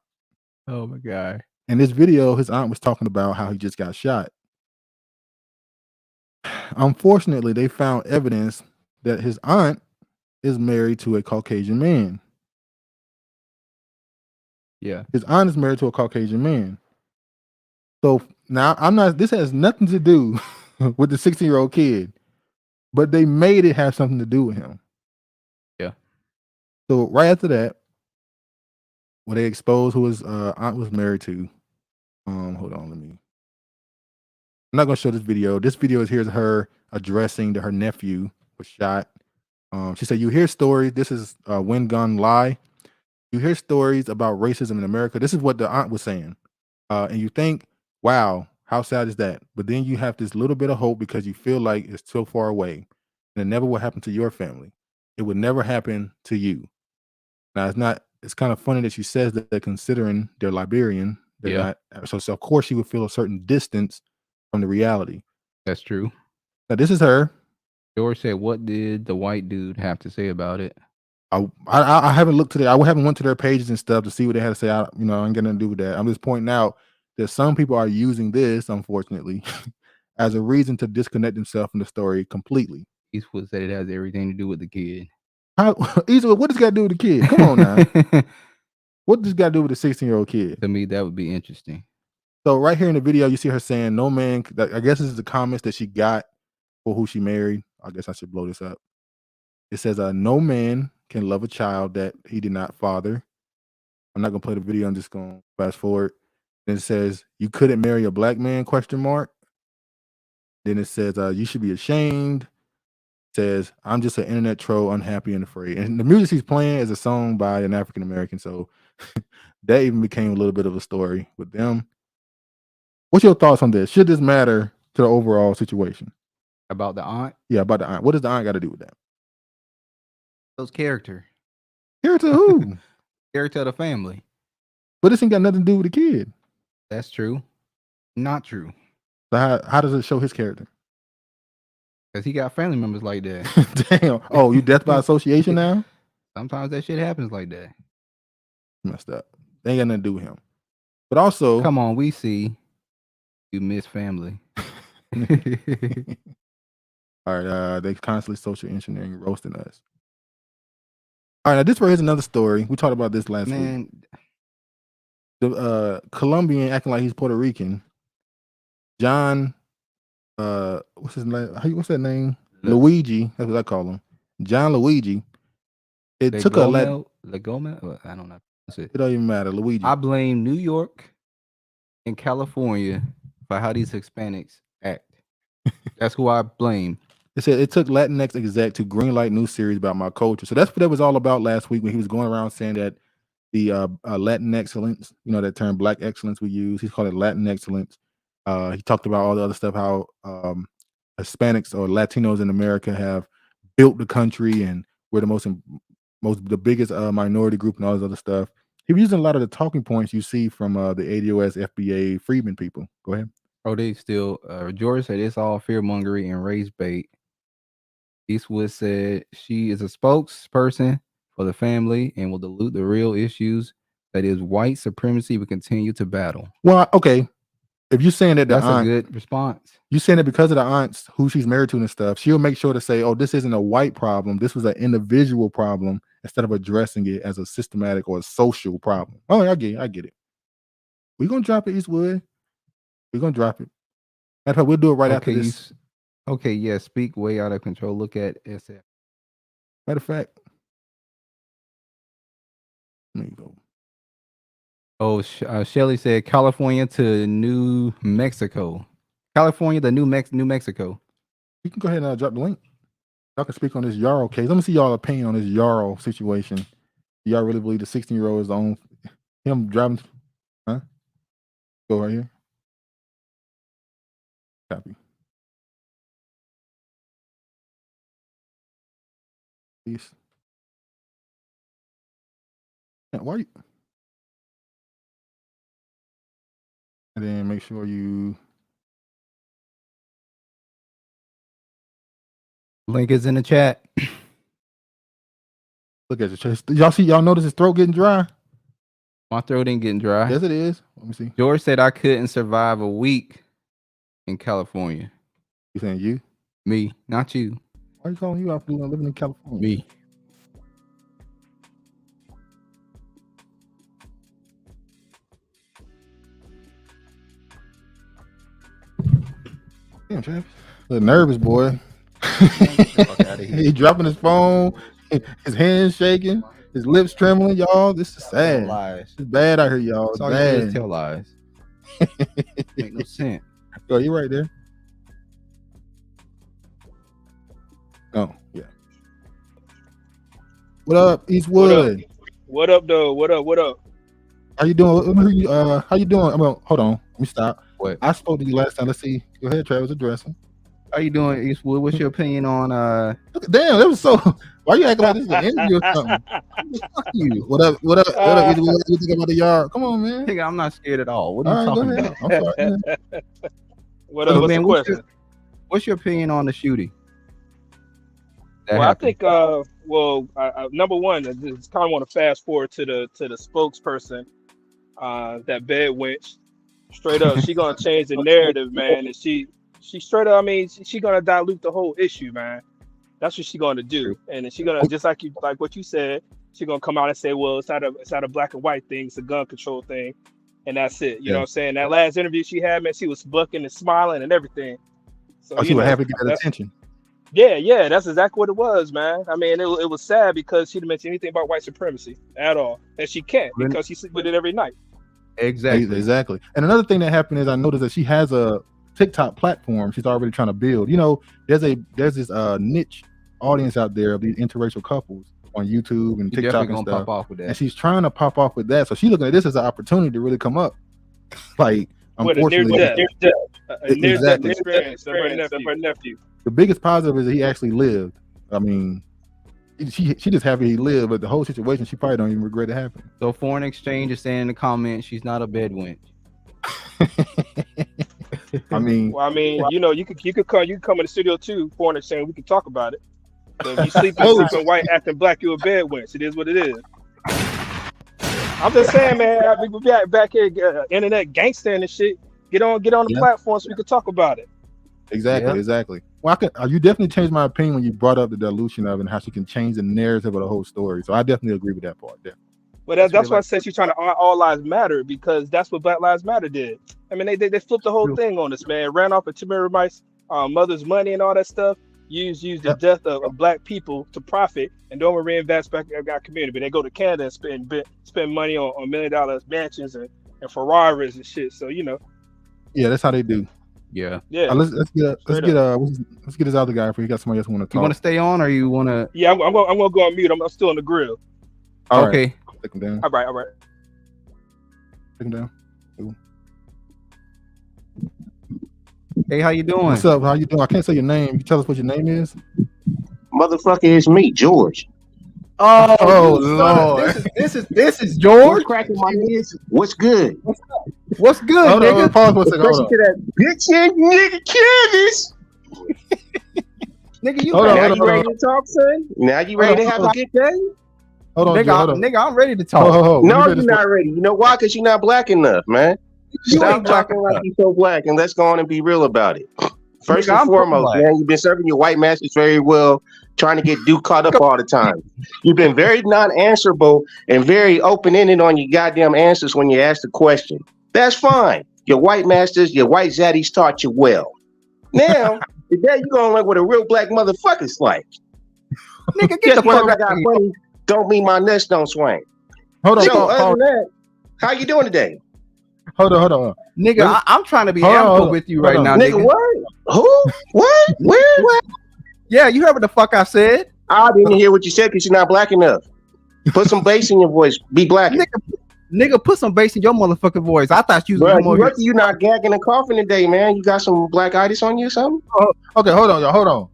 Oh my God. In this video, his aunt was talking about how he just got shot. Unfortunately, they found evidence that his aunt is married to a Caucasian man. Yeah. His aunt is married to a Caucasian man. So now this has nothing to do with the 16-year-old kid, but they made it have something to do with him. Yeah. So right after that, when they exposed who his aunt was married to, hold on, I'm not gonna show this video. This video is here's her addressing that her nephew was shot. She said, "You hear stories. This is When Gun Lie. You hear stories about racism in America." This is what the aunt was saying, and you think, "Wow, how sad is that?" But then you have this little bit of hope because you feel like it's so far away, and it never will happen to your family. It would never happen to you. Now it's not. It's kind of funny that she says that, considering they're Liberian. They're not, so of course she would feel a certain distance from the reality. That's true. Now this is her. George said, "What did the white dude have to say about it?" I haven't looked to I haven't went to their pages and stuff to see what they had to say. I ain't gonna do with that. I'm just pointing out that some people are using this, unfortunately, as a reason to disconnect themselves from the story completely. Eastwood said it has everything to do with the kid. Eastwood, what does got to do with the kid? Come on now. What does got to do with the 16-year-old kid? To me, that would be interesting. So right here in the video, you see her saying, "No man." I guess this is the comments that she got for who she married. I guess I should blow this up. It says, "No man can love a child that he did not father." I'm not gonna play the video. I'm just gonna fast forward. Then it says, "You couldn't marry a black man?" ? Then it says, "You should be ashamed." It says, "I'm just an internet troll, unhappy and afraid." And the music she's playing is a song by an African American. So that even became a little bit of a story with them. What's your thoughts on this? Should this matter to the overall situation? About the aunt? Yeah, about the aunt. What does the aunt got to do with that? Those character. Character who? Character of the family. But this ain't got nothing to do with the kid. That's true. Not true. So how does it show his character? Because he got family members like that. Damn. Oh, you death by association now? Sometimes that shit happens like that. Messed up. They ain't got nothing to do with him. But also, come on, we see you miss family. All right, they constantly social engineering, roasting us. All right, now this right here's another story. We talked about this last week. The Colombian acting like he's Puerto Rican. John, what's his name? What's that name? Luigi. That's what I call him. John Luigi. It took a Legomel? I don't know. It don't even matter. Luigi. I blame New York and California for how these Hispanics act. That's who I blame. It said it took Latinx exec to greenlight new series about my culture. So that's what that was all about last week when he was going around saying that the Latin excellence, that term Black excellence we use, he's called it Latin excellence. He talked about all the other stuff, how Hispanics or Latinos in America have built the country and we're the biggest minority group and all this other stuff. He was using a lot of the talking points you see from the ADOS FBA freedmen people. Go ahead. Oh, they still George said it's all fear mongering and race bait. Eastwood said she is a spokesperson for the family and will dilute the real issues that is white supremacy will continue to battle. Well, okay. If you're saying that that's a good response, you're saying that because of the aunts who she's married to and stuff, she'll make sure to say, "Oh, this isn't a white problem. This was an individual problem," instead of addressing it as a systematic or a social problem. Oh, I get it. We're gonna drop it, Eastwood. We're gonna drop it. Matter of fact, we'll do it right after this. Okay, yeah. Speak way out of control. Look at SF. Matter of fact, let me go. Oh, Shelly said California to New Mexico. California to New Mexico. You can go ahead and drop the link. Y'all can speak on this Yarl case. Let me see y'all opinion on this Yarl situation. Y'all really believe the 16-year-old is on him driving? Huh? Go right here. Copy. Peace. Why you? And then make sure you link is in the chat. Look at your chest. Y'all notice his throat getting dry? My throat ain't getting dry. Yes, it is. Let me see. George said I couldn't survive a week in California. You saying you? Me, not you. Why are you calling you out for living in California? Me. Damn, Travis. A nervous boy. He dropping his phone, his hands shaking, his lips trembling, y'all. This is sad. Lies. It's bad out here, y'all. It's bad. Tell lies. Make no sense. Yo, you right there. Oh, yeah. What up, Eastwood? What up, though? What up? How you doing? How you doing? Hold on. Let me stop. What? I spoke to you last time. Let's see. Go ahead, Travis. Address him. How you doing, Eastwood? What's your opinion on Damn, that was so. Why you acting like this is an interview or something? Fuck you. What up, Eastwood? What you think about the yard? Come on, man. I'm not scared at all. What are you talking about? I'm sorry. What's the question? What's your opinion on the shooting? Well, I think number one, I just kind of want to fast forward to the spokesperson, that bed wench. Straight up, she gonna change the narrative, man, and she straight up. I mean, she gonna dilute the whole issue, man. That's what she gonna do, and then she gonna just like what you said. She gonna come out and say, well, it's not a black and white thing, it's a gun control thing, and that's it. You know what I'm saying? That last interview she had, man, she was bucking and smiling and everything. So she was happy to get that attention. Yeah, that's exactly what it was, man. I mean, it was sad because she didn't mention anything about white supremacy at all, and she can't because she sleeps with it every night. Exactly. And another thing that happened is I noticed that she has a TikTok platform she's already trying to build. You know, there's this niche audience out there of these interracial couples on YouTube and TikTok and stuff. Pop off with that. And she's trying to pop off with that. So she's looking at this as an opportunity to really come up. Like, unfortunately, exactly. Experience of her nephew. The biggest positive is that he actually lived. I mean, she just happy he lived, but the whole situation, she probably don't even regret it happening. So Foreign Exchange is saying in the comments she's not a bed wench. I mean, you know, you could come in the studio too, Foreign Exchange. We can talk about it. So if you sleeping white, acting black, you a bed wench. It is what it is. I'm just saying, man. We be back here, internet gangster and shit. Get on the platform so we can talk about it. Exactly. Well, you definitely changed my opinion when you brought up the dilution of it and how she can change the narrative of the whole story. So I definitely agree with that part. But that's why I said she's trying to all lives matter, because that's what Black Lives Matter did. I mean, they flipped the whole thing on us, man. Ran off of Timber's mother's money and all that stuff. Used the death of black people to profit and don't reinvest back in our community. But they go to Canada and spend money on $1 million mansions and Ferraris and shit. So you know. Yeah, that's how they do. Yeah. Let's get this other guy for you. Got somebody else who want to talk. You want to stay on, or you want to? Yeah, I'm gonna go on mute. I'm still on the grill. Okay. Right. Take him down. All right. Take him down. Cool. Hey, how you doing? What's up? How you doing? I can't say your name. You tell us what your name is. Motherfucker, it's me, George. Oh Lord! This is George. What's cracking my ears? What's good? What's good, nigga? Pause for a second. Especially to that bitch and nigga Candace. Nigga, you now you ready to talk, son? Now you ready to have a good day? Hold on, nigga, I'm ready to talk. No, you're not ready. You know why? Because you're not black enough, man. Stop talking like you're so black, and let's go on and be real about it. First and foremost, man, you've been serving your white masters very well, trying to get Duke caught up all the time. You've been very non-answerable and very open-ended on your goddamn answers when you ask the question. That's fine. Your white masters, your white zaddies taught you well. Now, today you're going to learn what a real black motherfucker's like. Nigga, get the fuck out of here. Don't mean my nuts don't swing. Hold on. So, other than that, how you doing today? Hold on. Nigga, I'm trying to be amicable with you right now, nigga. What? Who? What? Where? What? Yeah, you heard what the fuck I said. I didn't hear what you said because you're not black enough. Put some bass in your voice. Be black. Nigga, put some bass in your motherfucking voice. I thought you was more. You not gagging and coughing today, man. You got some black-itis on you or something? Oh, okay, hold on, y'all. Hold on.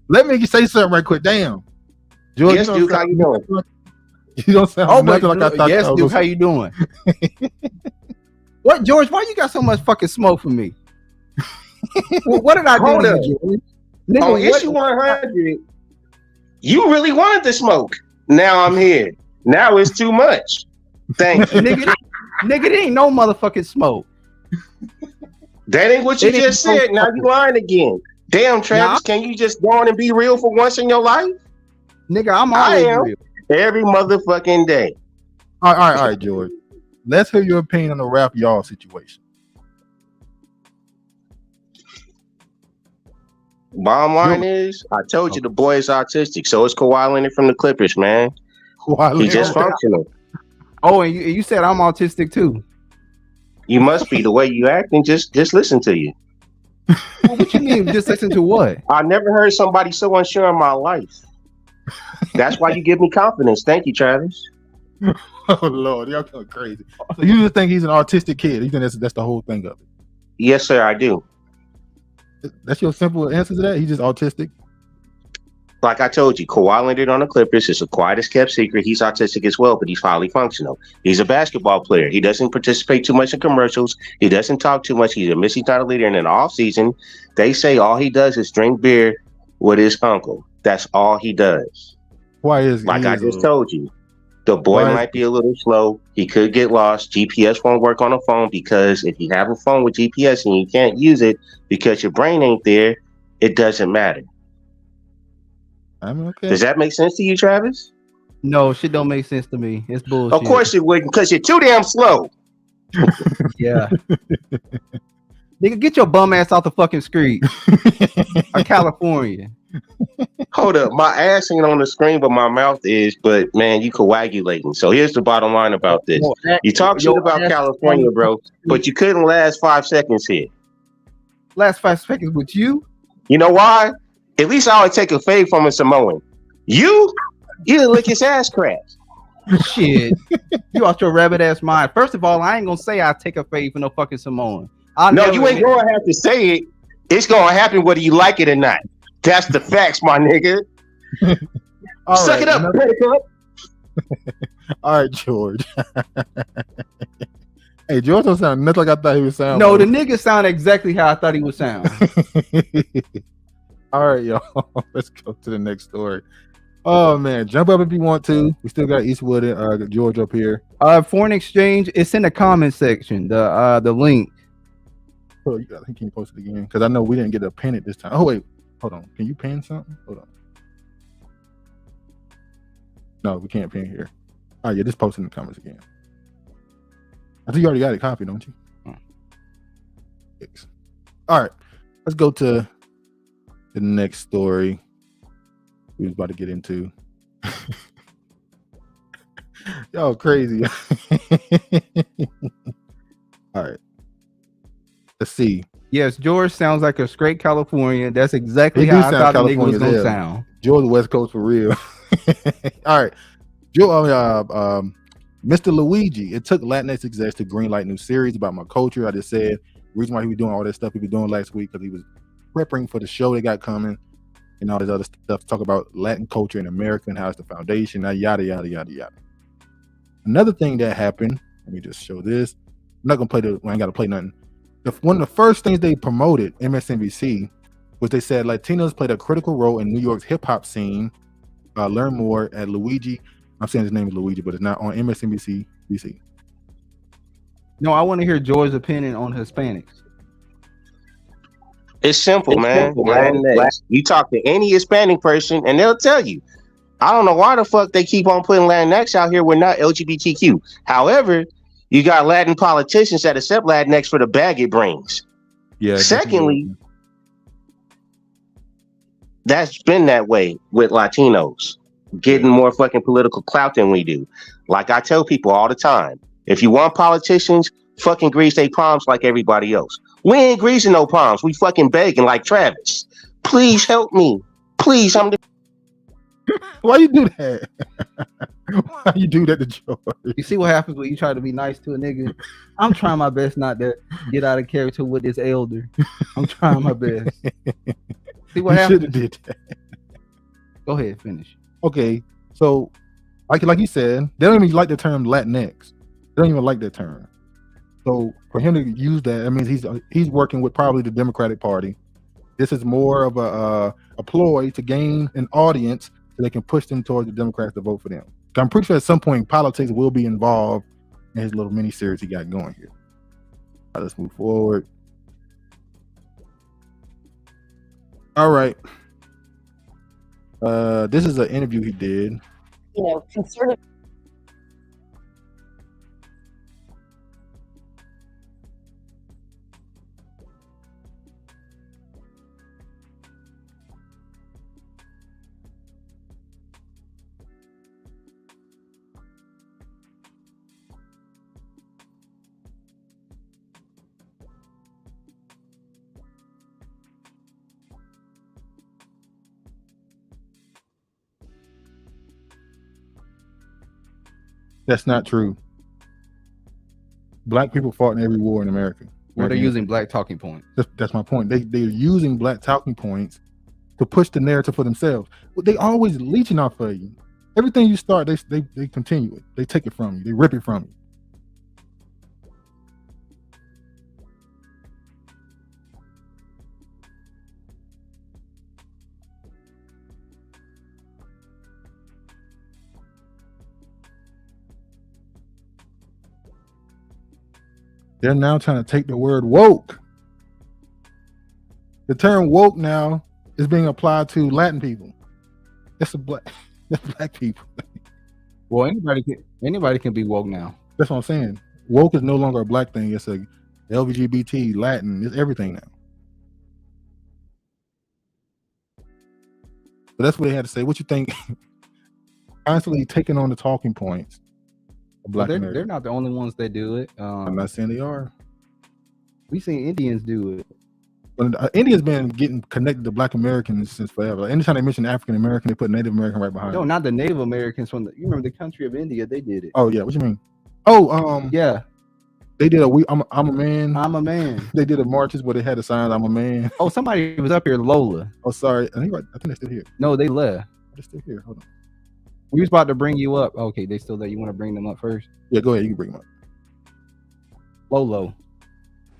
Let me say something right quick. Damn. George, yes, Duke, how you doing? You don't sound nothing like I thought. Yes, Duke, how you doing? What, George? Why you got so much fucking smoke for me? What did I do? Hold up. Nigga, on issue 100, you really wanted the smoke. Now I'm here. Now it's too much. Thank you. Nigga, there ain't no motherfucking smoke. That ain't what you just said. Now you lying again. Damn, Travis, can you just go on and be real for once in your life? Nigga, I'm always real. Every motherfucking day. All right, George. Let's hear your opinion on the rap Yarl situation. Bottom line is, I told you the boy is autistic, so it's Kawhi Leonard from the Clippers, man. He's just functional. Oh, and you said I'm autistic too. You must be. The way you acting, just listen to you. Well, what you mean? Just listen to what? I never heard somebody so unsure in my life. That's why you give me confidence. Thank you, Travis. Oh Lord, y'all going crazy. So you just think he's an autistic kid? You think that's the whole thing of it? Yes, sir, I do. That's your simple answer to that? He's just autistic? Like I told you, Kawhi Leonard on the Clippers is the quietest kept secret. He's autistic as well, but he's highly functional. He's a basketball player. He doesn't participate too much in commercials. He doesn't talk too much. He's not a leader. And in the off season, they say all he does is drink beer with his uncle. That's all he does. Why is like I just told you? The boy might be a little slow. He could get lost. GPS won't work on a phone because if you have a phone with GPS and you can't use it because your brain ain't there, it doesn't matter. I'm okay. Does that make sense to you, Travis? No, shit don't make sense to me. It's bullshit. Of course it wouldn't, because you're too damn slow. Yeah. Nigga, get your bum ass off the fucking street. California. Hold up, my ass ain't on the screen, but my mouth is. But man, you coagulating. So here's the bottom line about this: you talk shit about California, bro, but you couldn't last 5 seconds here. Last 5 seconds with you? You know why? At least I would take a fade from a Samoan. You lick his ass cracks. Shit, you out your rabbit ass mind. First of all, I ain't gonna say I take a fade for no fucking Samoan. No, you ain't gonna have to say it. It's gonna happen whether you like it or not. That's the facts, my nigga. Suck it up, All right, George. Hey, George don't sound nothing like I thought he would sound. No, the nigga sound exactly how I thought he would sound. All right, y'all. Let's go to the next story. Oh man, jump up if you want to. We still got Eastwood and George up here. Foreign exchange. It's in the comment section. The link. Oh, I think you can post it again because I know we didn't get to pin it this time. Oh wait. Hold on. Can you pin something? Hold on. No, we can't pin here. All right, yeah, just post it in the comments again. I think you already got it copied, don't you? All right, let's go to the next story we was about to get into. Y'all crazy. All right. Let's see. Yes, George sounds like a straight Californian. That's exactly how I thought the nigga was gonna sound. George West Coast for real. All right, Mr. Luigi. It took Latinx execs to greenlight new series about my culture. I just said the reason why he was doing all that stuff he was doing last week because he was prepping for the show they got coming and all this other stuff. Talk about Latin culture in America and how it's the foundation. Now yada yada yada yada. Another thing that happened. Let me just show this. I'm not gonna play I ain't gotta play nothing. One of the first things they promoted, MSNBC, which they said Latinos played a critical role in New York's hip hop scene. Learn more at Luigi. I'm saying his name is Luigi, but it's not on MSNBC. BC. No, I want to hear George's opinion on Hispanics. It's simple, man. Latinx. You talk to any Hispanic person, and they'll tell you. I don't know why the fuck they keep on putting Latinx out here. We're not LGBTQ. However, you got Latin politicians that accept Latinx for the bag it brings. Yeah. Secondly, that's been that way with Latinos, getting more fucking political clout than we do. Like I tell people all the time, if you want politicians, fucking grease their palms like everybody else. We ain't greasing no palms. We fucking begging like Travis. Please help me. Please, Why you do that? Why you do that to George? You see what happens when you try to be nice to a nigga? I'm trying my best not to get out of character with this elder. I'm trying my best. See what happens? Should have did that. Go ahead, finish. Okay, so like you said, they don't even like the term Latinx. They don't even like that term. So for him to use that, I mean, he's working with probably the Democratic Party. This is more of a ploy to gain an audience so they can push them towards the Democrats to vote for them. I'm pretty sure at some point politics will be involved in his little mini series he got going here. All right, let's move forward. All right. This is an interview he did. You know, conservative. That's not true. Black people fought in every war in America. Where they're using black talking points. That's my point. They're using black talking points to push the narrative for themselves. But they always leeching off of you. Everything you start, they continue it. They take it from you. They rip it from you. They're now trying to take the word woke. The term woke now is being applied to Latin people. That's black people. Well, anybody can be woke now. That's what I'm saying. Woke is no longer a black thing. It's a LGBT, Latin. It's everything now. So that's what they had to say. What you think? Constantly taking on the talking points. Well, they're not the only ones that do it. I'm not saying they are. We seen Indians do it. But India's been getting connected to Black Americans since forever. Like, anytime they mention African American, they put Native American right behind. No, not the Native Americans from you remember the country of India? They did it. Oh yeah, what you mean? Oh yeah, they did I'm a man. I'm a man. They did a marches where they had the signs I'm a man. Oh, somebody was up here, Lola. Oh, sorry, I think they're still here. No, they left. They're still here. Hold on. We was about to bring you up. Okay, they still there. You want to bring them up first? Yeah, go ahead. You can bring them up. Lolo.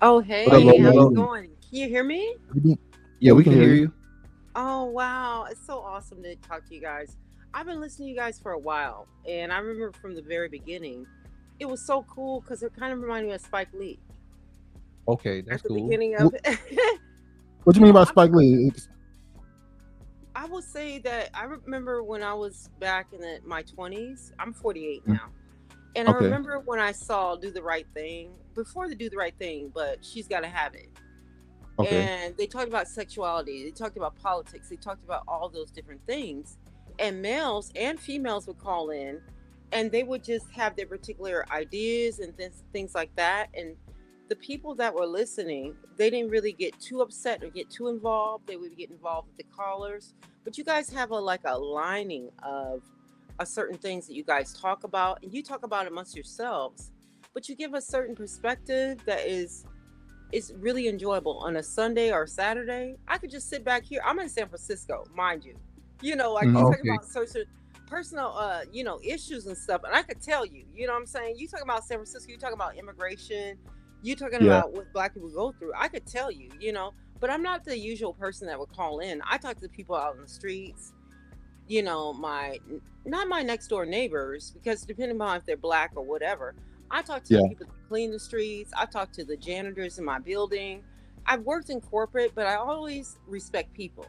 Oh, hey, What up, how's Lolo? it going? Can you hear me? Yeah, we can hear you. Oh, wow. It's so awesome to talk to you guys. I've been listening to you guys for a while, and I remember from the very beginning, it was so cool because it kind of reminded me of Spike Lee. Okay, that's At the cool. beginning of What do you mean by Spike Lee? I will say that I remember when I was back in my 20s. I'm 48 now. And Okay. I remember when I saw Do the Right Thing, before the Do the Right Thing, but She's Gotta Have It. Okay. And they talked about sexuality. They talked about politics. They talked about all those different things. And males and females would call in and they would just have their particular ideas and things like that. And the people that were listening, they didn't really get too upset or get too involved. They would get involved with the callers. But you guys have a lining of certain things that you guys talk about, and you talk about amongst yourselves, but you give a certain perspective that is really enjoyable on a Sunday or Saturday. I could just sit back here. I'm in San Francisco, mind you. You know, like you talk about certain personal, issues and stuff, and I could tell you, you know what I'm saying? You talk about San Francisco, you talk about immigration, you talking about what Black people go through. I could tell you, But I'm not the usual person that would call in. I talk to people out in the streets, you know, not my next door neighbors, because depending on if they're black or whatever, I talk to the people that clean the streets. I talk to the janitors in my building. I've worked in corporate, but I always respect people.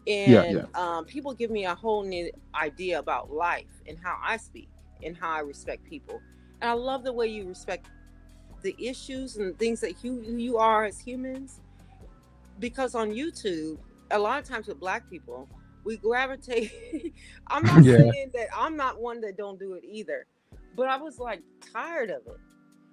And people give me a whole new idea about life and how I speak and how I respect people. And I love the way you respect the issues and the things that who you are as humans. Because on YouTube, a lot of times with black people, we gravitate. I'm not saying that I'm not one that don't do it either, but I was like tired of it.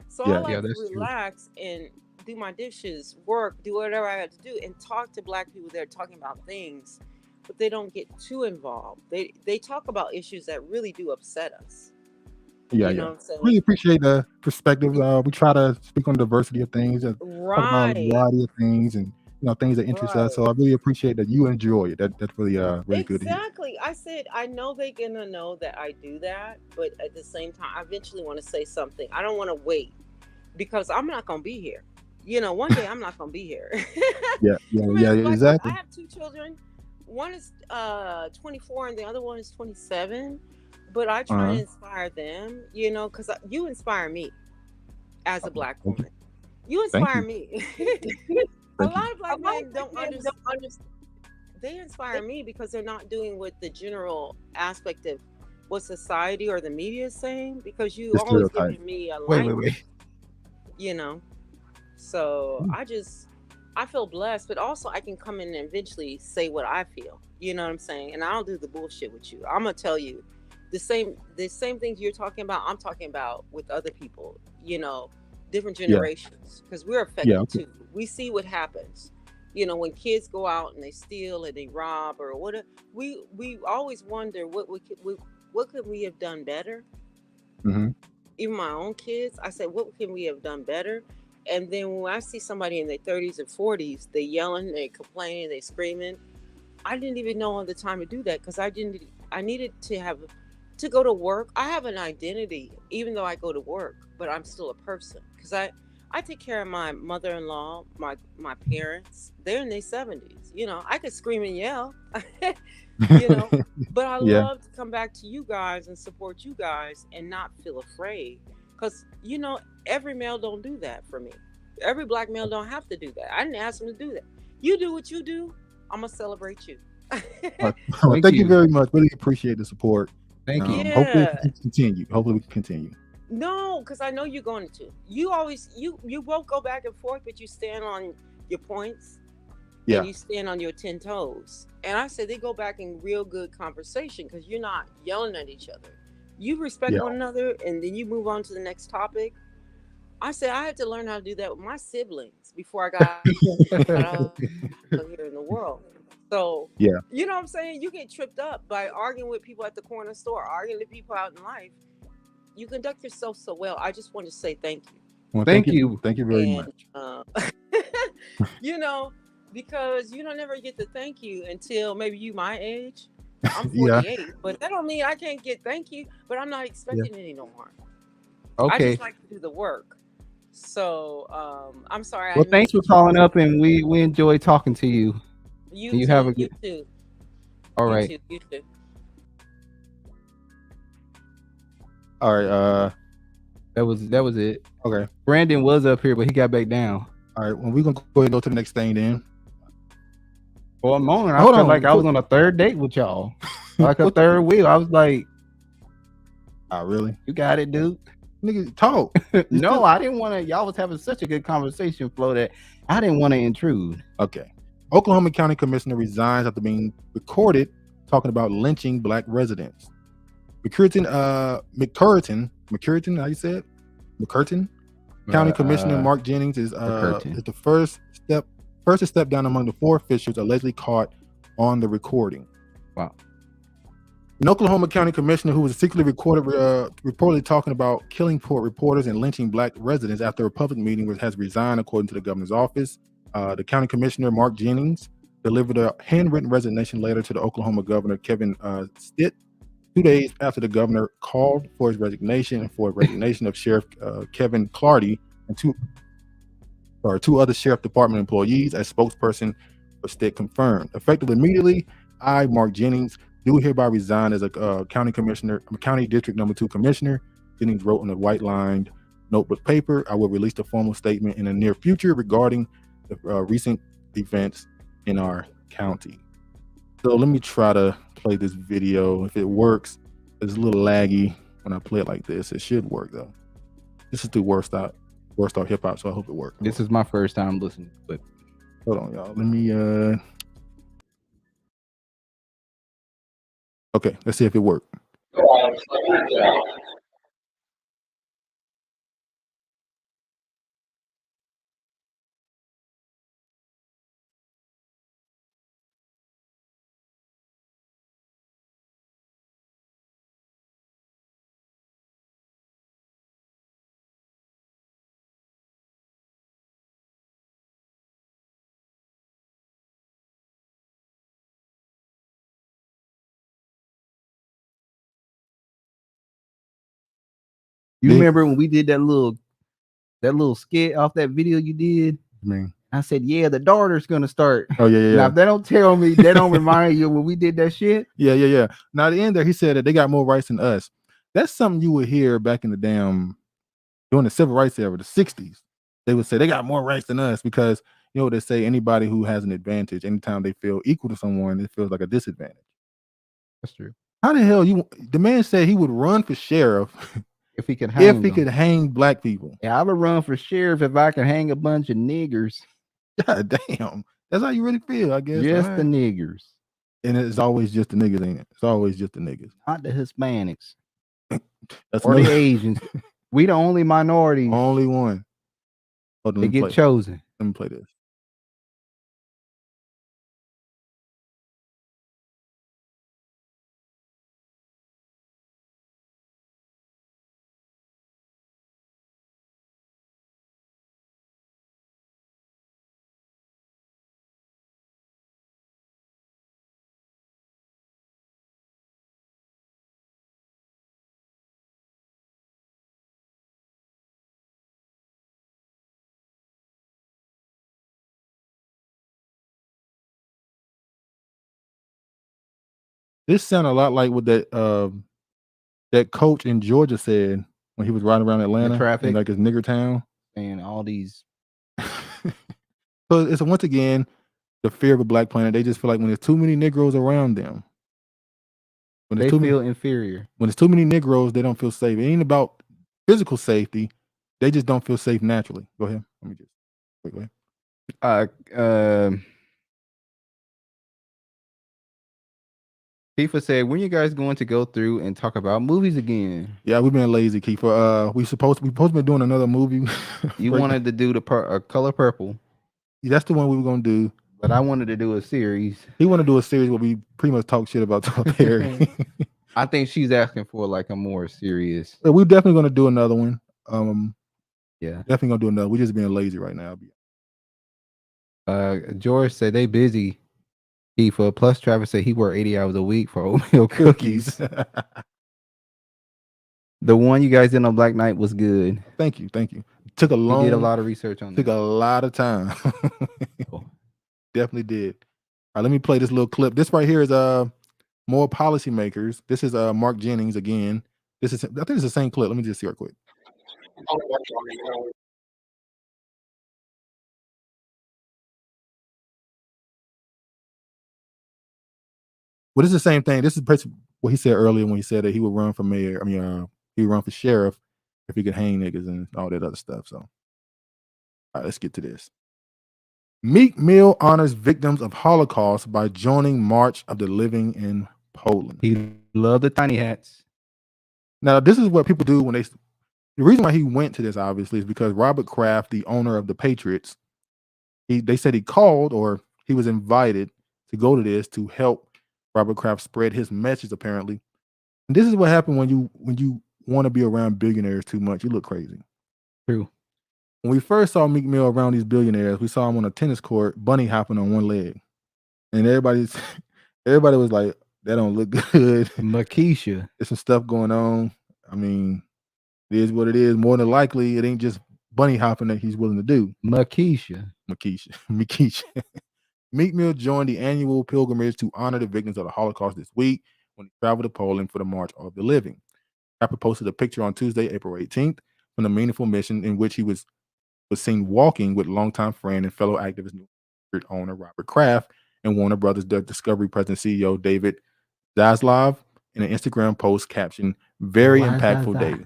So I like to relax and do my dishes, work, do whatever I have to do, and talk to black people that are talking about things, but they don't get too involved. They talk about issues that really do upset us. Yeah, you know what I'm saying? Really appreciate the perspective. We try to speak on diversity of things and talk about a variety of things and things that interest us. So I really appreciate that you enjoy it. That's really really good to hear. Exactly. I said I know they're gonna know that I do that, but at the same time, I eventually want to say something. I don't want to wait because I'm not gonna be here. One day I'm not gonna be here. Exactly. I have 2 children. One is 24 and the other one is 27. But I try to inspire them, because you inspire me as a black woman. You inspire me. A lot of black men don't understand. They inspire me because they're not doing what the general aspect of what society or the media is saying, because you always giving me a light. Wait. So I feel blessed, but also I can come in and eventually say what I feel. You know what I'm saying? And I'll do the bullshit with you. I'm gonna tell you the same things you're talking about. I'm talking about with other people. Different generations, because we're affected too. We see what happens. When kids go out and they steal and they rob or whatever. We always wonder what could we have done better. Mm-hmm. Even my own kids, I said, what can we have done better? And then when I see somebody in their 30s and 40s, they yelling, they complaining, they screaming. I didn't even know all the time to do that because I needed to go to work. I have an identity, even though I go to work, but I'm still a person because I take care of my mother-in-law, my parents. They're in their 70s. I could scream and yell, but I love to come back to you guys and support you guys and not feel afraid because, every male don't do that for me. Every black male don't have to do that. I didn't ask them to do that. You do what you do. I'm going to celebrate you. Thank you very much. Really appreciate the support. Thank you. Hopefully we can continue. No, because I know you're going to. You always you won't go back and forth, but you stand on your points. Yeah. And you stand on your 10 toes. And I say they go back in real good conversation because you're not yelling at each other. You respect one another, and then you move on to the next topic. I said I had to learn how to do that with my siblings before I got out here in the world. So, you know what I'm saying? You get tripped up by arguing with people at the corner store, arguing with people out in life. You conduct yourself so well. I just want to say thank you. Well, thank you. Thank you very much. Because you don't never get to thank you until maybe you my age. I'm 48, but that don't mean I can't get thank you, but I'm not expecting it anymore. Okay. I just like to do the work. So, I'm sorry. Well, thanks for calling up, and we enjoy talking to you. You have a good. You too. All right. You too. All right. That was it. Okay. Brandon was up here, but he got back down. All right. Well, we're gonna go ahead and go to the next thing then. For a moment, I felt like I was on a third date with y'all, like a third wheel. I was like, "Oh, really? You got it, dude." Nigga, talk. No, I didn't want to. Y'all was having such a good conversation flow that I didn't want to intrude. Okay. Oklahoma County Commissioner resigns after being recorded talking about lynching black residents. McCurtain, how you say it? McCurtain County Commissioner Mark Jennings is the first to step down among the 4 officials allegedly caught on the recording. Wow. An Oklahoma County Commissioner who was secretly recorded reportedly talking about killing reporters and lynching black residents after a public meeting has resigned, according to the governor's office. The county commissioner, Mark Jennings, delivered a handwritten resignation letter to the Oklahoma governor, Kevin Stitt, 2 days after the governor called for his resignation and for resignation of Sheriff Kevin Clardy and 2 or 2 other sheriff department employees as spokesperson for state confirmed. Effective immediately, I, Mark Jennings, do hereby resign as a county district number 2 commissioner. Jennings wrote on a white-lined notebook paper. I will release a formal statement in the near future regarding the recent events in our county. So let me try to play this video. If it works, it's a little laggy when I play it like this. It should work though. This is the worst out hip hop, so I hope it works. This is my first time listening to it. Hold on, y'all. Let me okay, let's see if it worked. You remember when we did that little skit off that video you did? Man, I said, yeah, the daughter's gonna start. oh yeah. Now if they don't tell me, they don't remind you when we did that shit. Yeah. Now at the end there, he said that they got more rights than us. That's something you would hear back in the during the civil rights era, the 60s. They would say they got more rights than us because they say anybody who has an advantage, anytime they feel equal to someone, it feels like a disadvantage. That's true. How the hell the man said he would run for sheriff if he could hang could hang black people. Yeah, I would run for sheriff if I could hang a bunch of niggers. God damn. That's how you really feel, I guess. Just the niggers. And it's always just the niggas, ain't it? It's always just the niggas. Not the Hispanics. That's or the Asians. We the only minorities. Only one. They get chosen. Let me play this. This sounded a lot like what that coach in Georgia said when he was riding around Atlanta, traffic, like his nigger town, and all these. So it's once again the fear of a black planet. They just feel like when there's too many Negroes around them, they feel inferior. When there's too many Negroes, they don't feel safe. It ain't about physical safety; they just don't feel safe naturally. Go ahead. Let me just go ahead. Kiefer said, when you guys going to go through and talk about movies again? Yeah, we've been lazy, Kiefer. We supposed to be doing another movie. You wanted to do the Color Purple. Yeah, that's the one we were going to do. But I wanted to do a series. He wanted to do a series where we pretty much talk shit about Tyler Perry. I think she's asking for like a more serious. But we're definitely going to do another one. Yeah. Definitely going to do another. We're just being lazy right now. George said they busy. Kiefer. Plus Travis said he worked 80 hours a week for oatmeal cookies. The one you guys did on Black Knight was good. Thank you. Took a long. You did a lot of research on that. Took a lot of time. Definitely did. All right, let me play this little clip. This right here is more policymakers. This is Mark Jennings again. I think it's the same clip. Let me just see real quick. Well, this is the same thing. This is basically what he said earlier when he said that he would run for mayor. He would run for sheriff if he could hang niggas and all that other stuff. So, all right, let's get to this. Meek Mill honors victims of Holocaust by joining March of the Living in Poland. He loved the tiny hats. Now, this is what people do when the reason why he went to this, obviously, is because Robert Kraft, the owner of the Patriots, they said he called or he was invited to go to this to help Robert Kraft spread his message, apparently. And this is what happened when you want to be around billionaires too much. You look crazy. True. When we first saw Meek Mill around these billionaires, we saw him on a tennis court, bunny hopping on one leg. And everybody was like, that don't look good. Makisha. There's some stuff going on. I mean, it is what it is. More than likely, it ain't just bunny hopping that he's willing to do. Makisha. Meek Mill joined the annual pilgrimage to honor the victims of the Holocaust this week when he traveled to Poland for the March of the Living. Rapper posted a picture on Tuesday, April 18th, from the meaningful mission in which he was seen walking with longtime friend and fellow activist New York owner Robert Kraft and Warner Brothers Discovery president CEO David Zaslav in an Instagram post captioned, "Very impactful day."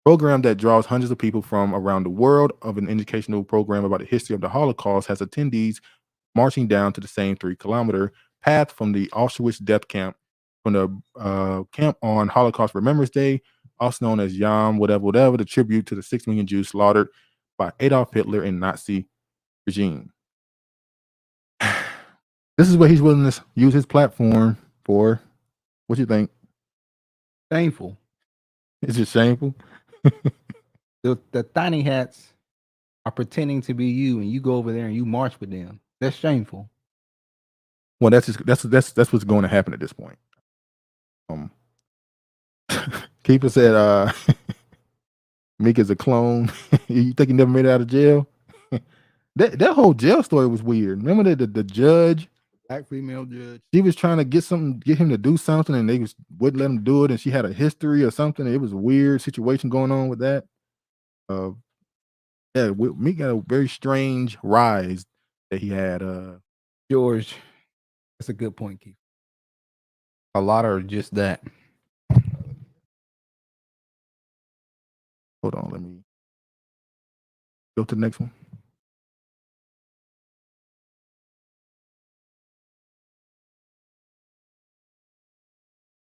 Program that draws hundreds of people from around the world of an educational program about the history of the Holocaust has attendees marching down to the same 3-kilometer path from the Auschwitz death camp, from the camp on Holocaust Remembrance Day, also known as Yom whatever, the tribute to the 6 million Jews slaughtered by Adolf Hitler and Nazi regime. This is what he's willing to use his platform for. What you think? Shameful. Is it shameful? The tiny hats are pretending to be you, and you go over there and you march with them. That's shameful. Well, that's what's going to happen at this point. Keeper said, Meek is a clone. You think he never made it out of jail? that whole jail story was weird. Remember the judge, black female judge. She was trying to get him to do something, and they wouldn't let him do it. And she had a history or something. It was a weird situation going on with that. Meek got a very strange rise that he had. George, that's a good point, Keith. A lot are just that. Hold on, let me go to the next one.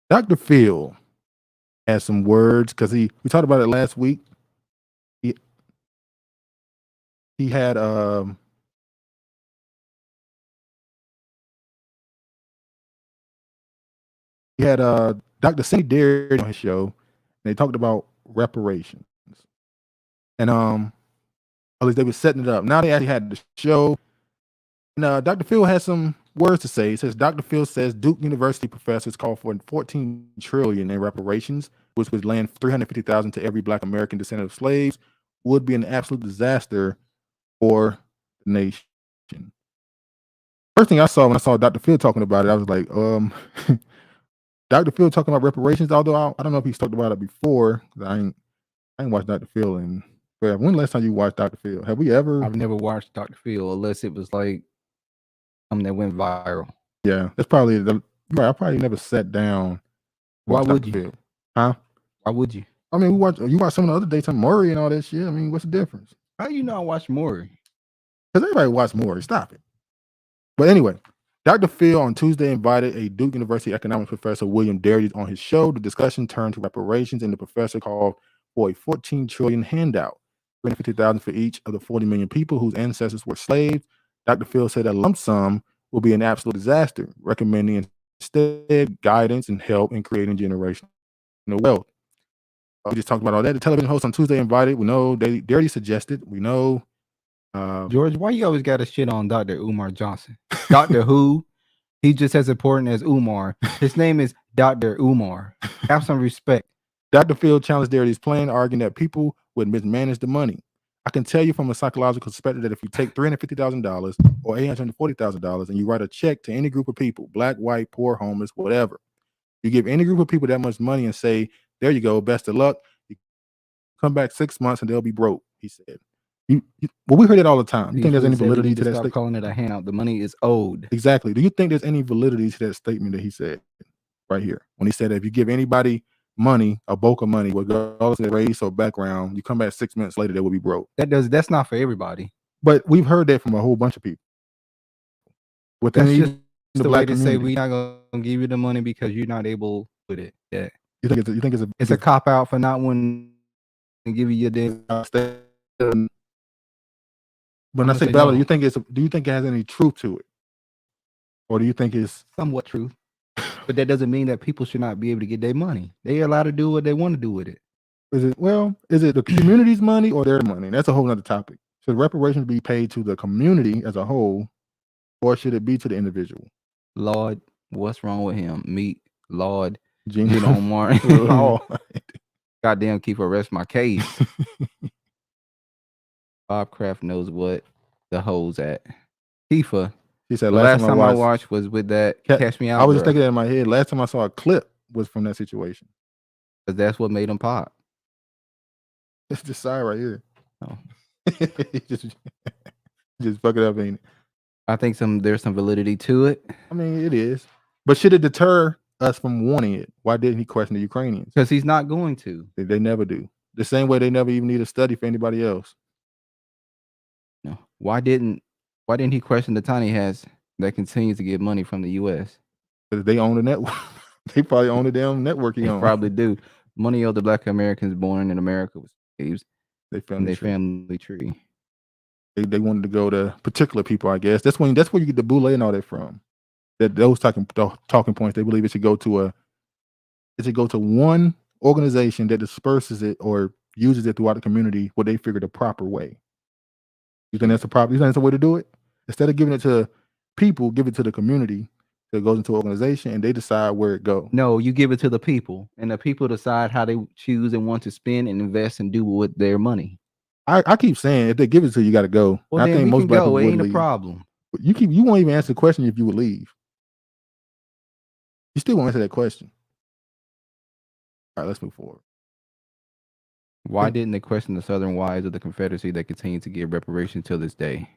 DR.Phil has some words because we talked about it last week. He had Dr. Cindy Darity on his show, and they talked about reparations. And at least they were setting it up. Now they actually had the show. And DR.Phil has some words to say. He says, DR.Phil says Duke University professors call for $14 trillion in reparations, which would land $350,000 to every Black American descendant of slaves, would be an absolute disaster for the nation. First thing I saw when I saw DR.Phil talking about it, I was like, DR.Phil talking about reparations, although I don't know if he's talked about it before. I ain't watched DR.Phil in. When last time you watched DR.Phil? Have we ever? I've never watched DR.Phil unless it was like something that went viral. Yeah, that's probably I probably never sat down. Why would you? Huh? Why would you? I mean, you watch some of the other daytime Maury and all that shit. I mean, what's the difference? How do you know I watch Maury? Because everybody watch Maury. Stop it. But anyway, DR.Phil on Tuesday invited a Duke University economics professor, William Darity, on his show. The discussion turned to reparations, and the professor called for a $14 trillion handout, $350,000 for each of the 40 million people whose ancestors were slaves. DR.Phil said a lump sum will be an absolute disaster, recommending instead guidance and help in creating generational wealth. We just talked about all that. The television host on Tuesday invited. We know Darity suggested. We know. George, why you always got to shit on Dr. Umar Johnson? Doctor Who? He's just as important as Umar. His name is Dr. Umar. Have some respect. DR.Phil challenged Darity's plan, arguing that people would mismanage the money. I can tell you from a psychological perspective that if you take $350,000 or $840,000 and you write a check to any group of people, Black, white, poor, homeless, whatever, you give any group of people that much money and say, there you go, best of luck. You come back 6 months and they'll be broke, he said. Well, we heard it all the time. You think there's any validity to that statement? Calling it a handout. The money is owed. Exactly. Do you think there's any validity to that statement that he said right here? When he said that if you give anybody money, a bulk of money, regardless of their race or background, you come back 6 months later, they will be broke. That's not for everybody. But we've heard that from a whole bunch of people. Within that's just the Black way to community. say we're not gonna give you the money because you're not able with it. Yeah. You think it's a cop out for not wanting to give you your day. When I say valid, do you think it has any truth to it? Or do you think it's somewhat truth? But that doesn't mean that people should not be able to get their money. They're allowed to do what they want to do with it. Is it the community's money or their money? That's a whole other topic. Should reparations be paid to the community as a whole, or should it be to the individual? Lord, what's wrong with him? Meek, Lord, Gina Omar. Lord. Goddamn, keep arrest my case. Bob Kraft knows what the hoes at. Tifa. She said The last time I watched was with that Cash Me Out. I was just girl. thinking that in my head. Last time I saw a clip was from that situation. Because that's what made him pop. It's the side right here. Oh. just fuck it up, ain't it? I think there's some validity to it. I mean, it is. But should it deter us from wanting it? Why didn't he question the Ukrainians? Because he's not going to. They never do. The same way they never even need a study for anybody else. No. Why didn't he question the tiny hats that continues to get money from the U.S.? Because they own the network. They probably own the damn network. They probably do. Money owed to Black Americans born in America was slaves. They family tree. They wanted to go to particular people, I guess. That's where you get the boule and all that from. That those talking points, they believe it should go to one organization that disperses it or uses it throughout the community what they figure the proper way. You think that's the way to do it? Instead of giving it to people, give it to the community that goes into an organization and they decide where it goes. No, you give it to the people and the people decide how they choose and want to spend and invest and do with their money. I keep saying if they give it to you, you got to go. Well, I think most Black people ain't would a problem. You won't even answer the question if you would leave. You still won't answer that question. All right, let's move forward. Why didn't they question the Southern wives of the Confederacy that continue to give reparations till this day?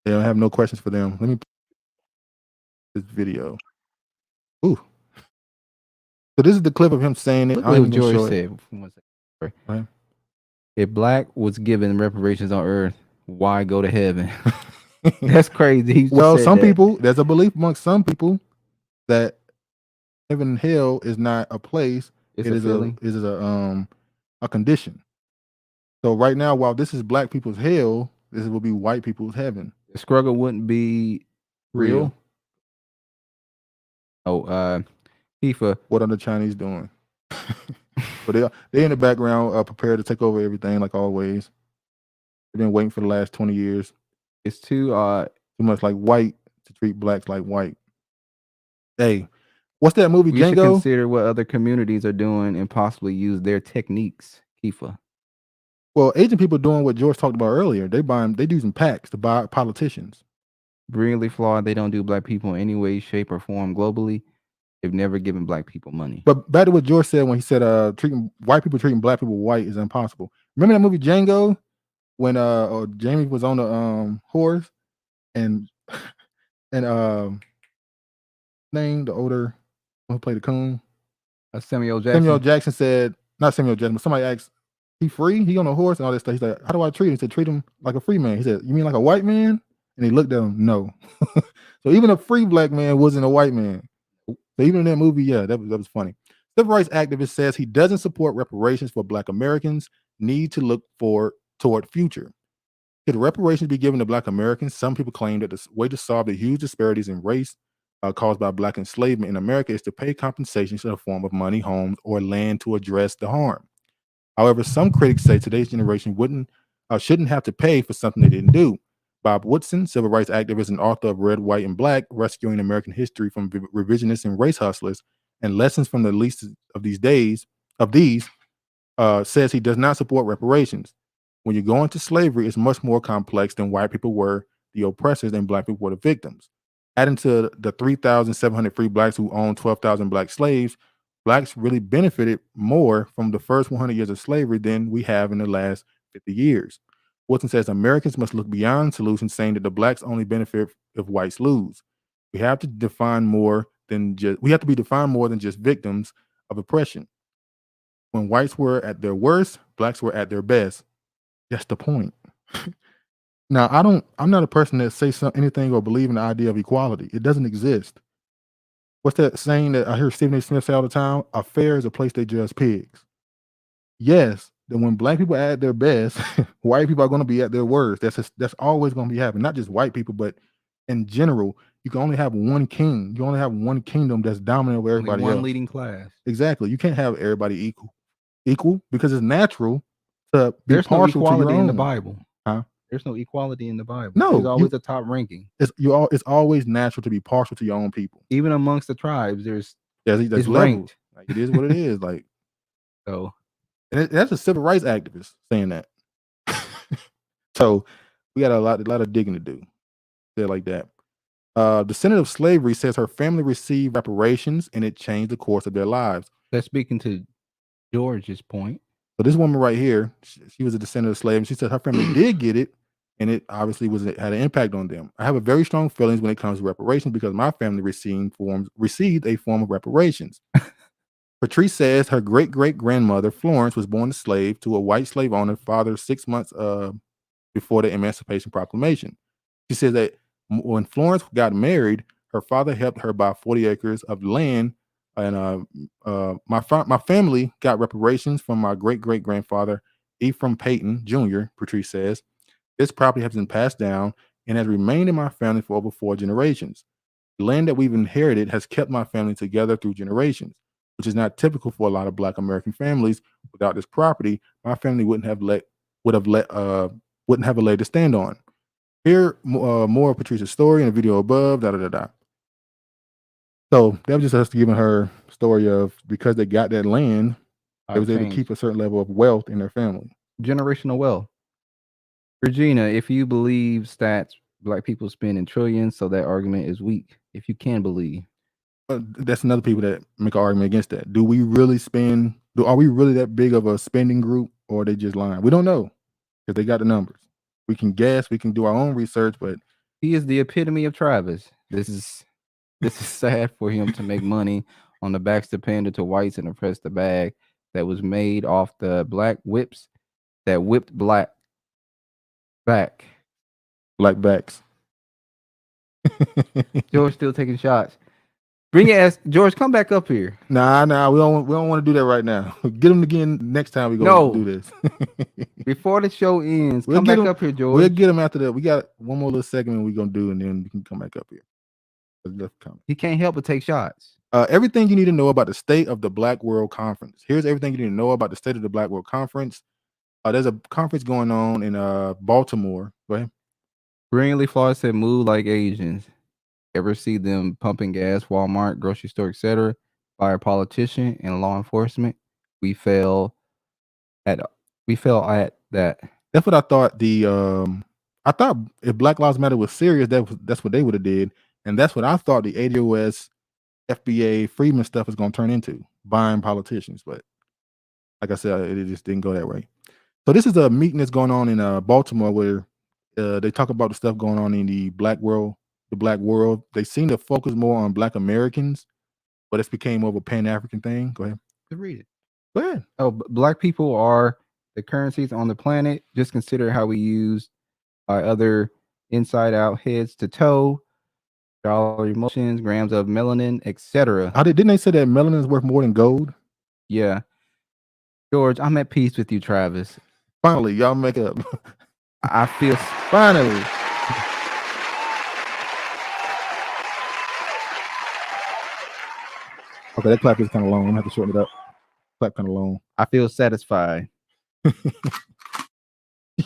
They don't have no questions for them. Let me this video. Ooh. So this is the clip of him saying it. Look what George said. Right. If Black was given reparations on earth, why go to heaven? That's crazy. Well, people, there's a belief amongst some people that heaven and hell is not a place. It is a condition. So right now, while this is Black people's hell, this will be white people's heaven. The struggle wouldn't be real. Oh, Tifa. What are the Chinese doing? But they in the background, prepared to take over everything like always. They've been waiting for the last 20 years. It's too much like white to treat Blacks like white. Hey, what's that movie? We Django? Should consider what other communities are doing and possibly use their techniques. Tifa. Well, Asian people doing what George talked about earlier. They using PACs to buy politicians. Really flawed. They don't do Black people in any way, shape, or form globally. They've never given Black people money. But back to what George said when he said treating Black people white is impossible. Remember that movie Django when Jamie was on the horse and name the older one who played the coon? Samuel Jackson. Samuel Jackson said, not Samuel Jackson, but somebody asked, he free? He on a horse and all this stuff. He's like, how do I treat him? He said, treat him like a free man. He said, you mean like a white man? And he looked at him, no. So even a free Black man wasn't a white man. So even in that movie, yeah, that was funny. Civil rights activist says he doesn't support reparations for Black Americans, need to look toward future. Should reparations be given to Black Americans? Some people claim that the way to solve the huge disparities in race caused by Black enslavement in America is to pay compensations in the form of money, homes, or land to address the harm. However, some critics say today's generation shouldn't have to pay for something they didn't do. Bob Woodson, civil rights activist and author of Red, White, and Black, Rescuing American History from Revisionists and Race Hustlers and Lessons from the Least of These, says he does not support reparations. When you go into slavery, it's much more complex than white people were the oppressors and Black people were the victims. Adding to the 3,700 free Blacks who owned 12,000 Black slaves, Blacks really benefited more from the first 100 years of slavery than we have in the last 50 years. Woodson says Americans must look beyond solutions saying that the Blacks only benefit if whites lose. We have to be defined more than just victims of oppression. When whites were at their worst, Blacks were at their best. That's the point. Now, I'm not a person that says anything or believe in the idea of equality. It doesn't exist. What's that saying that I hear Stephen A. Smith say all the time? A fair is a place they judge pigs. Yes, that when Black people are at their best, white people are going to be at their worst. That's always going to be happening. Not just white people, but in general, you can only have one king. You only have one kingdom that's dominant over everybody else. One leading class. Exactly. You can't have everybody equal because it's natural to be There's partial no equality to your own. in the Bible. Huh? There's no equality in the Bible. No, there's always a top ranking. It's always natural to be partial to your own people. Even amongst the tribes, there's it's ranked. Like, it is what it is. Like so. And that's a civil rights activist saying that. So we got a lot of digging to do. Say it like that. Descendant of slavery says her family received reparations and it changed the course of their lives. That's speaking to George's point. So this woman right here, she was a descendant of slaves. And she said her family did get it, and it obviously had an impact on them. I have a very strong feelings when it comes to reparations because my family received a form of reparations. Patrice says her great-great-grandmother, Florence, was born a slave to a white slave owner, father 6 months before the Emancipation Proclamation. She says that when Florence got married, her father helped her buy 40 acres of land, and my family got reparations from my great-great-grandfather, Ephraim Payton Jr., Patrice says. This property has been passed down and has remained in my family for over 4 generations. The land that we've inherited has kept my family together through generations, which is not typical for a lot of Black American families. Without this property, my family wouldn't have a leg to stand on. Here, more of Patrice's story in the video above. So that was just us giving her story of because they got that land, they was able to keep a certain level of wealth in their family. Generational wealth. Regina, if you believe stats, Black people spend in trillions, so that argument is weak. If you can believe. That's another people that make an argument against that. Do we really spend? Are we really that big of a spending group, or are they just lying? We don't know because they got the numbers. We can guess. We can do our own research, but he is the epitome of Travis. This is sad for him to make money on the backs to pander to whites and oppress the bag that was made off the black whips that whipped black backs. George still taking shots. Bring your ass, George. Come back up here. Nah. We don't want to do that right now. Get him again next time we go do this. Before the show ends, come back up here, George. We'll get him after that. We got one more little segment we're gonna do, and then we can come back up here. He can't help but take shots. Everything you need to know about the state of the Black World Conference. Here's everything you need to know about the state of the Black World Conference. There's a conference going on in Baltimore. Go ahead. Brilliantly flawed said, "Move like Asians." Ever see them pumping gas, Walmart, grocery store, etc. by a politician and law enforcement? We fail at that. That's what I thought. I thought if Black Lives Matter was serious, that's what they would have did, and that's what I thought the ADOS, FBA, Freedmen stuff is going to turn into, buying politicians. But like I said, it just didn't go that way. So this is a meeting that's going on in Baltimore where they talk about the stuff going on in the Black world. They seem to focus more on Black Americans, but it's became more of a Pan-African thing. Go ahead. Read it. Go ahead. Oh, Black people are the currencies on the planet. Just consider how we use by other inside out, heads to toe, dollar emotions, grams of melanin, etc. Didn't they say that melanin is worth more than gold? Yeah. George, I'm at peace with you, Travis. Finally, y'all make up. I feel finally. Okay, that clap is kind of long. I'm gonna have to shorten it up. Clap kind of long. I feel satisfied. You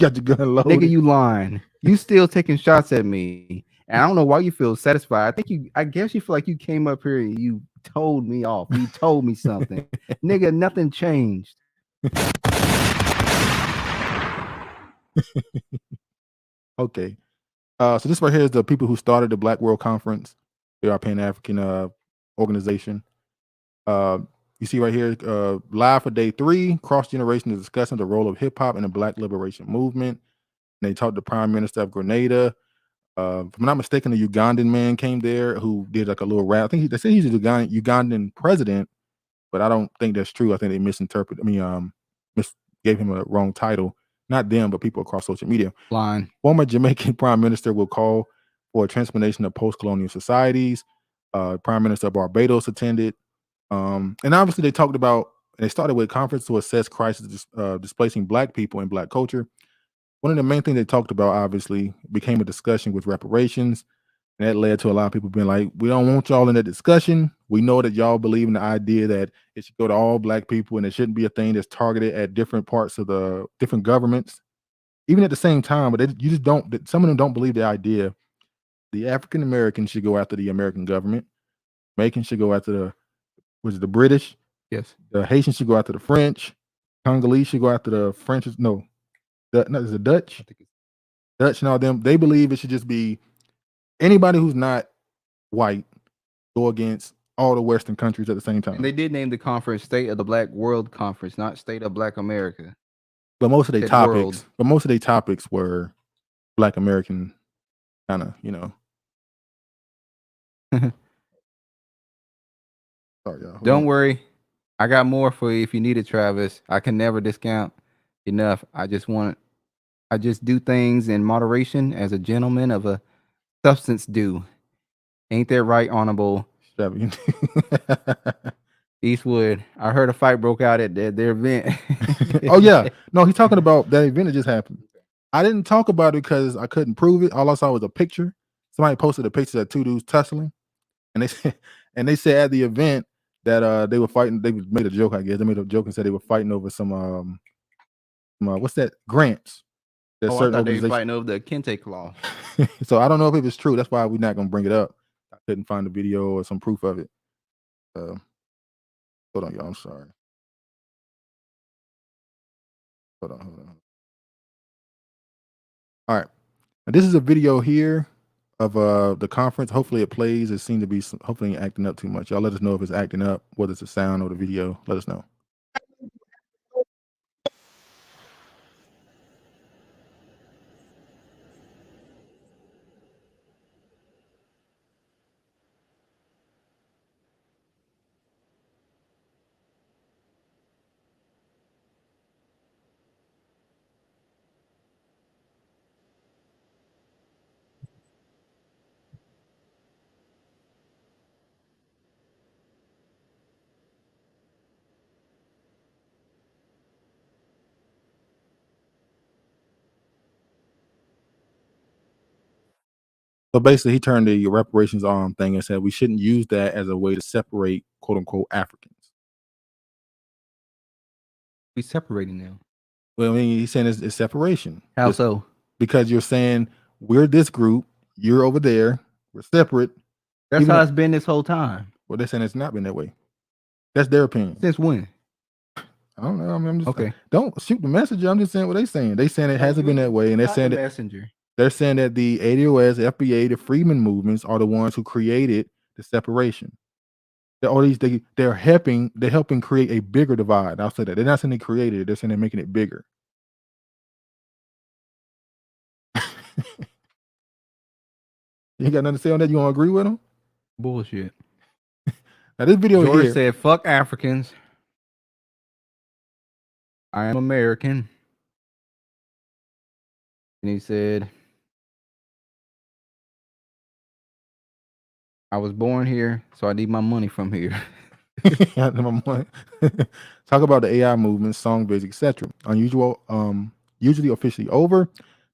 got your gun loaded. Nigga, you lying. You still taking shots at me. And I don't know why you feel satisfied. I guess you feel like you came up here and you told me off. You told me something. Nigga, nothing changed. Okay. So this right here is the people who started the Black World Conference. They are a Pan-African organization. You see right here, live for day 3, cross-generation discussing the role of hip-hop in the Black liberation movement. And they talked to Prime Minister of Grenada. If I'm not mistaken, the Ugandan man came there who did like a little rap. I think they said he's a Ugandan president, but I don't think that's true. I think they misinterpreted. Gave him a wrong title. Not them, but people across social media. Line. Former Jamaican Prime Minister will call for a transformation of post-colonial societies. Prime Minister of Barbados attended. And obviously they talked about, and they started with a conference to assess crisis displacing Black people and Black culture. One of the main things they talked about, obviously, became a discussion with reparations. And that led to a lot of people being like, we don't want y'all in that discussion. We know that y'all believe in the idea that it should go to all Black people and it shouldn't be a thing that's targeted at different parts of the different governments. Even at the same time, but some of them don't believe the idea the African Americans should go after the American government. Jamaicans should go after the British. Yes. The Haitians should go after the French. Congolese should go after the French. No, is the Dutch. Dutch and all them, they believe it should just be anybody who's not white go against all the Western countries at the same time. And they did name the conference State of the Black World Conference, not State of Black America. But most of their topics were Black American kind of, Sorry, y'all. Don't worry. I got more for you if you need it, Travis. I can never discount enough. I just do things in moderation as a gentleman of a substance do. Ain't that right, Honorable Eastwood? I heard a fight broke out at their event. Oh yeah. No, he's talking about that event that just happened. I didn't talk about it because I couldn't prove it. All I saw was a picture. Somebody posted a picture of two dudes tussling. And they said at the event that they were fighting. They made a joke, I guess. They made a joke and said they were fighting over some what's that? Grants. I thought they were fighting over the Kente Clause. So I don't know if it was true. That's why we're not gonna bring it up. I couldn't find the video or some proof of it. Hold on, y'all. I'm sorry. Hold on. All right. Now, this is a video here of the conference. Hopefully it plays. It seemed to be hopefully acting up too much. Y'all let us know if it's acting up, whether it's the sound or the video. Let us know. So basically, he turned the reparations arm thing and said we shouldn't use that as a way to separate "quote unquote" Africans. We separating them. Well, I mean, he's saying it's separation. How so? Because you're saying we're this group, you're over there, we're separate. That's how it's been this whole time. Well, they're saying it's not been that way. That's their opinion. Since when? I don't know. I mean, I'm just okay. Don't shoot the messenger. I'm just saying what they're saying. They saying it hasn't been that way, and they're saying that messenger. They're saying that the ADOS, FBA, the Freedmen movements are the ones who created the separation. They're helping create a bigger divide. I'll say that. They're not saying they created it, they're saying they're making it bigger. You got nothing to say on that? You want to agree with them? Bullshit. Now this video George here said, "Fuck Africans. I am American." And he said, "I was born here, so I need my money from here." Talk about the AI movement, song vids, etc. Unusual, usually officially over.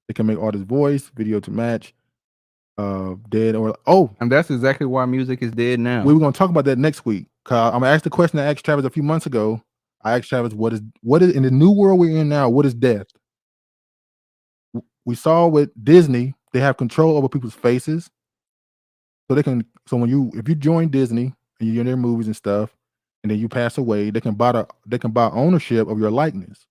They can make artist voice, video to match. Dead or and that's exactly why music is dead now. We were gonna talk about that next week. I'm gonna ask the question I asked Travis a few months ago. I asked Travis, what is in the new world we're in now, what is death? We saw with Disney, they have control over people's faces. So if you join Disney and you're in their movies and stuff, and then you pass away, they can buy ownership of your likeness.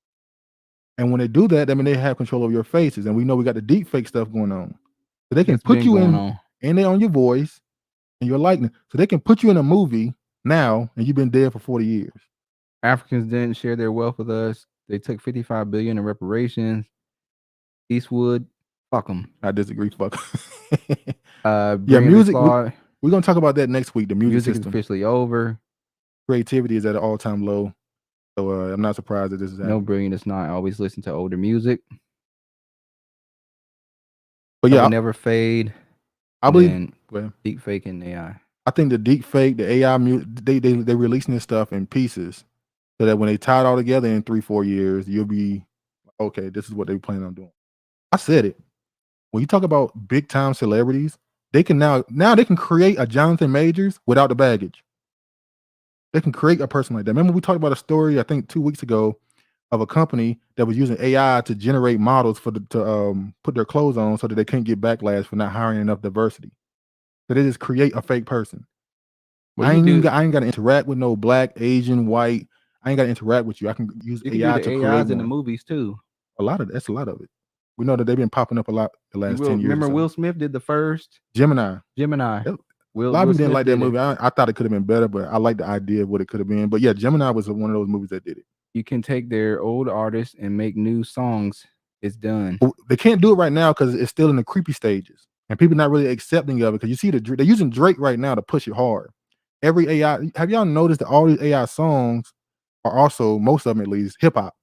And when they do that, I mean they have control of your faces. And we know we got the deep fake stuff going on. So they can put you in there on your voice and your likeness. So they can put you in a movie now, and you've been dead for 40 years. Africans didn't share their wealth with us. They took $55 billion in reparations. Eastwood, fuck them. I disagree. Fuck. Music. We're gonna talk about that next week. The music system is officially over. Creativity is at an all-time low. So I'm not surprised that this is happening. No brilliant is not. I always listen to older music. But yeah, never fade. I believe deep fake and AI. I think the deep fake, the AI, they're releasing this stuff in pieces, so that when they tie it all together in 3-4 years, you'll be okay. This is what they plan on doing. I said it. When you talk about big time celebrities, they can now they can create a Jonathan Majors without the baggage. They can create a person like that. Remember we talked about a story I think 2 weeks ago of a company that was using AI to generate models to put their clothes on so that they couldn't get backlash for not hiring enough diversity. So they just create a fake person. I ain't got to interact with no black, Asian, white. I ain't got to interact with you. I can use AI to create in the movies too. That's a lot of it. We know that they've been popping up a lot the last 10 years. Remember Will Smith did the first Gemini. Yep. A lot of people didn't like that movie. I thought it could have been better, but I like the idea of what it could have been. But yeah, Gemini was one of those movies that did it. You can take their old artists and make new songs. It's done. But they can't do it right now because it's still in the creepy stages, and people not really accepting of it. Because you see, they're using Drake right now to push it hard. Every AI, have y'all noticed that all these AI songs are also, most of them at least, hip hop?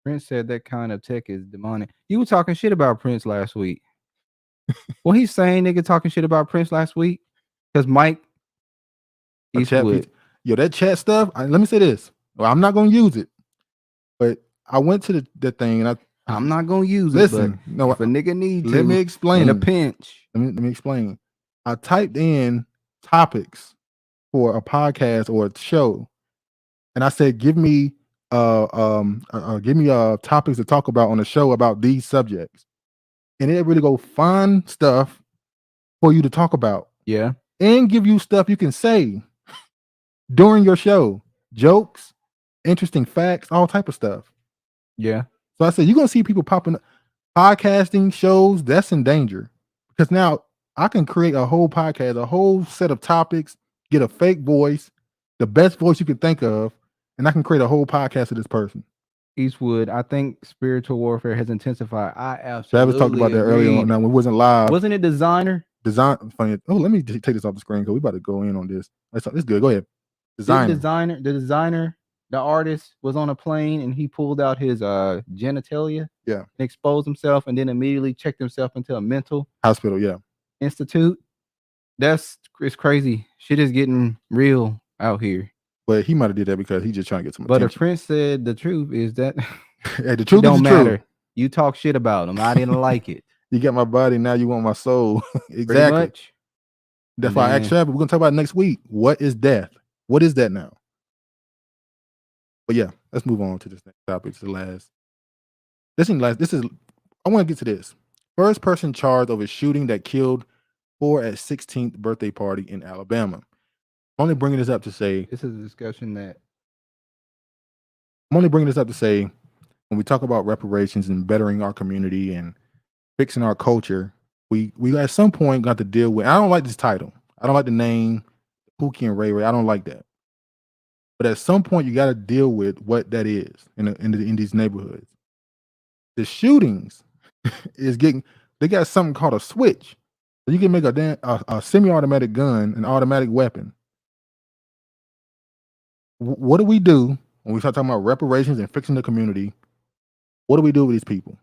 Prince said that kind of tech is demonic. You were talking shit about Prince last week. Well, he's saying nigga talking shit about Prince last week because Mike Eastwood. Yo, that chat stuff. Let me say this. Well, I'm not gonna use it, but I went to the thing and I'm not gonna use it. Listen, no, if a nigga needs let me explain. In a pinch. Let me explain. I typed in topics for a podcast or a show, and I said, give me topics to talk about on the show about these subjects, and it really go find stuff for you to talk about. Yeah, and give you stuff you can say during your show, jokes, interesting facts, all type of stuff. Yeah. So I said, you're gonna see people popping up, podcasting shows. That's in danger because now I can create a whole podcast, a whole set of topics, get a fake voice, the best voice you can think of, and I can create a whole podcast of this person. Eastwood, I think spiritual warfare has intensified. I absolutely Travis talked about that earlier on. Now we wasn't live. Wasn't it Design? Funny. Oh, let me take this off the screen because we about to go in on this. It's good. Go ahead. The artist was on a plane and he pulled out his genitalia. Yeah. And exposed himself and then immediately checked himself into a mental hospital. Yeah. Institute. It's crazy. Shit is getting real out here. But he might have did that because he's just trying to get some attention. But if Prince said the truth is that hey, the truth don't matter. True. You talk shit about him. I didn't like it. You got my body, now you want my soul. Exactly. Pretty much. That's why I asked Travis. We're gonna talk about it next week. What is death? What is that now? But yeah, let's move on to this next topic. It's the last. This is. I want to get to this. First person charged of a shooting that killed 4 at 16th birthday party in Alabama. I'm only bringing this up to say this is a discussion that. I'm only bringing this up to say when we talk about reparations and bettering our community and fixing our culture, we at some point got to deal with. I don't like this title. I don't like the name Pookie and Ray Ray. I don't like that. But at some point, you got to deal with what that is in these neighborhoods. The shootings is getting. They got something called a switch, so you can make a semi-automatic gun, an automatic weapon. What do we do when we start talking about reparations and fixing the community? What do we do with these people?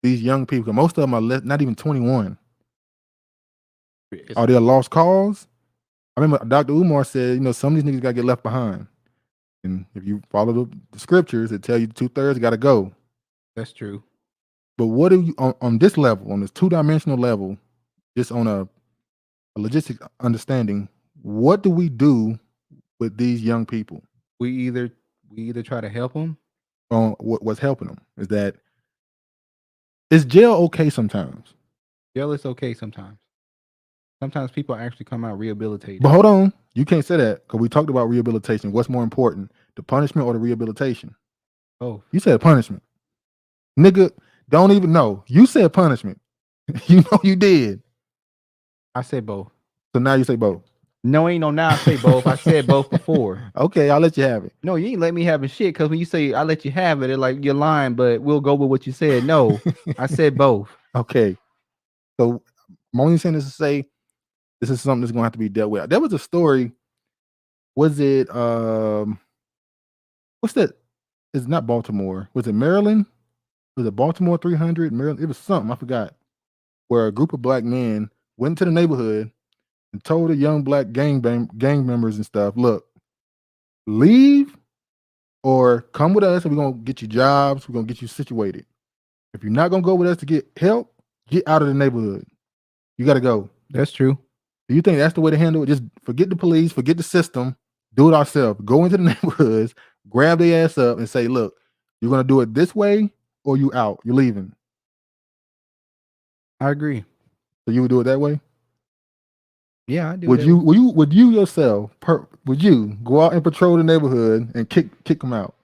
These young people, most of them are not even 21. Are they a lost cause? I remember Dr. Umar said, some of these niggas got to get left behind. And if you follow the scriptures, it tell you 2/3 got to go. That's true. But what do you, on this level, on this two-dimensional level, just on a logistic understanding, what do we do with these young people? We either try to help them. What's helping them is that, is jail okay sometimes? Jail is okay sometimes. Sometimes people actually come out rehabilitated. But hold on. You can't say that because we talked about rehabilitation. What's more important, the punishment or the rehabilitation? Oh. You said punishment. Nigga, don't even know. You said punishment. You know you did. I said both. So now you say both. No, ain't no now I say both. I said both before. Okay, I'll let you have it. No, you ain't let me have a shit because when you say I let you have it, it's like you're lying, but we'll go with what you said. No, I said both. Okay. So I'm only saying this to say this is something that's gonna have to be dealt with. There was a story. Was it what's that? It's not Baltimore. Was it Maryland? Was it Baltimore 300? Maryland? It was something, I forgot. Where a group of black men went to the neighborhood and told the young black gang members and stuff, look, leave or come with us and we're gonna get you jobs, we're gonna get you situated. If you're not gonna go with us to get help, get out of the neighborhood. You gotta go. That's true. Do you think that's the way to handle it? Just forget the police, forget the system, do it ourselves. Go into the neighborhoods, grab their ass up and say, look, you're gonna do it this way or you out, you're leaving. I agree. So you would do it that way? Yeah, I do. Would you yourself would you go out and patrol the neighborhood and kick them out?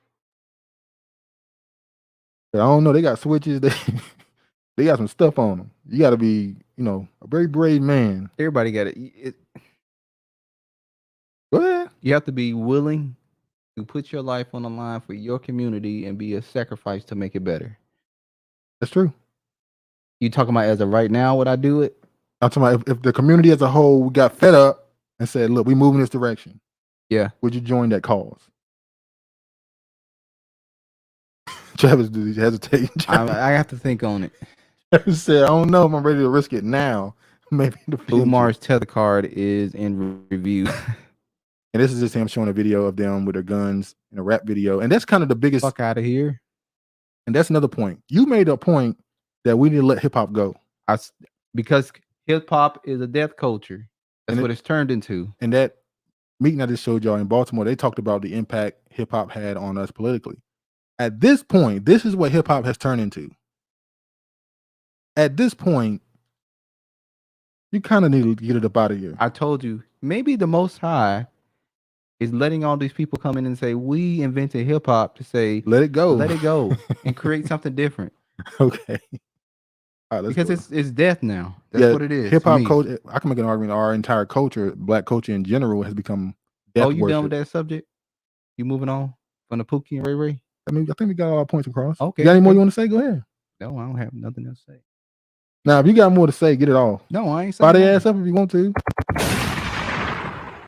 I don't know. They got switches. They got some stuff on them. You got to be, a very brave man. Everybody got it. Go ahead. You have to be willing to put your life on the line for your community and be a sacrifice to make it better. That's true. You talking about as of right now, would I do it? I'm talking about if the community as a whole got fed up and said, look, we move in this direction. Yeah. Would you join that cause? Travis, did he hesitate? I have to think on it. Travis said, I don't know if I'm ready to risk it now. Maybe in the future. Umar's tether card is in review. And this is just him showing a video of them with their guns in a rap video. And that's kind of the biggest. Fuck out of here. And that's another point. You made a point that we need to let hip hop go. Because hip hop is a death culture. That's what it's turned into. And that meeting I just showed y'all in Baltimore, they talked about the impact hip hop had on us politically. At this point, this is what hip hop has turned into. At this point, you kind of need to get it up out of here. I told you, maybe the Most High is letting all these people come in and say, we invented hip hop to say, let it go, and create something different. Okay. All right, because it's death now. That's what it is. Hip hop culture. I can make an argument. Our entire culture, black culture in general, has become death. Oh, you done with that subject? You moving on from the Pookie and Ray Ray? I think we got all our points across. Okay. You got any more you want to say? Go ahead. No, I don't have nothing else to say. Now, if you got more to say, get it off. No, I ain't saying. Fire their ass up if you want to.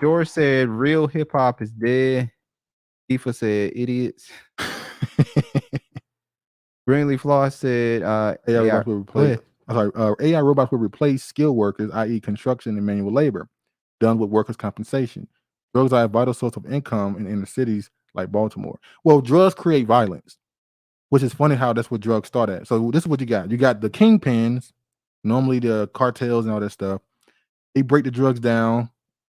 George said, "Real hip hop is dead." Tifa said, "Idiots." Brinley Floss said, AI robots will replace. AI robots will replace skilled workers, i.e., construction and manual labor, done with workers' compensation. Drugs are a vital source of income in inner cities like Baltimore. Well, drugs create violence, which is funny how that's what drugs start at. So this is what you got. You got the kingpins, normally the cartels and all that stuff. They break the drugs down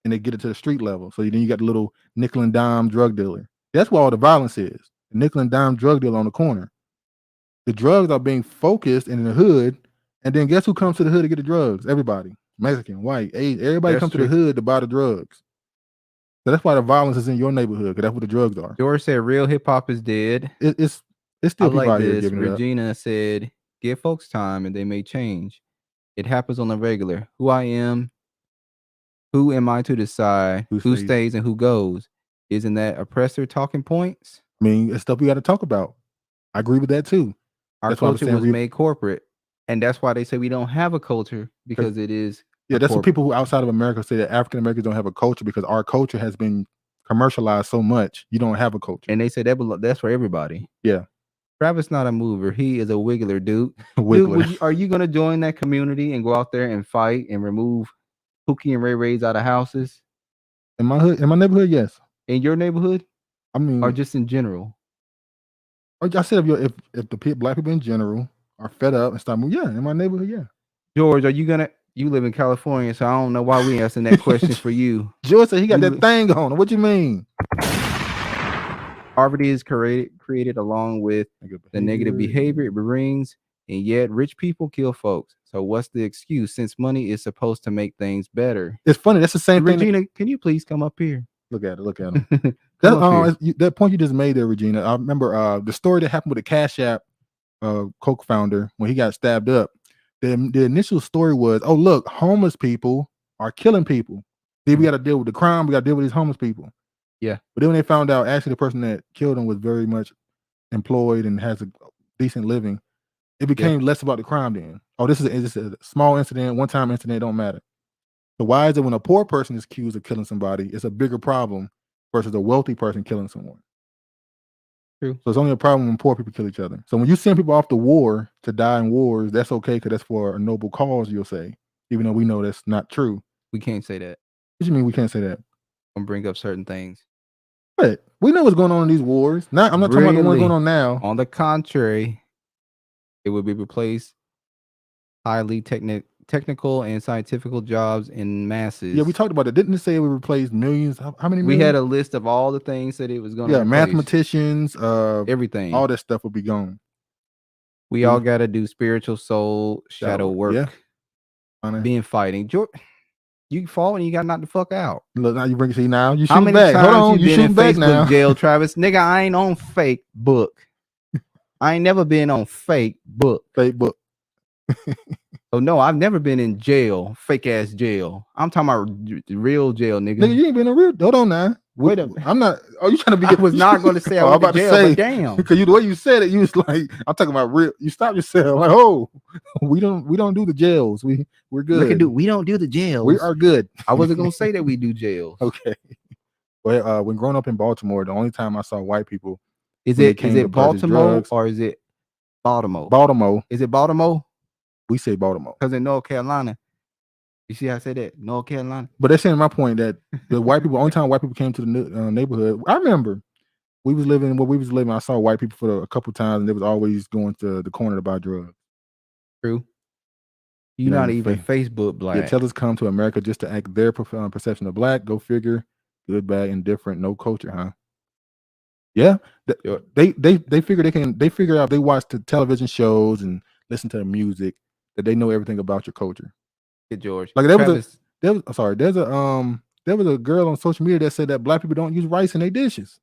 and they get it to the street level. So then you got the little nickel and dime drug dealer. That's where all the violence is. The nickel and dime drug dealer on the corner. The drugs are being focused in the hood. And then guess who comes to the hood to get the drugs? Everybody. Mexican, white, Asian. Everybody comes to the hood to buy the drugs. So that's why the violence is in your neighborhood, because that's what the drugs are. George said, "Real hip hop is dead." It's still people out here giving Regina said, "Give folks time and they may change. It happens on the regular. Who I am, who am I to decide who stays and who goes? Isn't that oppressor talking points?" I mean, it's stuff we got to talk about. I agree with that too. Our culture was made corporate, and that's why they say we don't have a culture, because it is. Yeah, that's what people who outside of America say, that African Americans don't have a culture because our culture has been commercialized so much. You don't have a culture. And they say that's for everybody. Yeah. Travis not a mover. He is a wiggler, dude. Wiggler. Dude, are you going to join that community and go out there and fight and remove Pookie and Ray Rays out of houses? In my neighborhood, yes. In your neighborhood? I mean, or just in general? I said if the black people in general are fed up and start moving, yeah, in my neighborhood, yeah. George, are you gonna? You live in California, so I don't know why we asking that question for you. George said he got that thing on. What you mean? Poverty is created along with the negative behavior it brings, and yet rich people kill folks. So what's the excuse? Since money is supposed to make things better. It's funny. That's the same thing. Regina, can you please come up here? Look at him. That point you just made there, Regina. I remember the story that happened with the Cash App Coke founder when he got stabbed up. The initial story was, oh, look, homeless people are killing people. Then we got to deal with the crime. We got to deal with these homeless people. Yeah. But then when they found out actually the person that killed him was very much employed and has a decent living, it became less about the crime then. Oh, this is a small incident, one-time incident, it don't matter. So why is it when a poor person is accused of killing somebody, it's a bigger problem versus a wealthy person killing someone? True. So it's only a problem when poor people kill each other. So when you send people off to war to die in wars, that's okay because that's for a noble cause, you'll say, even though we know that's not true. We can't say that. What do you mean we can't say that? I'm bring up certain things. But we know what's going on in these wars. I'm not talking about the one going on now. On the contrary, it would be replaced highly technical and scientific jobs in masses. Yeah, we talked about it. Didn't it say it would replace millions? How many millions? We had a list of all the things that it was going to replace. Mathematicians, everything. All that stuff would be gone. We all got to do spiritual soul shadow work. Yeah. Being fighting. George, you fall and you got knocked the fuck out. Look, now you bring it to now. You How many back. times Hold on, you been shooting in back Facebook now. jail, Travis? Nigga, I ain't on Facebook. I ain't never been on Facebook. Oh no, I've never been in jail, fake ass jail. I'm talking about real jail, nigga. Nigga, you ain't been in real. Hold on now. Wait a I'm not. Oh, you trying to be? I was not going to say I was about jail, to say, but damn, because the way you said it, you was like, I'm talking about real. You stopped yourself. Like, oh, we don't do the jails. We're good. We don't do the jails. We are good. I wasn't gonna say that we do jails. Okay. Well, when growing up in Baltimore, the only time I saw white people is it Baltimore or is it Baltimore? Baltimore. Is it Baltimore? We say Baltimore because in North Carolina. You see how I said that? North Carolina. But that's saying my point that the white people, only time white people came to the neighborhood. I remember we was living where we was living. I saw white people for a couple times, and they was always going to the corner to buy drugs. True. You're not even Facebook black. Yeah, tell us come to America just to act their perception of black. Go figure. Good, bad, indifferent. No culture, huh? Yeah, they figure they figure out. They watch the television shows and listen to the music that they know everything about your culture. George. Like there was a girl on social media that said that black people don't use rice in their dishes.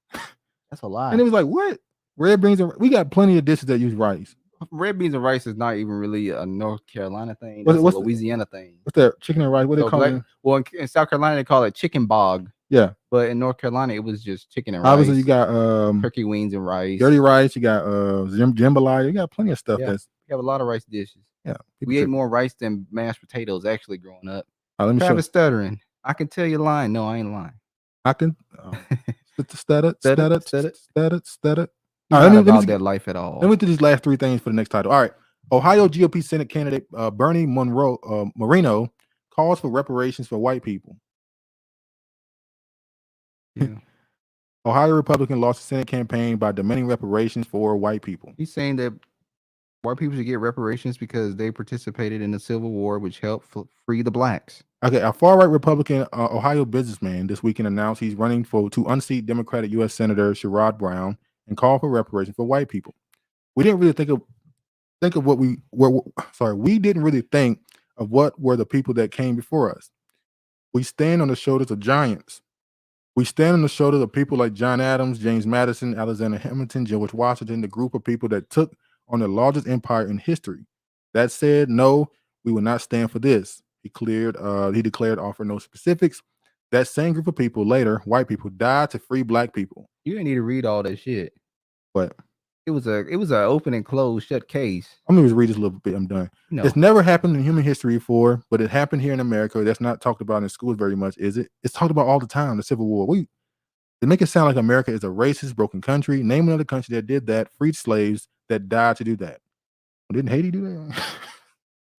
That's a lie. And it was like, what? Red beans and we got plenty of dishes that use rice. Red beans and rice is not even really a North Carolina thing. That's a Louisiana thing. What's that? Chicken and rice? What they call it? Well, in South Carolina they call it chicken bog. Yeah. But in North Carolina it was just chicken and rice. Obviously you got turkey wings and rice. Dirty rice, you got jambalaya, you got plenty of stuff. Yeah. We have a lot of rice dishes. Yeah, we ate more rice than mashed potatoes actually growing up. Let me Travis stuttering. I can tell you're lying. No, I ain't lying. I can stutter. Not about that life at all. Let me do these last three things for the next title. All right. Ohio GOP Senate candidate Bernie Moreno calls for reparations for white people. Yeah. Ohio Republican lost the Senate campaign by demanding reparations for white people. He's saying that white people should get reparations because they participated in the Civil War, which helped free the blacks. Okay, a far-right Republican Ohio businessman this weekend announced he's running to unseat Democratic U.S. Senator Sherrod Brown and call for reparations for white people. We didn't really think of what we didn't really think of what were the people that came before us. We stand on the shoulders of giants. We stand on the shoulders of people like John Adams, James Madison, Alexander Hamilton, George Washington, the group of people that took on the largest empire in history. That said, no, we will not stand for this. He declared, offering no specifics. That same group of people later, white people, died to free black people. You didn't need to read all that shit. What? It was an open and closed shut case. I'm gonna just read this a little bit. I'm done. No. It's never happened in human history before, but it happened here in America. That's not talked about in schools very much, is it? It's talked about all the time. The Civil War. They make it sound like America is a racist, broken country. Name another country that did that, freed slaves that died to do that. Didn't Haiti do that?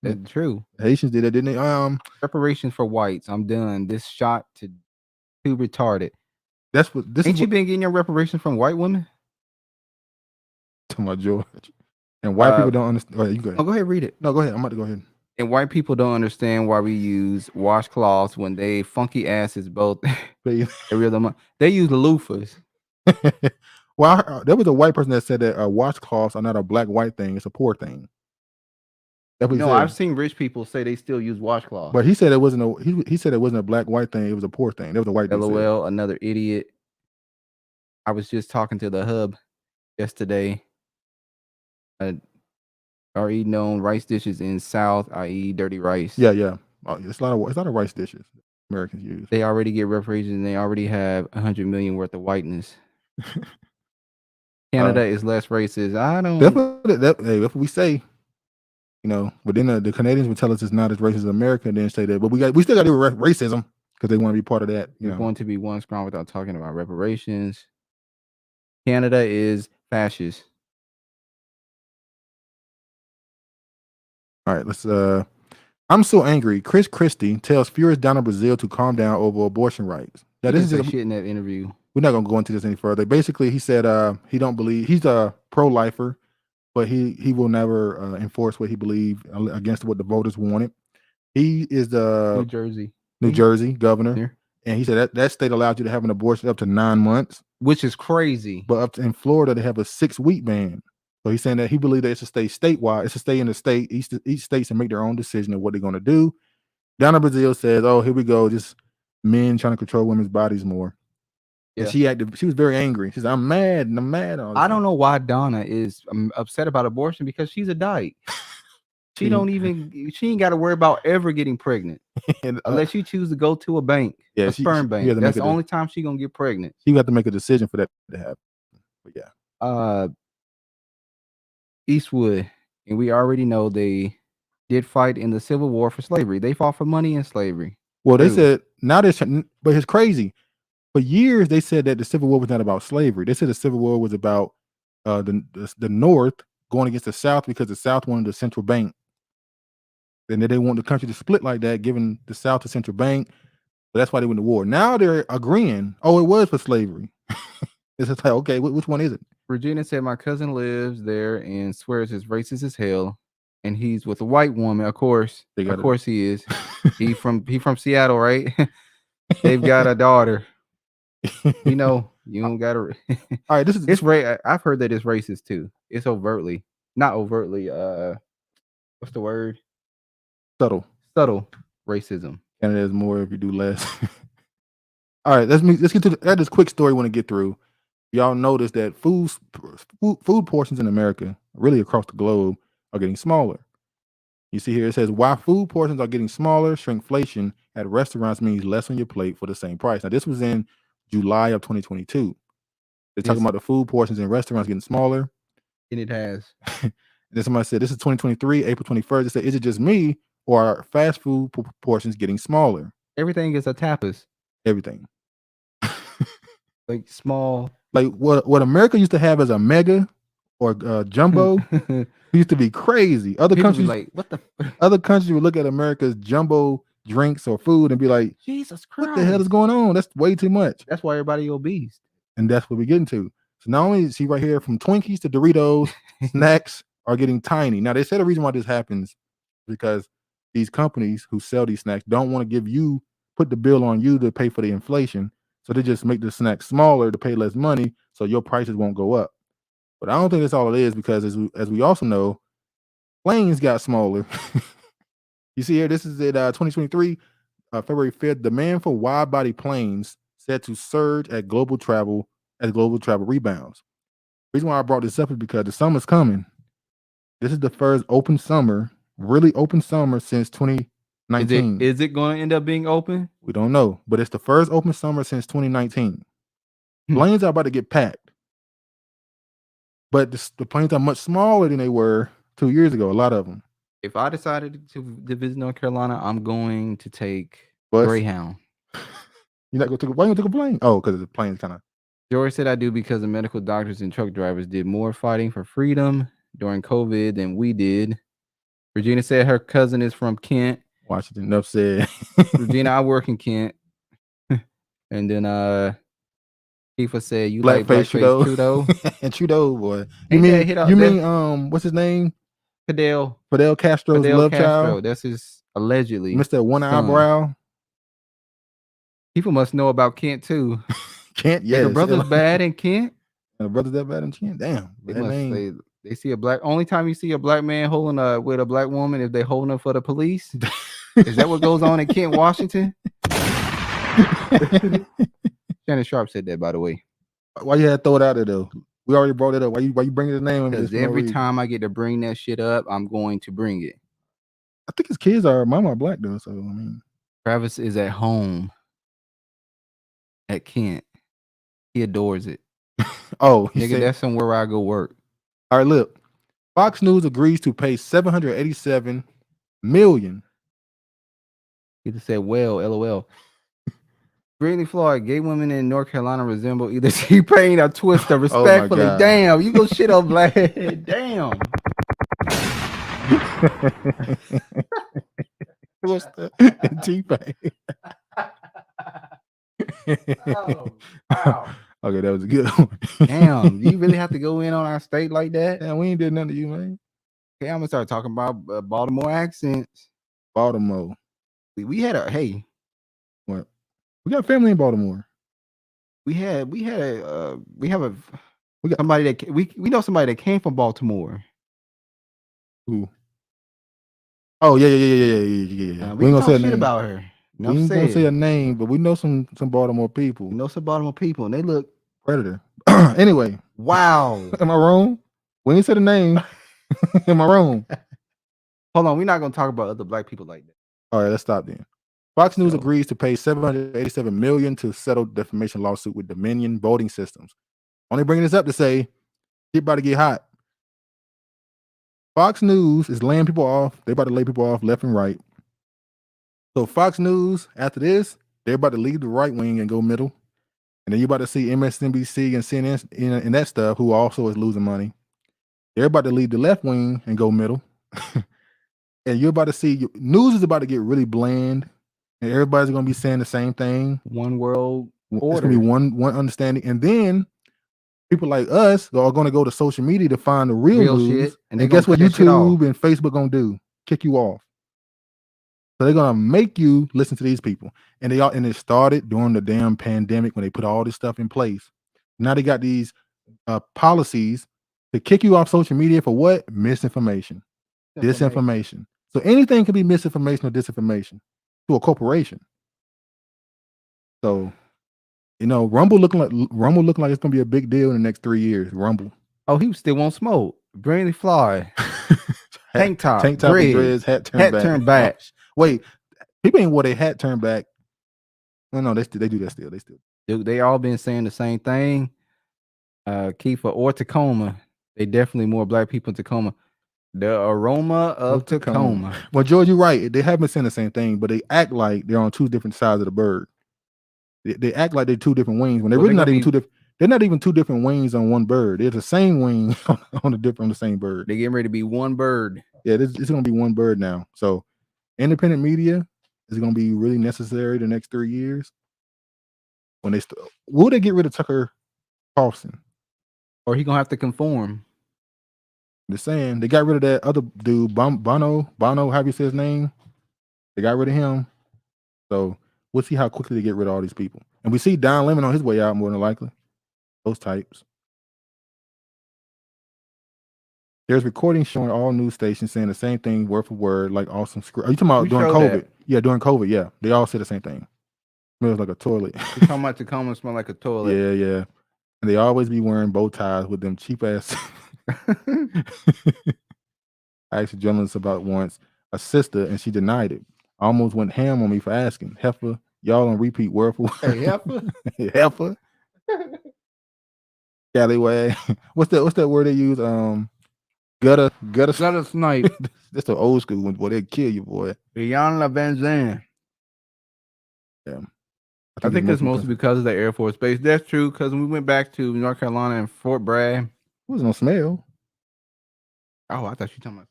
That's true. The Haitians did that, didn't they? Reparations for whites. I'm done. This shot to too retarded. That's what this. Ain't you been getting your reparations from white women? To my George. And white people don't understand. Oh, you go ahead. Oh, go ahead, read it. No, go ahead. I'm about to go ahead. And white people don't understand why we use washcloths when they funky asses both every other month. They use loofahs. Well, there was a white person that said that washcloths are not a black-white thing; it's a poor thing. No, I've seen rich people say they still use washcloths. But he said it wasn't he said it wasn't a black-white thing; it was a poor thing. There was a white. LOL, another idiot. I was just talking to the hub yesterday. Are eating on rice dishes in South, i.e., dirty rice. Yeah. It's a lot of rice dishes Americans use. They already get reparations, and they already have 100 million worth of whiteness. Canada is less racist. I don't. That's what we say. You know, but then the Canadians would tell us it's not as racist as America, and then say that. But we still got to do racism because they want to be part of that. You're going to be one strong without talking about reparations. Canada is fascist. All right, let's. I'm so angry. Chris Christie tells furious down in Brazil to calm down over abortion rights. Yeah, this is shit in that interview. We're not gonna go into this any further. Basically, he said he don't believe he's a pro-lifer, but he will never enforce what he believes against what the voters wanted. He is the New Jersey governor, and he said that state allows you to have an abortion up to 9 months, which is crazy. But in Florida, they have a 6-week ban. So he's saying that he believes that it's to stay statewide. It's to stay in the state, each states and make their own decision of what they're going to do. Down in Brazil says, oh, here we go, just men trying to control women's bodies more. And she was very angry. She's I'm mad and I'm mad. I don't know why Donna is upset about abortion because she's a dyke. She ain't got to worry about ever getting pregnant unless she choose to go to a bank, a sperm bank. That's the only time she gonna get pregnant. She got to make a decision for that to happen. But yeah, Eastwood, and we already know they did fight in the Civil War for slavery. They fought for money in slavery. Well, they said now but it's crazy. For years, they said that the Civil War was not about slavery. They said the Civil War was about the North going against the South because the South wanted a central bank. And they didn't want the country to split like that, giving the South a central bank. But that's why they went to war. Now they're agreeing, it was for slavery. It's just like, okay, which one is it? Regina said, my cousin lives there and swears it's racist as hell. And he's with a white woman. Of course he is. He from Seattle, right? They've got a daughter. You don't gotta. All right, I've heard that it's racist too. It's not overtly. What's the word? Subtle racism. Canada is more if you do less. All right, let's get to this quick story. I want to get through. Y'all notice that food portions in America, really across the globe, are getting smaller. You see here it says why food portions are getting smaller. Shrinkflation at restaurants means less on your plate for the same price. Now this was in July of 2022. They're talking about the food portions in restaurants getting smaller. And it has. Then somebody said this is 2023, April 21st. They said, is it just me or are fast food portions getting smaller? Everything is a tapas. Everything. Like small. Like what America used to have as a mega or jumbo used to be crazy. Other People countries like, what the other countries would look at America's jumbo drinks or food and be like, Jesus Christ, what the hell is going on? That's way too much. That's why everybody obese. And that's what we're getting to. So not only see right here from Twinkies to Doritos, snacks are getting tiny. Now they said the reason why this happens because these companies who sell these snacks don't want to put the bill on you to pay for the inflation. So they just make the snacks smaller to pay less money so your prices won't go up. But I don't think that's all it is because as we also know, planes got smaller. You see here, this is at 2023, February 5th. Demand for wide-body planes set to surge as global travel rebounds. The reason why I brought this up is because the summer's coming. This is the first really open summer since 2019. Is it going to end up being open? We don't know, but it's the first open summer since 2019. Planes are about to get packed. But the planes are much smaller than they were 2 years ago, a lot of them. If I decided to visit North Carolina, I'm going to take Greyhound. You're not going to why you take a plane? Oh, because the plane's kind of. George said I do because the medical doctors and truck drivers did more fighting for freedom during COVID than we did. Regina said her cousin is from Kent. Washington, enough said. Regina, I work in Kent. And then Tifa said you Blackface like Blackface Trudeau. And Trudeau, boy. You mean what's his name? Fidel Castro's love child. That's his allegedly. Mr. One Eyebrow. People must know about Kent too. Kent, yeah. The brother's bad in Kent. The brother's that bad in Kent. Damn. They see a black. Only time you see a black man holding with a black woman if they holding her for the police. Is that what goes on in Kent, Washington? Shannon Sharp said that, by the way. Why you had to throw it out there though? We already brought it up. Why you bringing his name? Because every time I get to bring that shit up, I'm going to bring it. I think his kids are black though. So I mean, Travis is at home at Kent. He adores it. Oh, nigga, that's somewhere where I go work. All right, look. Fox News agrees to pay $787 million. He just said, well, LOL. Greatly flawed. Gay women in North Carolina resemble either T-Pain or Twister. Respectfully, damn. You go shit on black. Damn. Twister and T-Pain. Oh, wow. Okay, that was a good one. Damn, do you really have to go in on our state like that? Damn, we ain't did nothing to you, man. Okay, I'm gonna start talking about Baltimore accents. Baltimore. We had what? We got family in Baltimore. We got somebody that we know somebody that came from Baltimore. Who? Oh yeah. We ain't gonna say shit about her. We ain't gonna say a name, but we know some Baltimore people. We know some Baltimore people, and they look predator. Anyway, wow. Am I wrong? We ain't said a name. Am I wrong? Hold on, we're not gonna talk about other black people like that. All right, let's stop then. Fox News agrees to pay $787 million to settle defamation lawsuit with Dominion Voting Systems. Only bringing this up to say, shit about to get hot. Fox News is laying people off. They're about to lay people off left and right. So Fox News, after this, they're about to leave the right wing and go middle. And then you're about to see MSNBC and CNN and that stuff, who also is losing money. They're about to leave the left wing and go middle. And you're about to see news is about to get really bland. And everybody's going to be saying the same thing. One world order. It's going to be one understanding. And then people like us are going to go to social media to find the real news. Shit, and guess what YouTube and Facebook going to do? Kick you off. So they're going to make you listen to these people. And it started during the damn pandemic when they put all this stuff in place. Now they got these policies to kick you off social media for what? Misinformation. Disinformation. So anything can be misinformation or disinformation to a corporation. So, Rumble looking like it's gonna be a big deal in the next 3 years. Rumble. Oh, he still won't smoke. Brandy Fly. Tank top, dreads, hat turned back. Wait, people ain't wore their hat turned back. No, they do that still. They all been saying the same thing. Kiefer or Tacoma. They definitely more black people in Tacoma. The aroma of Tacoma. Well, George, you're right. They have been saying the same thing, but they act like they're on two different sides of the bird. They act like they're two different wings when they're really not even two different. They're not even two different wings on one bird. They're the same wing on the same bird. They're getting ready to be one bird. Yeah, it's going to be one bird now. So, independent media is going to be really necessary the next 3 years. When will they get rid of Tucker Carlson? Or he gonna have to conform. They're saying they got rid of that other dude, Bono, how do you say his name? They got rid of him. So we'll see how quickly they get rid of all these people. And we see Don Lemon on his way out more than likely. Those types. There's recordings showing all news stations saying the same thing word for word, like awesome script. Are you talking about during COVID? That. Yeah, during COVID, yeah. They all say the same thing. Smells like a toilet. You talking about Tacoma smell like a toilet? Yeah. And they always be wearing bow ties with them cheap ass. I asked a journalist about once a sister and she denied it. I almost went ham on me for asking. Heifer, y'all on repeat word for word. Hey, heifer. Heifer. Scallywag. What's that word they use? Gutter snipe. That's the old school one, boy. They'll kill you, boy. Beyond La Benzin. Yeah. I think it's mostly because of the Air Force Base. That's true, because when we went back to North Carolina and Fort Bragg. It wasn't no smell. Oh, I thought you were talking about.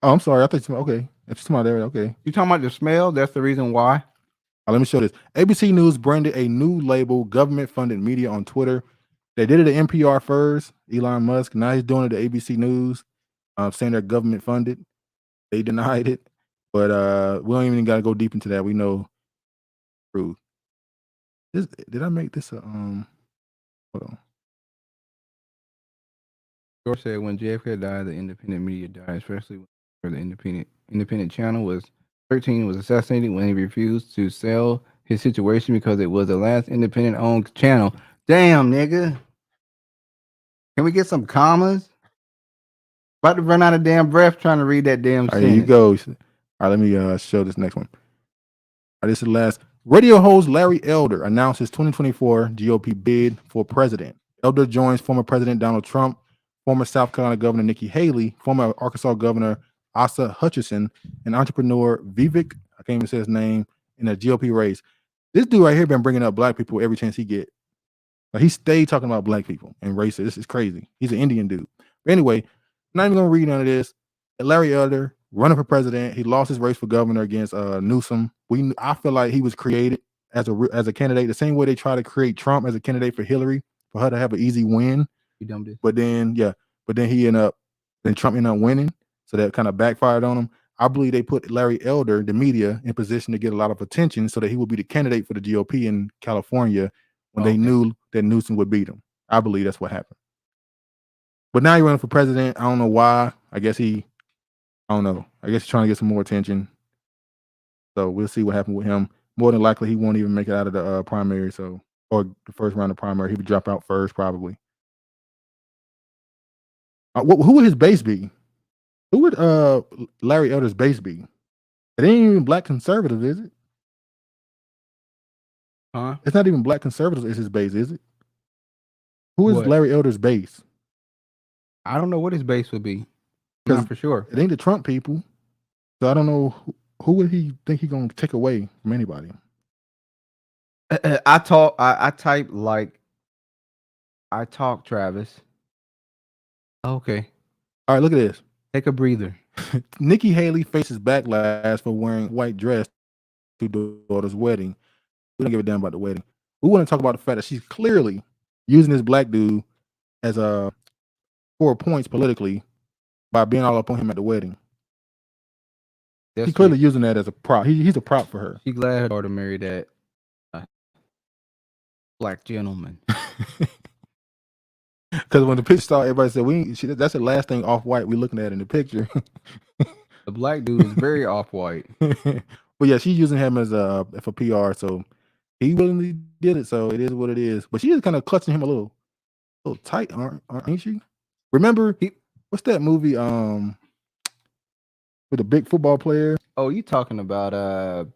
Oh, I'm sorry. I thought you okay. If you're talking about there, okay. You talking about the smell? That's the reason why. Let me show this. ABC News branded a new label, government-funded media, on Twitter. They did it at NPR first, Elon Musk. Now he's doing it at ABC News, saying they're government-funded. They denied it, but we don't even got to go deep into that. We know truth. Did I make this a hold on? George said when JFK died, the independent media died, especially when the independent channel was 13 was assassinated when he refused to sell his situation because it was the last independent owned channel. Damn, nigga. Can we get some commas? About to run out of damn breath trying to read that damn sentence. Here you go. All right, let me show this next one. All right, this is the last. Radio host Larry Elder announces 2024 GOP bid for president. Elder joins former President Donald Trump, former South Carolina Governor Nikki Haley, former Arkansas Governor Asa Hutchinson, and entrepreneur Vivek, I can't even say his name, in a GOP race. This dude right here been bringing up black people every chance he get. Like, he stayed talking about black people and race. This is crazy. He's an Indian dude. But anyway, I'm not even going to read none of this. Larry Elder running for president. He lost his race for governor against Newsom. I feel like he was created as a candidate the same way they try to create Trump as a candidate for Hillary, for her to have an easy win. But then Trump ended up winning, so that kind of backfired on him. I believe they put Larry Elder, the media, in position to get a lot of attention so that he would be the candidate for the GOP in California when they knew that Newsom would beat him. I believe that's what happened. But now he's running for president. I don't know why. I guess he's trying to get some more attention. So we'll see what happens with him. more than likely he won't even make it out of the primary. So, or the first round of primary, he would drop out first probably. Who would his base be? Who would Larry Elder's base be? It ain't even black conservatives, is it? Huh? It's not even black conservatives is his base, is it? Who is Larry Elder's base? I don't know what his base would be. Not for sure. It ain't the Trump people. So I don't know who would he think he's gonna take away from anybody. I type like I talk, Travis. Okay. All right, look at this. Take a breather. Nikki Haley faces backlash for wearing white dress to daughter's wedding. We don't give a damn about the wedding. We want to talk about the fact that she's clearly using this black dude as a 4 points politically by being all up on him at the wedding. He's clearly using that as a prop. He's a prop for her. She's glad her daughter married that black gentleman. Because when the picture started, everybody said that's the last thing off-white we looking at in the picture. The black dude is very off-white. But yeah, she's using him as for PR, so he willingly did it. So it is what it is. But she is kind of clutching him a little tight, ain't she? Remember what's that movie? With a big football player. Oh, you talking about the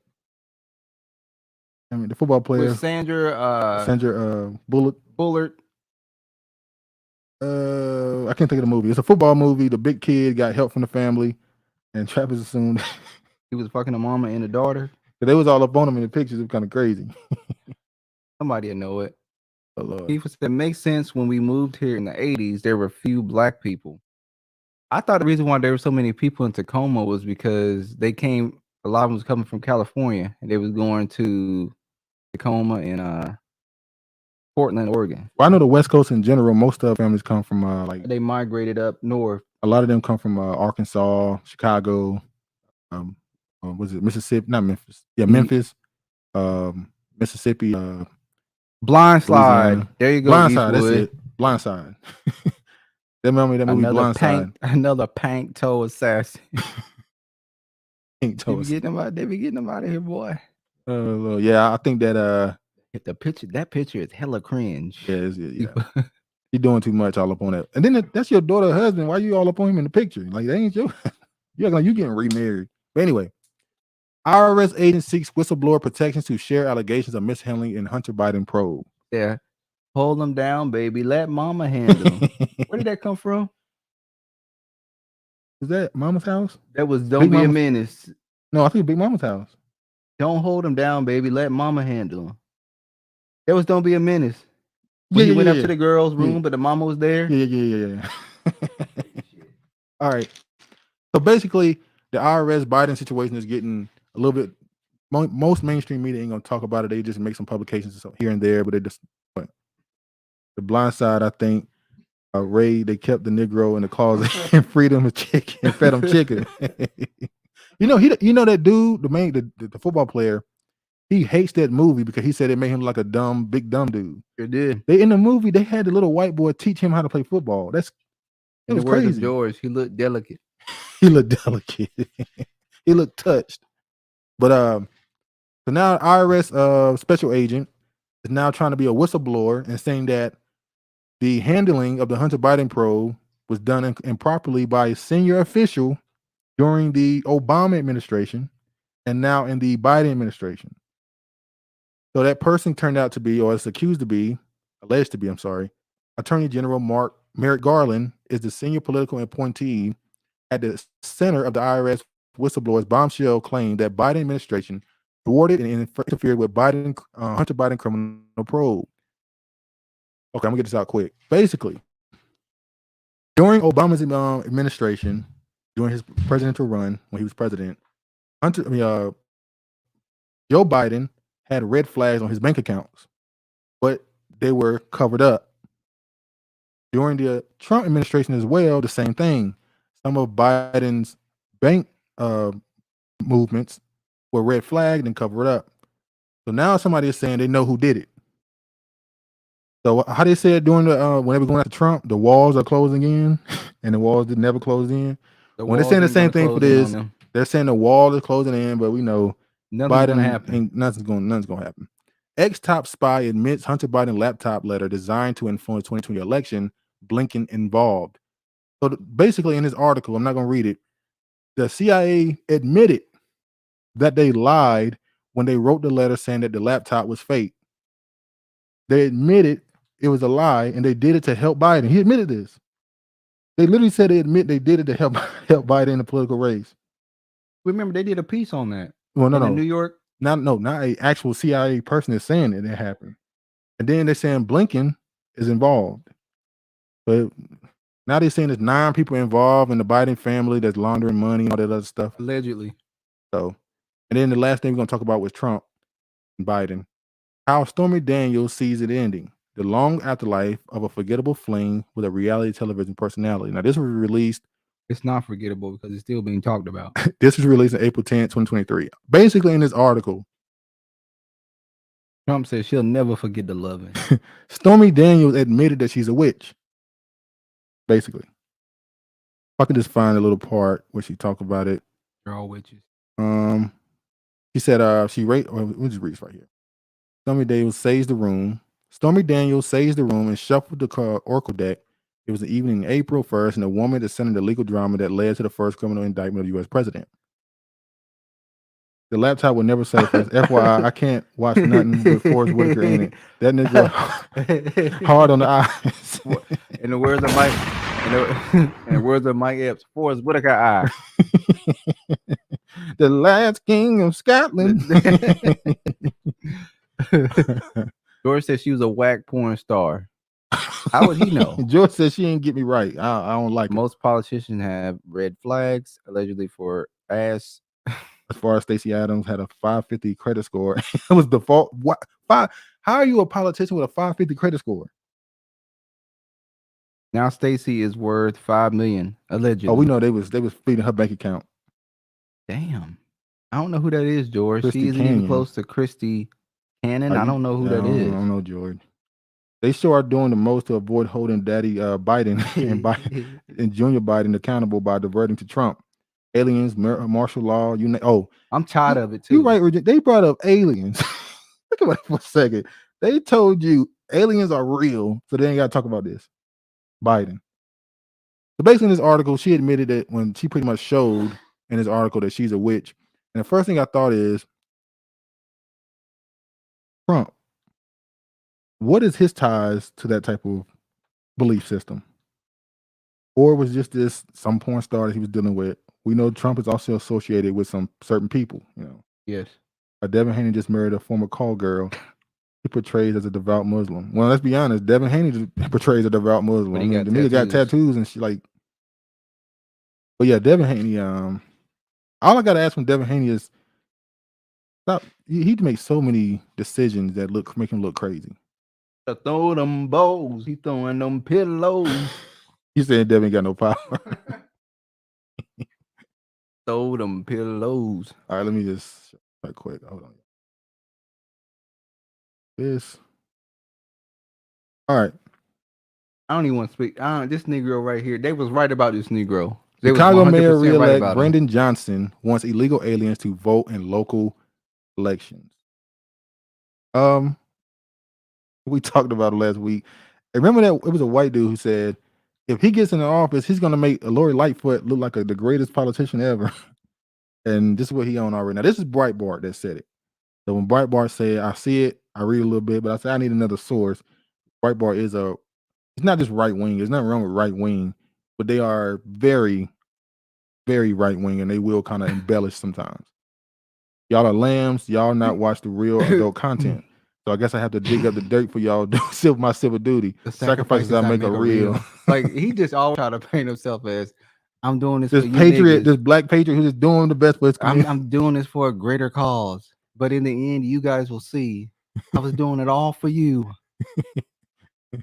football player with Sandra Bullard. I can't think of the movie. It's a football movie. The big kid got help from the family, and Travis assumed he was fucking the mama and the daughter. They was all up on him in the pictures. It was kind of crazy. Somebody will know it. Oh, Lord. People said it makes sense when we moved here in the 80s, there were few black people. I thought the reason why there were so many people in Tacoma was because a lot of them was coming from California, and they was going to Tacoma and Portland, Oregon. Well, I know the West Coast in general, most of families come from they migrated up north. A lot of them come from Arkansas, Chicago, was it Mississippi? Not Memphis. Yeah, Memphis, Mississippi. Blindside. There you go. Blindside. That's it. Blindside. That movie Blindside. Another pink toe assassin. Pink toe. They be getting them out of here, boy. Yeah, I think that that picture is hella cringe. Yeah. You're doing too much all up on that. And then that's your daughter's husband. Why you all up on him in the picture? Like, that ain't you. You're like you getting remarried. But anyway, IRS agent seeks whistleblower protections to share allegations of mishandling in Hunter Biden probe. Yeah. Hold them down, baby. Let mama handle them. Where did that come from? Is that Mama's house? That was Don't Be a Menace. No, I think Big Mama's house. Don't hold them down, baby. Let mama handle them. That was Don't Be a Menace. When he went up to the girl's room, but the mama was there. Yeah. All right. So basically, the IRS Biden situation is getting a little bit. Most mainstream media ain't gonna talk about it. They just make some publications here and there, but they just. The Blind Side, I think, they kept the Negro in the closet and freed him a chicken and fed him chicken. you know that dude, the football player, he hates that movie because he said it made him like a big dumb dude. It did. In the movie, they had the little white boy teach him how to play football. It was crazy. George, he looked delicate. He looked touched. But so now IRS special agent is now trying to be a whistleblower and saying that the handling of the Hunter Biden probe was done improperly by a senior official during the Obama administration and now in the Biden administration. So that person turned out to be, or is alleged to be, Attorney General Merrick Garland is the senior political appointee at the center of the IRS whistleblower's bombshell claim that Biden administration thwarted and interfered with Hunter Biden criminal probe. Okay, I'm gonna get this out quick. Basically, during Obama's administration, during his presidential run when he was president, Joe Biden had red flags on his bank accounts, but they were covered up. During the Trump administration as well, the same thing. Some of Biden's bank movements were red flagged and covered up. So now somebody is saying they know who did it. So how they said during the when they were going after Trump, the walls are closing in, and the walls did never close in. When they're saying the same thing for this, they're saying the wall is closing in, but we know Nothing's gonna happen. Nothing's gonna happen. Ex-top spy admits Hunter Biden laptop letter designed to influence 2020 election. Blinken involved. So basically, in his article, I'm not gonna read it. The CIA admitted that they lied when they wrote the letter saying that the laptop was fake. They admitted it was a lie, and they did it to help Biden. He admitted this. They literally said they did it to help Biden in the political race. Remember, they did a piece on that. Well, no, in New York. Not an actual CIA person is saying that it happened, and then they're saying Blinken is involved. But now they're saying there's 9 people involved in the Biden family that's laundering money and all that other stuff. Allegedly. So, and then the last thing we're gonna talk about was Trump and Biden. How Stormy Daniels sees it ending. The long afterlife of a forgettable fling with a reality television personality. Now, this was released. It's not forgettable because it's still being talked about. This was released on April 10th, 2023. Basically, in this article, Trump says she'll never forget the loving. Stormy Daniels admitted that she's a witch. Basically. If I can just find a little part where she talked about it. They're all witches. She said we'll just read right here. Stormy Daniels saves the room and shuffled the oracle deck. It was the evening April 1st, and a woman descended the legal drama that led to the first criminal indictment of the U.S. president. The laptop will never say first. FYI, I can't watch nothing with Forrest Whitaker in it. That nigga hard on the eyes. In the words of Mike Epps, Forrest Whitaker eye. The last king of Scotland. George said she was a whack porn star. How would he know? George said she didn't get me right. I don't like most politicians have red flags, allegedly for ass. As far as Stacey Adams had a 550 credit score. It was default. What? How are you a politician with a 550 credit score? Now Stacey is worth $5 million, allegedly. Oh, we know they was feeding her bank account. Damn. I don't know who that is, George. Christy She isn't even close to Christy Cannon. I don't know who that is. I don't know, George. They sure are doing the most to avoid holding Daddy Biden and Junior Biden accountable by diverting to Trump. Aliens, martial law, I'm tired of it too. You're right, they brought up aliens. Think about it for a second. They told you aliens are real, so they ain't got to talk about this. Biden. So basically in this article, she admitted that when she pretty much showed in this article that she's a witch. And the first thing I thought is, Trump, what is his ties to that type of belief system? Or was just this some porn star that he was dealing with? We know Trump is also associated with some certain people, Yes. Devin Haney just married a former call girl. He portrays as a devout Muslim. Well, let's be honest, Devin Haney portrays a devout Muslim. I mean, the nigga got tattoos and she like. But yeah, Devin Haney. All I gotta ask from Devin Haney is, stop. He makes so many decisions that make him look crazy. Throw them bowls. He throwing them pillows. You saying Devin got no power? Throw them pillows. All right, let me just right quick. Hold on. This. All right. I don't even want to speak. This Negro right here. They was right about this Negro. Chicago Mayor re-elect Brendan Johnson wants illegal aliens to vote in local elections. We talked about it last week. Remember that it was a white dude who said, if he gets in the office, he's going to make Lori Lightfoot look like the greatest politician ever. And this is what he on already. Now, this is Breitbart that said it. So when Breitbart said, I see it, I read a little bit, but I said, I need another source. Breitbart is it's not just right wing. There's nothing wrong with right wing, but they are very, very right wing, and they will kind of embellish sometimes. Y'all are lambs. Y'all not watch the real adult content. So I guess I have to dig up the dirt for y'all to do my civil duty. The sacrifices I make are real. Like he just always try to paint himself as I'm doing this. This for patriot, this black patriot who's just doing the best for his community. I'm doing this for a greater cause. But in the end, you guys will see I was doing it all for you.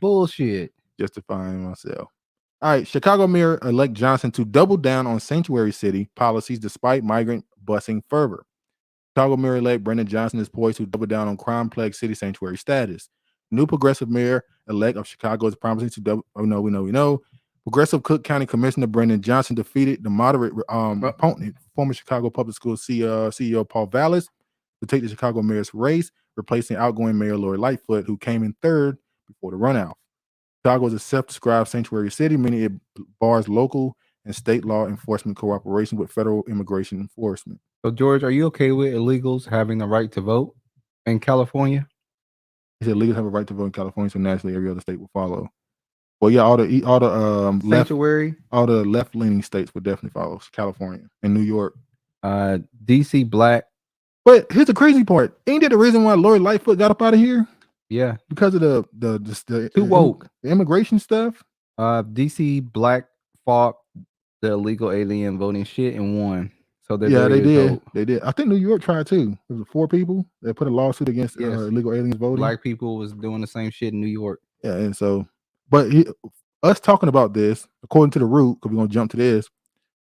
Bullshit. Justifying myself. All right, Chicago Mayor elect Johnson to double down on sanctuary city policies despite migrant busing fervor. Chicago Mayor-elect Brendan Johnson is poised to double down on crime-plagued city sanctuary status. New progressive mayor-elect of Chicago is promising to double. We know. Progressive Cook County Commissioner Brendan Johnson defeated the moderate opponent, former Chicago Public Schools CEO Paul Vallis, to take the Chicago mayor's race, replacing outgoing Mayor Lori Lightfoot, who came in third before the runoff. Chicago is a self-described sanctuary city, meaning it bars local and state law enforcement cooperation with federal immigration enforcement. So, George, are you okay with illegals having the right to vote in California? He said illegals have a right to vote in California, so naturally every other state will follow. Well, yeah, all the sanctuary, all the left-leaning states would definitely follow California and New York. DC black. But here's the crazy part: ain't that the reason why Lori Lightfoot got up out of here? Yeah, because of the too woke, the immigration stuff. DC black fought the illegal alien voting shit and won. So they did. Dope. They did. I think New York tried too. There was 4 people that put a lawsuit against illegal aliens voting. Black people was doing the same shit in New York. Yeah, and so, but us talking about this, according to the Root, because we're gonna jump to this.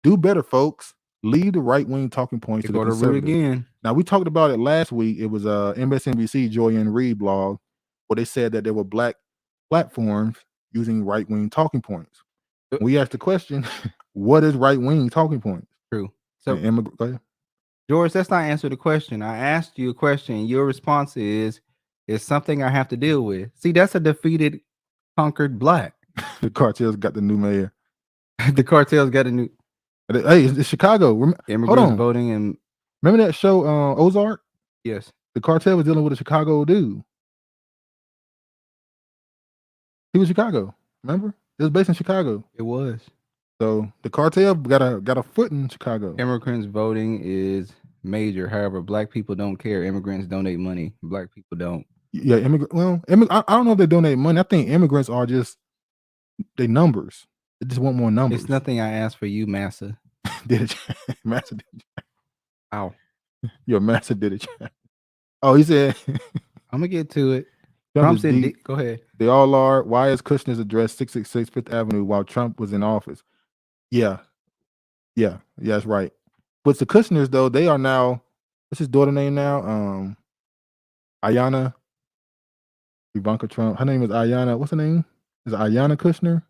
Do better, folks. Leave the right wing talking points to the conservatives. Again. Now we talked about it last week. It was MSNBC Joy and Reid blog where they said that there were black platforms using right wing talking points. We asked the question, what is right wing talking points? True. So go ahead. George, that's not answer the question. I asked you a question. Your response is something I have to deal with. See, that's a defeated, conquered black. The cartel's got the new mayor. The cartel's got a new. Hey, it's Chicago. Immigrants voting and remember that show Ozark? Yes. The cartel was dealing with a Chicago dude. He was Chicago. Remember? It was based in Chicago. It was. So the cartel got a foot in Chicago. Immigrants voting is major. However, black people don't care. Immigrants donate money. Black people don't. Yeah, I don't know if they donate money. I think immigrants are just they numbers. They just want more numbers. It's nothing I asked for you, Massa. Did it? Massa did it. Ow. Your Massa did it. Oh, he said. I'm gonna get to it. Trump said, go ahead. They all are. Why is Kushner's address 666 Fifth Avenue while Trump was in office? Yeah, that's right. But the Kushners, though, they are now. What's his daughter name now? Ayanna. Ivanka Trump. Her name is Ayanna. What's her name? Is it Ayanna Kushner?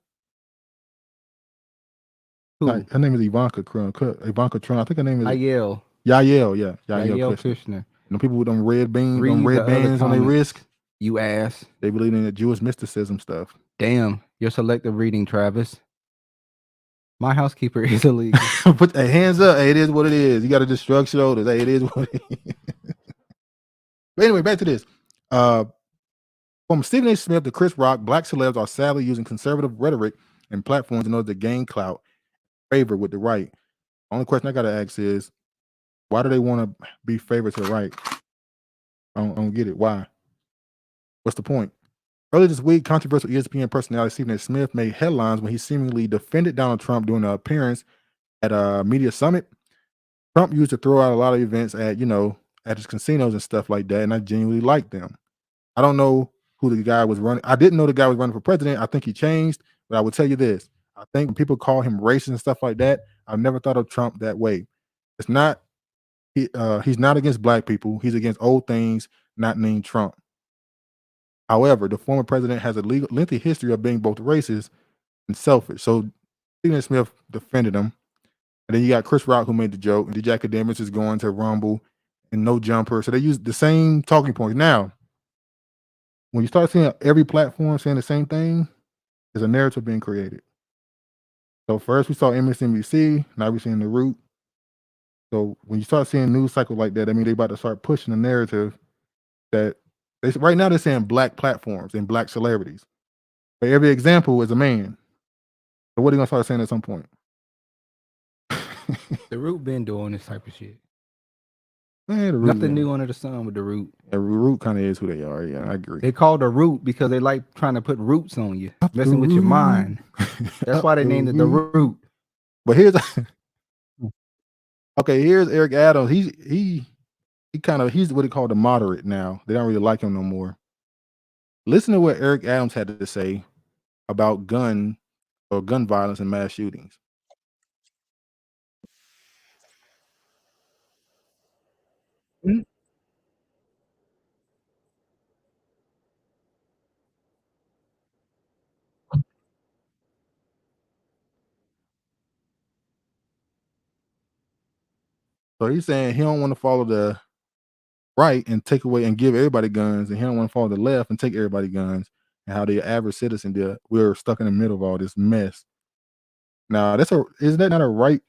Who? Her name is Ivanka Trump. Ivanka Trump. I think her name is Yael. Yael, yeah. Yael Kushner. The people with them red bands on their wrist. You ass. They believe in the Jewish mysticism stuff. Damn, you're selective reading, Travis. My housekeeper is illegal. Put their hands up. Hey, it is what it is. You got to just shrug shoulders. Hey, it is what it is. But anyway, back to this. From Stephen A. Smith to Chris Rock, black celebs are sadly using conservative rhetoric and platforms in order to gain clout, favor with the right. The only question I got to ask is, why do they want to be favored to the right? I don't get it. Why? What's the point? Earlier this week, controversial ESPN personality Stephen A. Smith made headlines when he seemingly defended Donald Trump during an appearance at a media summit. Trump used to throw out a lot of events at his casinos and stuff like that, and I genuinely liked them. I don't know who the guy was running. I didn't know the guy was running for president. I think he changed, but I will tell you this. I think when people call him racist and stuff like that, I've never thought of Trump that way. It's not, he's not against black people. He's against old things, not named Trump. However, the former president has a lengthy history of being both racist and selfish. So Stephen A. Smith defended him. And then you got Chris Rock who made the joke. And DJ Academics is going to Rumble and No Jumper. So they use the same talking points. Now, when you start seeing every platform saying the same thing, there's a narrative being created. So first we saw MSNBC, now we're seeing The Root. So when you start seeing news cycles like that, I mean, they're about to start pushing the narrative that right now they're saying black platforms and black celebrities. But every example is a man. So what are you going to start saying at some point? The Root been doing this type of shit. Man, nothing new under the sun with The Root. The Root kind of is who they are. Yeah, I agree. They call The Root because they like trying to put roots on you, messing with your mind. That's why they named it The Root. But here's here's Eric Adams. He's what they call the moderate now. They don't really like him no more. Listen to what Eric Adams had to say about gun violence and mass shootings. Mm-hmm. So he's saying he don't want to follow right and take away and give everybody guns, and he don't want to fall to the left and take everybody guns, and how the average citizen we're stuck in the middle of all this mess. Now isn't that not a right?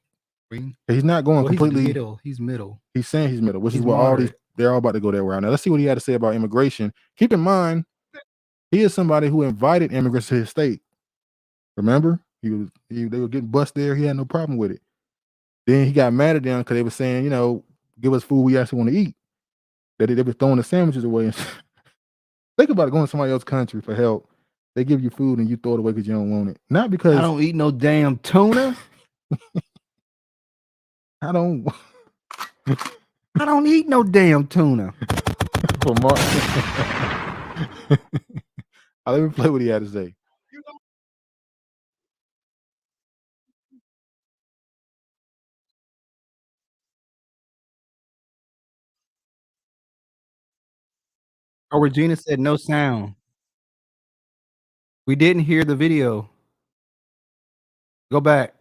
He's not going completely. He's middle. He's saying he's middle, which is what they're all about to go that route. Now let's see what he had to say about immigration. Keep in mind, he is somebody who invited immigrants to his state. Remember, they were getting bussed there. He had no problem with it. Then he got mad at them because they were saying, give us food we actually want to eat. That they were throwing the sandwiches away. Think about it, going to somebody else's country for help. They give you food and you throw it away because you don't want it. Not because I don't eat no damn tuna. I don't eat no damn tuna. For Mark. Let me play what he had to say. Oh, Regina said no sound. We didn't hear the video. Go back.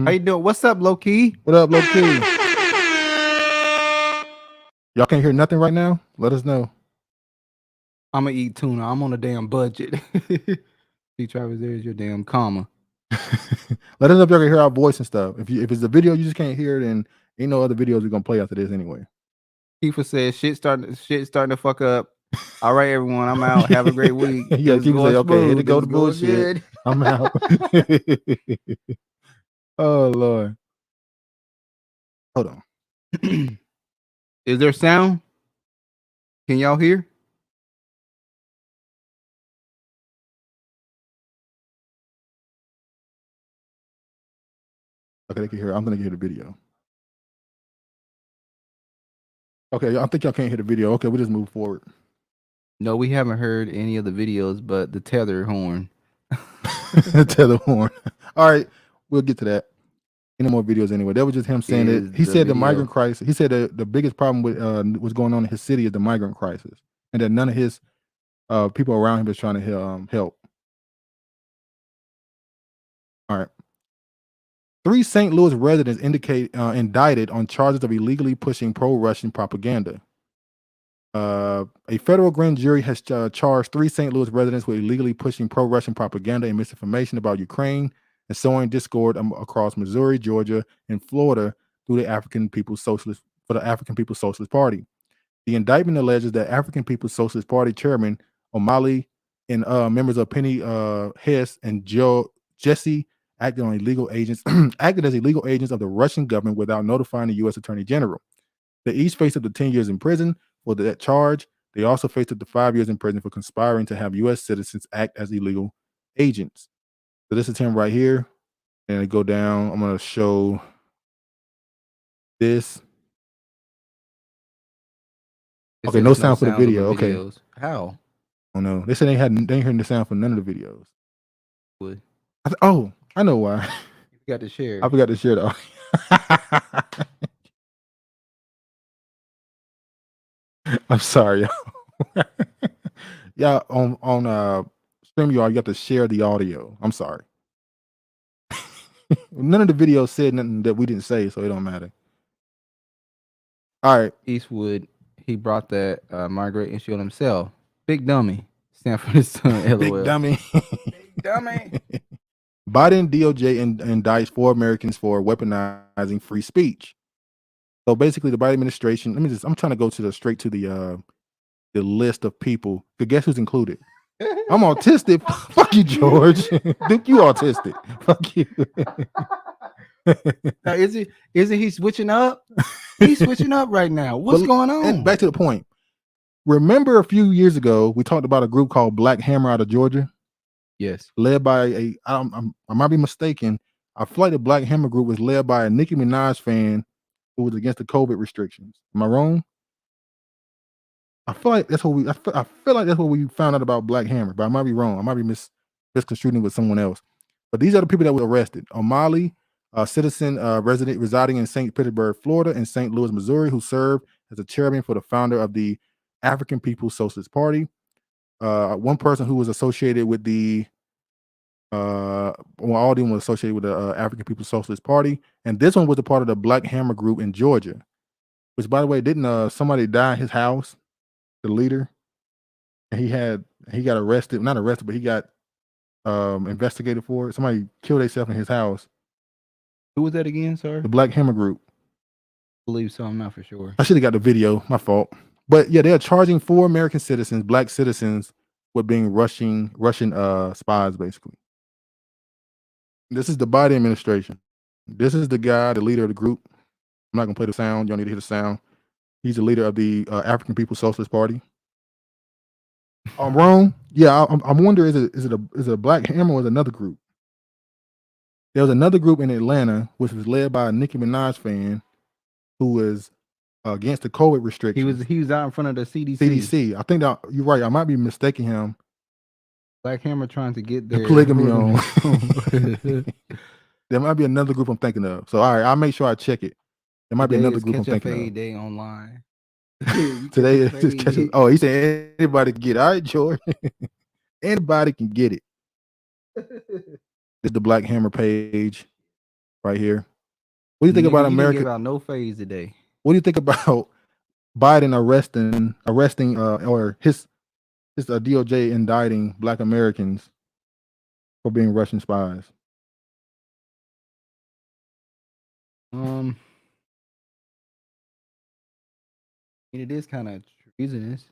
How you doing? What's up, low key? What up, low key? Y'all can't hear nothing right now? Let us know. I'm gonna eat tuna. I'm on a damn budget. See, Travis, there's your damn comma. Let us know if y'all can hear our voice and stuff. If it's a video you just can't hear, then ain't no other videos we're gonna play after this anyway. Kiefer says shit starting to fuck up. All right, everyone, I'm out. Have a great week. Yeah, Kiefer say, okay, here to go to bullshit. I'm out. Oh Lord. Hold on. Is there sound? Can y'all hear? Okay, they can hear. I'm gonna hear the video. Okay, I think y'all can't hear the video. Okay, we'll just move forward. No, we haven't heard any of the videos, but the tether horn. Tether horn. All right, we'll get to that. Any more videos anyway? That was just him saying that he said the migrant crisis. He said that the biggest problem with what's going on in his city is the migrant crisis, and that none of his people around him is trying to help. All right. 3 St. Louis residents indicted on charges of illegally pushing pro-Russian propaganda. A federal grand jury has charged 3 St. Louis residents with illegally pushing pro-Russian propaganda and misinformation about Ukraine and sowing discord across Missouri, Georgia, and Florida through the African People's Socialist Party. The indictment alleges that African People's Socialist Party chairman O'Malley and members of Penny Hess and Jesse acted as illegal agents of the Russian government without notifying the U.S. Attorney General. They each faced up to 10 years in prison for that charge. They also faced up to 5 years in prison for conspiring to have U.S. citizens act as illegal agents. So this is him right here. And I go down. I'm going to show this. Okay, no sound for the video. Okay. How? Oh no, they said they ain't hearing the sound for none of the videos. Would. I know why. You forgot to share. I forgot to share the I'm sorry, y'all. Yeah, on StreamYard, you have to share the audio. I'm sorry. None of the videos said nothing that we didn't say, so it don't matter. All right. Eastwood, he brought that migrating shield himself. Big dummy. Stand for his son, LOL. Big dummy. Big dummy. Biden DOJ indicts 4 Americans for weaponizing free speech. So basically, the Biden administration. I'm trying to go straight to the list of people. But guess who's included? I'm autistic. Fuck you, George. Duke, you autistic. Fuck you. Now, isn't he switching up? He's switching up right now. What's going on? And back to the point. Remember a few years ago, we talked about a group called Black Hammer out of Georgia? Yes. Led by I might be mistaken. I feel like the Black Hammer group was led by a Nicki Minaj fan who was against the COVID restrictions. Am I wrong? I feel like that's what I feel like that's what we found out about Black Hammer, but I might be wrong. I might be misconstruing with someone else. But these are the people that were arrested. O'Malley, a citizen resident residing in St. Petersburg, Florida, and St. Louis, Missouri, who served as a chairman for the founder of the African People's Socialist Party. One person who was associated with the all of them was associated with the African People's Socialist Party, and this one was a part of the Black Hammer group in Georgia. Which, by the way, didn't somebody die in his house? The leader, and he got arrested. Not arrested, but he got investigated for it. Somebody killed themselves in his house. Who was that again, sir? The Black Hammer Group. I believe so. I'm not for sure. I should have got the video. My fault. But yeah, they're charging 4 American citizens, black citizens, with being Russian spies, basically. This is the Biden administration. This is the guy, the leader of the group. I'm not gonna play the sound. You don't need to hear the sound. He's the leader of the African People's Socialist Party. I'm wrong. Yeah, I'm wondering is it a Black Hammer or is it another group? There was another group in Atlanta which was led by a Nicki Minaj fan who was against the COVID restrictions. He was out in front of the CDC. CDC. I think that you're right. I might be mistaking him. Black Hammer trying to get their polygamy on. There might be another group I'm thinking of. So all right, I'll make sure I check it. There might be another group I'm thinking of. Day online. Today is just catching. Oh, he said anybody can get it. All right, George. Anybody can get it. This is the Black Hammer page right here. What do you think about America? Give out no phase today. What do you think about Biden arresting or his DOJ indicting Black Americans for being Russian spies? It is kind of treasonous.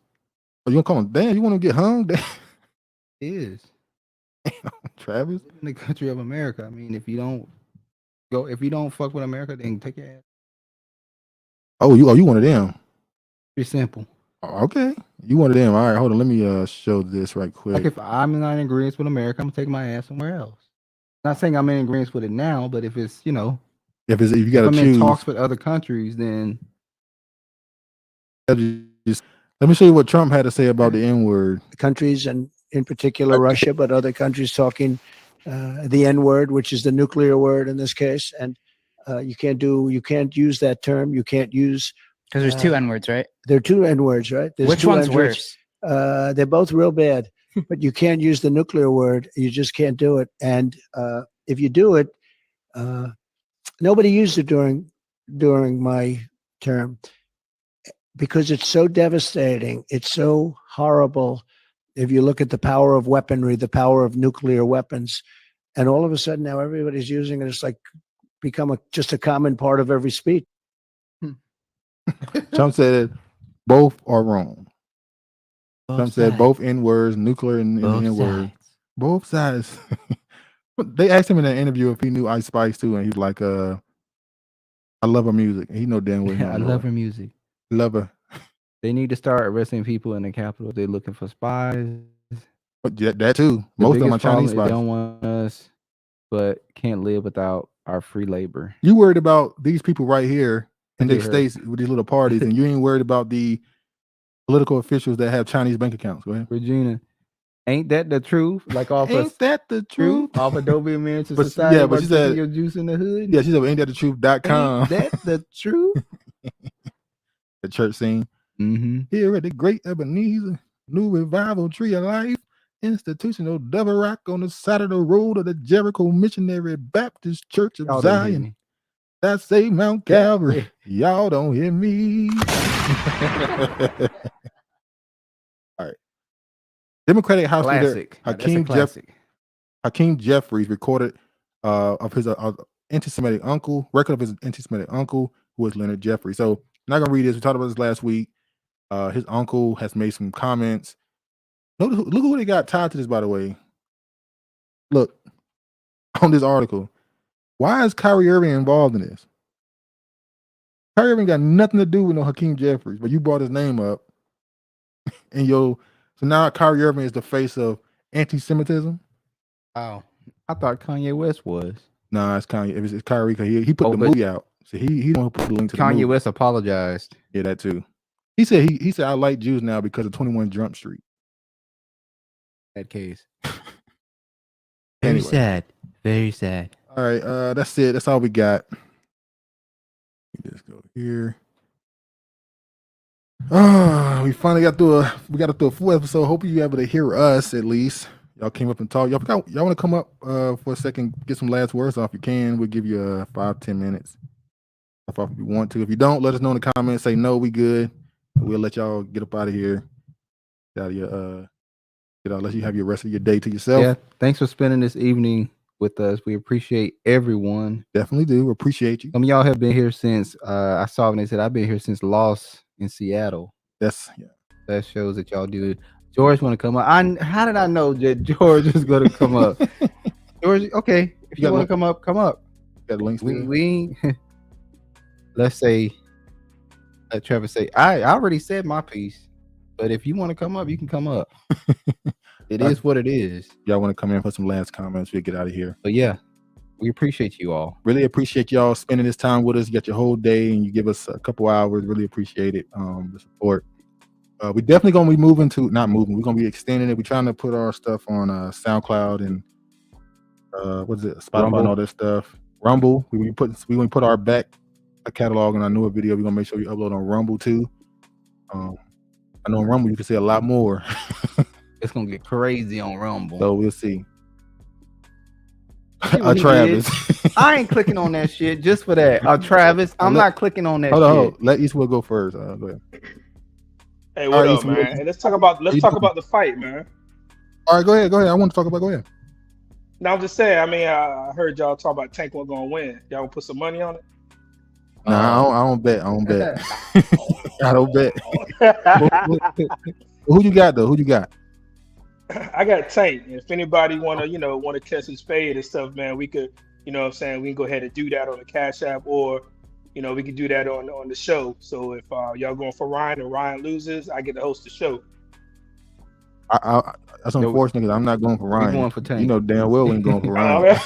Oh, you gonna call him? Damn, you want to get hung? Damn. It is. Travis, in the country of America. I mean, if you don't fuck with America, then take your ass. Oh, you one of them? Pretty simple. Oh, okay, you one of them. All right, hold on. Let me show this right quick. Like if I'm not in agreement with America, I'm gonna take my ass somewhere else. Not saying I'm in agreement with it now, but if it's if you got to choose, I'm in talks with other countries, then let me show you what Trump had to say about the N-word. Countries, and in particular Russia, but other countries talking the N-word, which is the nuclear word in this case, and you can't use that term. You can't use because there's 2 N-words, right? There are 2 N-words, right? There's Which one's worse? They're both real bad, but you can't use the nuclear word. You just can't do it. And if you do it, nobody used it during my term because it's so devastating. It's so horrible. If you look at the power of weaponry, the power of nuclear weapons, and all of a sudden now everybody's using it. It's like become just a common part of every speech. Trump said both are wrong. Trump said both N-words, nuclear and N-word. Both sides. They asked him in that interview if he knew Ice Spice too, and he's like, I love her music. He know damn well. I love her music. Love her. They need to start arresting people in the Capitol. They're looking for spies. But that too. Most of them are Chinese spies. They don't want us, but can't live without our free labor. You worried about these people right here in their states with these little parties, and you ain't worried about the political officials that have Chinese bank accounts. Go ahead. Regina, ain't that the truth? Like ain't that the truth? Off of Adobe American Society. Yeah, but she said your juice in the hood. Yeah, she said, ain't that the truth.com. Ain't that the truth? The church scene. Here at the Great Ebenezer, New Revival Tree of Life, institutional double rock on the side of the road of the Jericho Missionary Baptist Church of Zion. That's a Mount Calvary. Y'all don't hear me. All right. Democratic House Leader Hakeem Jeffries recorded of his anti-Semitic uncle, record of his anti-Semitic uncle, who was Leonard Jeffries. So I'm not gonna read this. We talked about this last week. His uncle has made some comments. Look who they got tied to this, by the way. Look on this article. Why is Kyrie Irving involved in this? Kyrie Irving got nothing to do with no Hakeem Jeffries, but you brought his name up. And so now Kyrie Irving is the face of anti-Semitism. Oh, I thought Kanye West was. Nah, it's Kanye. It's Kyrie because he put the movie out. So he don't put the link to the movie. Kanye West apologized. Yeah, that too. He said he said I like Jews now because of 21 Jump Street. That case. Very sad. Very sad. All right, that's it. That's all we got. Let me just go here. We finally got through a full episode. Hope you able to hear us at least. Y'all came up and talked. Y'all want to come up for a second, get some last words off? You can. We'll give you 5-10 minutes. Off if you want to. If you don't, let us know in the comments. Say no, we good. We'll let y'all get up out of here. Get out of your let you have your rest of your day to yourself. Yeah. Thanks for spending this evening with us. We appreciate everyone. Definitely do. Appreciate you. Some of y'all have been here since I saw when they said I've been here since Lost in Seattle. That shows that y'all do. George want to come up. How did I know that George is going to come up? George, okay. If you want to come up, come up. Got links. We let's say, let Trevor say, I already said my piece, but if you want to come up, you can come up. It is what it is. Y'all want to come in for some last comments? We'll get out of here. But yeah, we appreciate you all. Really appreciate y'all spending this time with us. You got your whole day and you give us a couple hours. Really appreciate it. The support. We definitely gonna be moving to not moving. We're gonna be extending it. We're trying to put our stuff on SoundCloud and what is it, Spotify Rumble. And all that stuff. Rumble. We gonna put our back catalog in our newer video. We're gonna make sure we upload on Rumble too. I know on Rumble you can see a lot more. It's gonna get crazy on Rumble. So we'll see. Travis. I ain't clicking on that shit just for that. Travis, I'm not clicking on that shit. Hold on. Let Eastwood go first. Go ahead. Hey, what up, man? Hey, let's talk about the fight, man. All right, go ahead. I want to talk about. Go ahead. No, I'm just saying. I mean, I heard y'all talk about Tank was gonna win. Y'all gonna put some money on it? Nah, I don't bet. I don't bet. Who you got though? Who you got? I got Tank. If anybody wanna catch his fade and stuff, man, we could, you know what I'm saying, we can go ahead and do that on the Cash App, or we can do that on the show. So if y'all going for Ryan and Ryan loses, I get to host the show. That's unfortunate because I'm not going for Ryan. Going for Tank. You know damn well we ain't going for Ryan.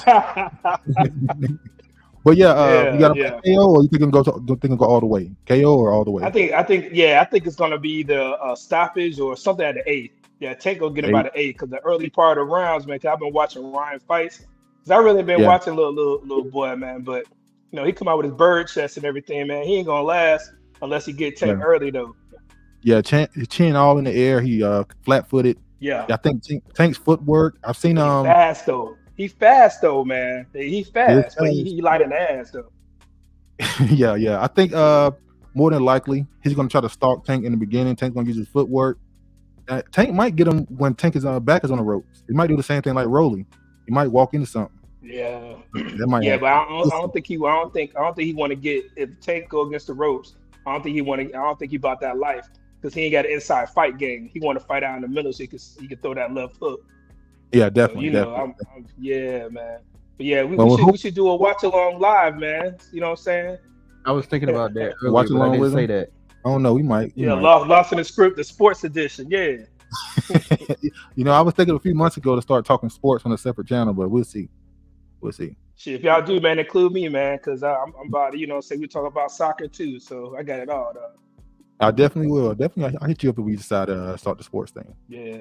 But yeah, you got a KO, or you think go all the way? KO or all the way? I think it's gonna be the stoppage or something at the 8th. Yeah, Tank will get him by the 8th because the early part of rounds, man. Cause I've been watching Ryan fights. Cause I really been watching little boy, man. But he come out with his bird chest and everything, man. He ain't gonna last unless he get Tank early though. Yeah, chin all in the air. He flat-footed. Yeah, I think Tank's footwork. I've seen He's fast though, man. He's fast, but he light in the ass though. yeah. I think more than likely he's gonna try to stalk Tank in the beginning. Tank's gonna use his footwork. Tank might get him when Tank is back is on the ropes. He might do the same thing like Rolly. He might walk into something. Yeah, that might happen. But I don't think he want to get, if Tank go against the ropes. I don't think he bought that life because he ain't got an inside fight game. He want to fight out in the middle so he can throw that left hook. Yeah, definitely. So, yeah, man. But yeah, we should do a watch along live, man. You know what I'm saying? I was thinking about that earlier, watch along with say that. I don't know. We might. Lost in the Script, the sports edition. Yeah. I was thinking a few months ago to start talking sports on a separate channel, but we'll see. Shit, if y'all do, man, include me, man, because I'm about to, say we talk about soccer too, so I got it all, though. I definitely will. Definitely, I'll hit you up if we decide to start the sports thing. Yeah.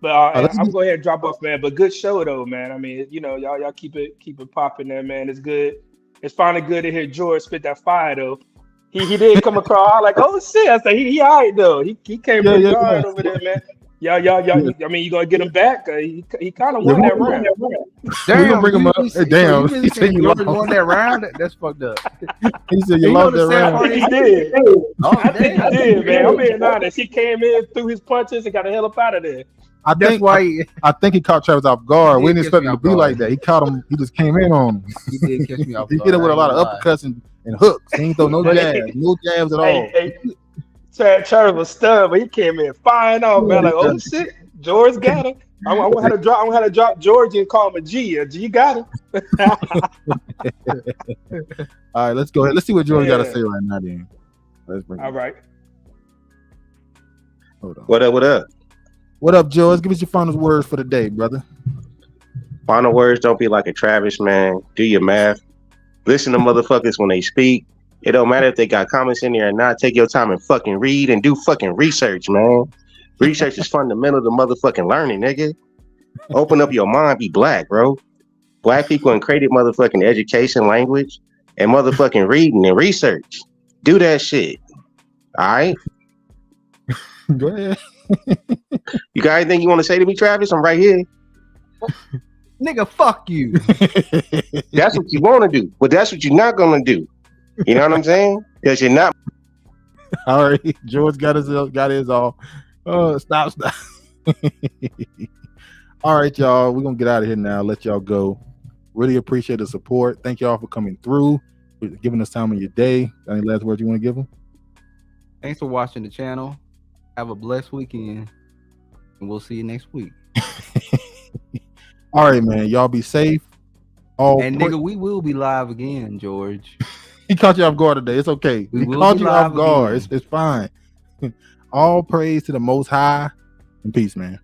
But I'm going to go ahead and drop off, man. But good show, though, man. I mean, y'all keep it popping there, man. It's good. It's finally good to hear George spit that fire, though. He did come across. I was like, oh, shit. I said, he all right, though. He came pretty hard over there, man. Y'all. I mean, you gonna get him back? He kind of won that round. Damn, bring him up. Damn, he said you won that round. That's fucked up. He said you lost that round. He did. I think he did, man. I'm being honest. He came in, threw his punches, and got the hell up out of there. I think he caught Travis off guard. We didn't expect him to be like that. He caught him. He just came in on him. He did catch me off guard. He hit him with a lot of uppercuts and hooks. He ain't throw no jabs at all. Travis was stunned, but he came in firing off, man. Like, oh shit, George got him. I want to drop George and call him a G. G got him. All right, let's go ahead. Let's see what George got to say right now. Then let's bring. All right. Hold on. What up, George? Give us your final words for the day, brother. Final words: don't be like a Travis, man. Do your math. Listen to motherfuckers when they speak. It don't matter if they got comments in there or not. Take your time and fucking read and do fucking research, man. Research is fundamental to motherfucking learning, nigga. Open up your mind, be black, bro. Black people in creative motherfucking education, language, and motherfucking reading and research. Do that shit. All right? Go ahead. You got anything you want to say to me, Travis? I'm right here. Nigga, fuck you. That's what you want to do, but that's what you're not going to do. You know what I'm saying? Because you're not. All right, George got his off. Oh, stop. All right, y'all. We're gonna get out of here now. Let y'all go. Really appreciate the support. Thank y'all for coming through, for giving us time of your day. Any last words you want to give them? Thanks for watching the channel. Have a blessed weekend, and we'll see you next week. All right, man. Y'all be safe. Nigga, we will be live again, George. He caught you off guard today. It's okay. He caught you off guard. It's fine. All praise to the Most High, and peace, man.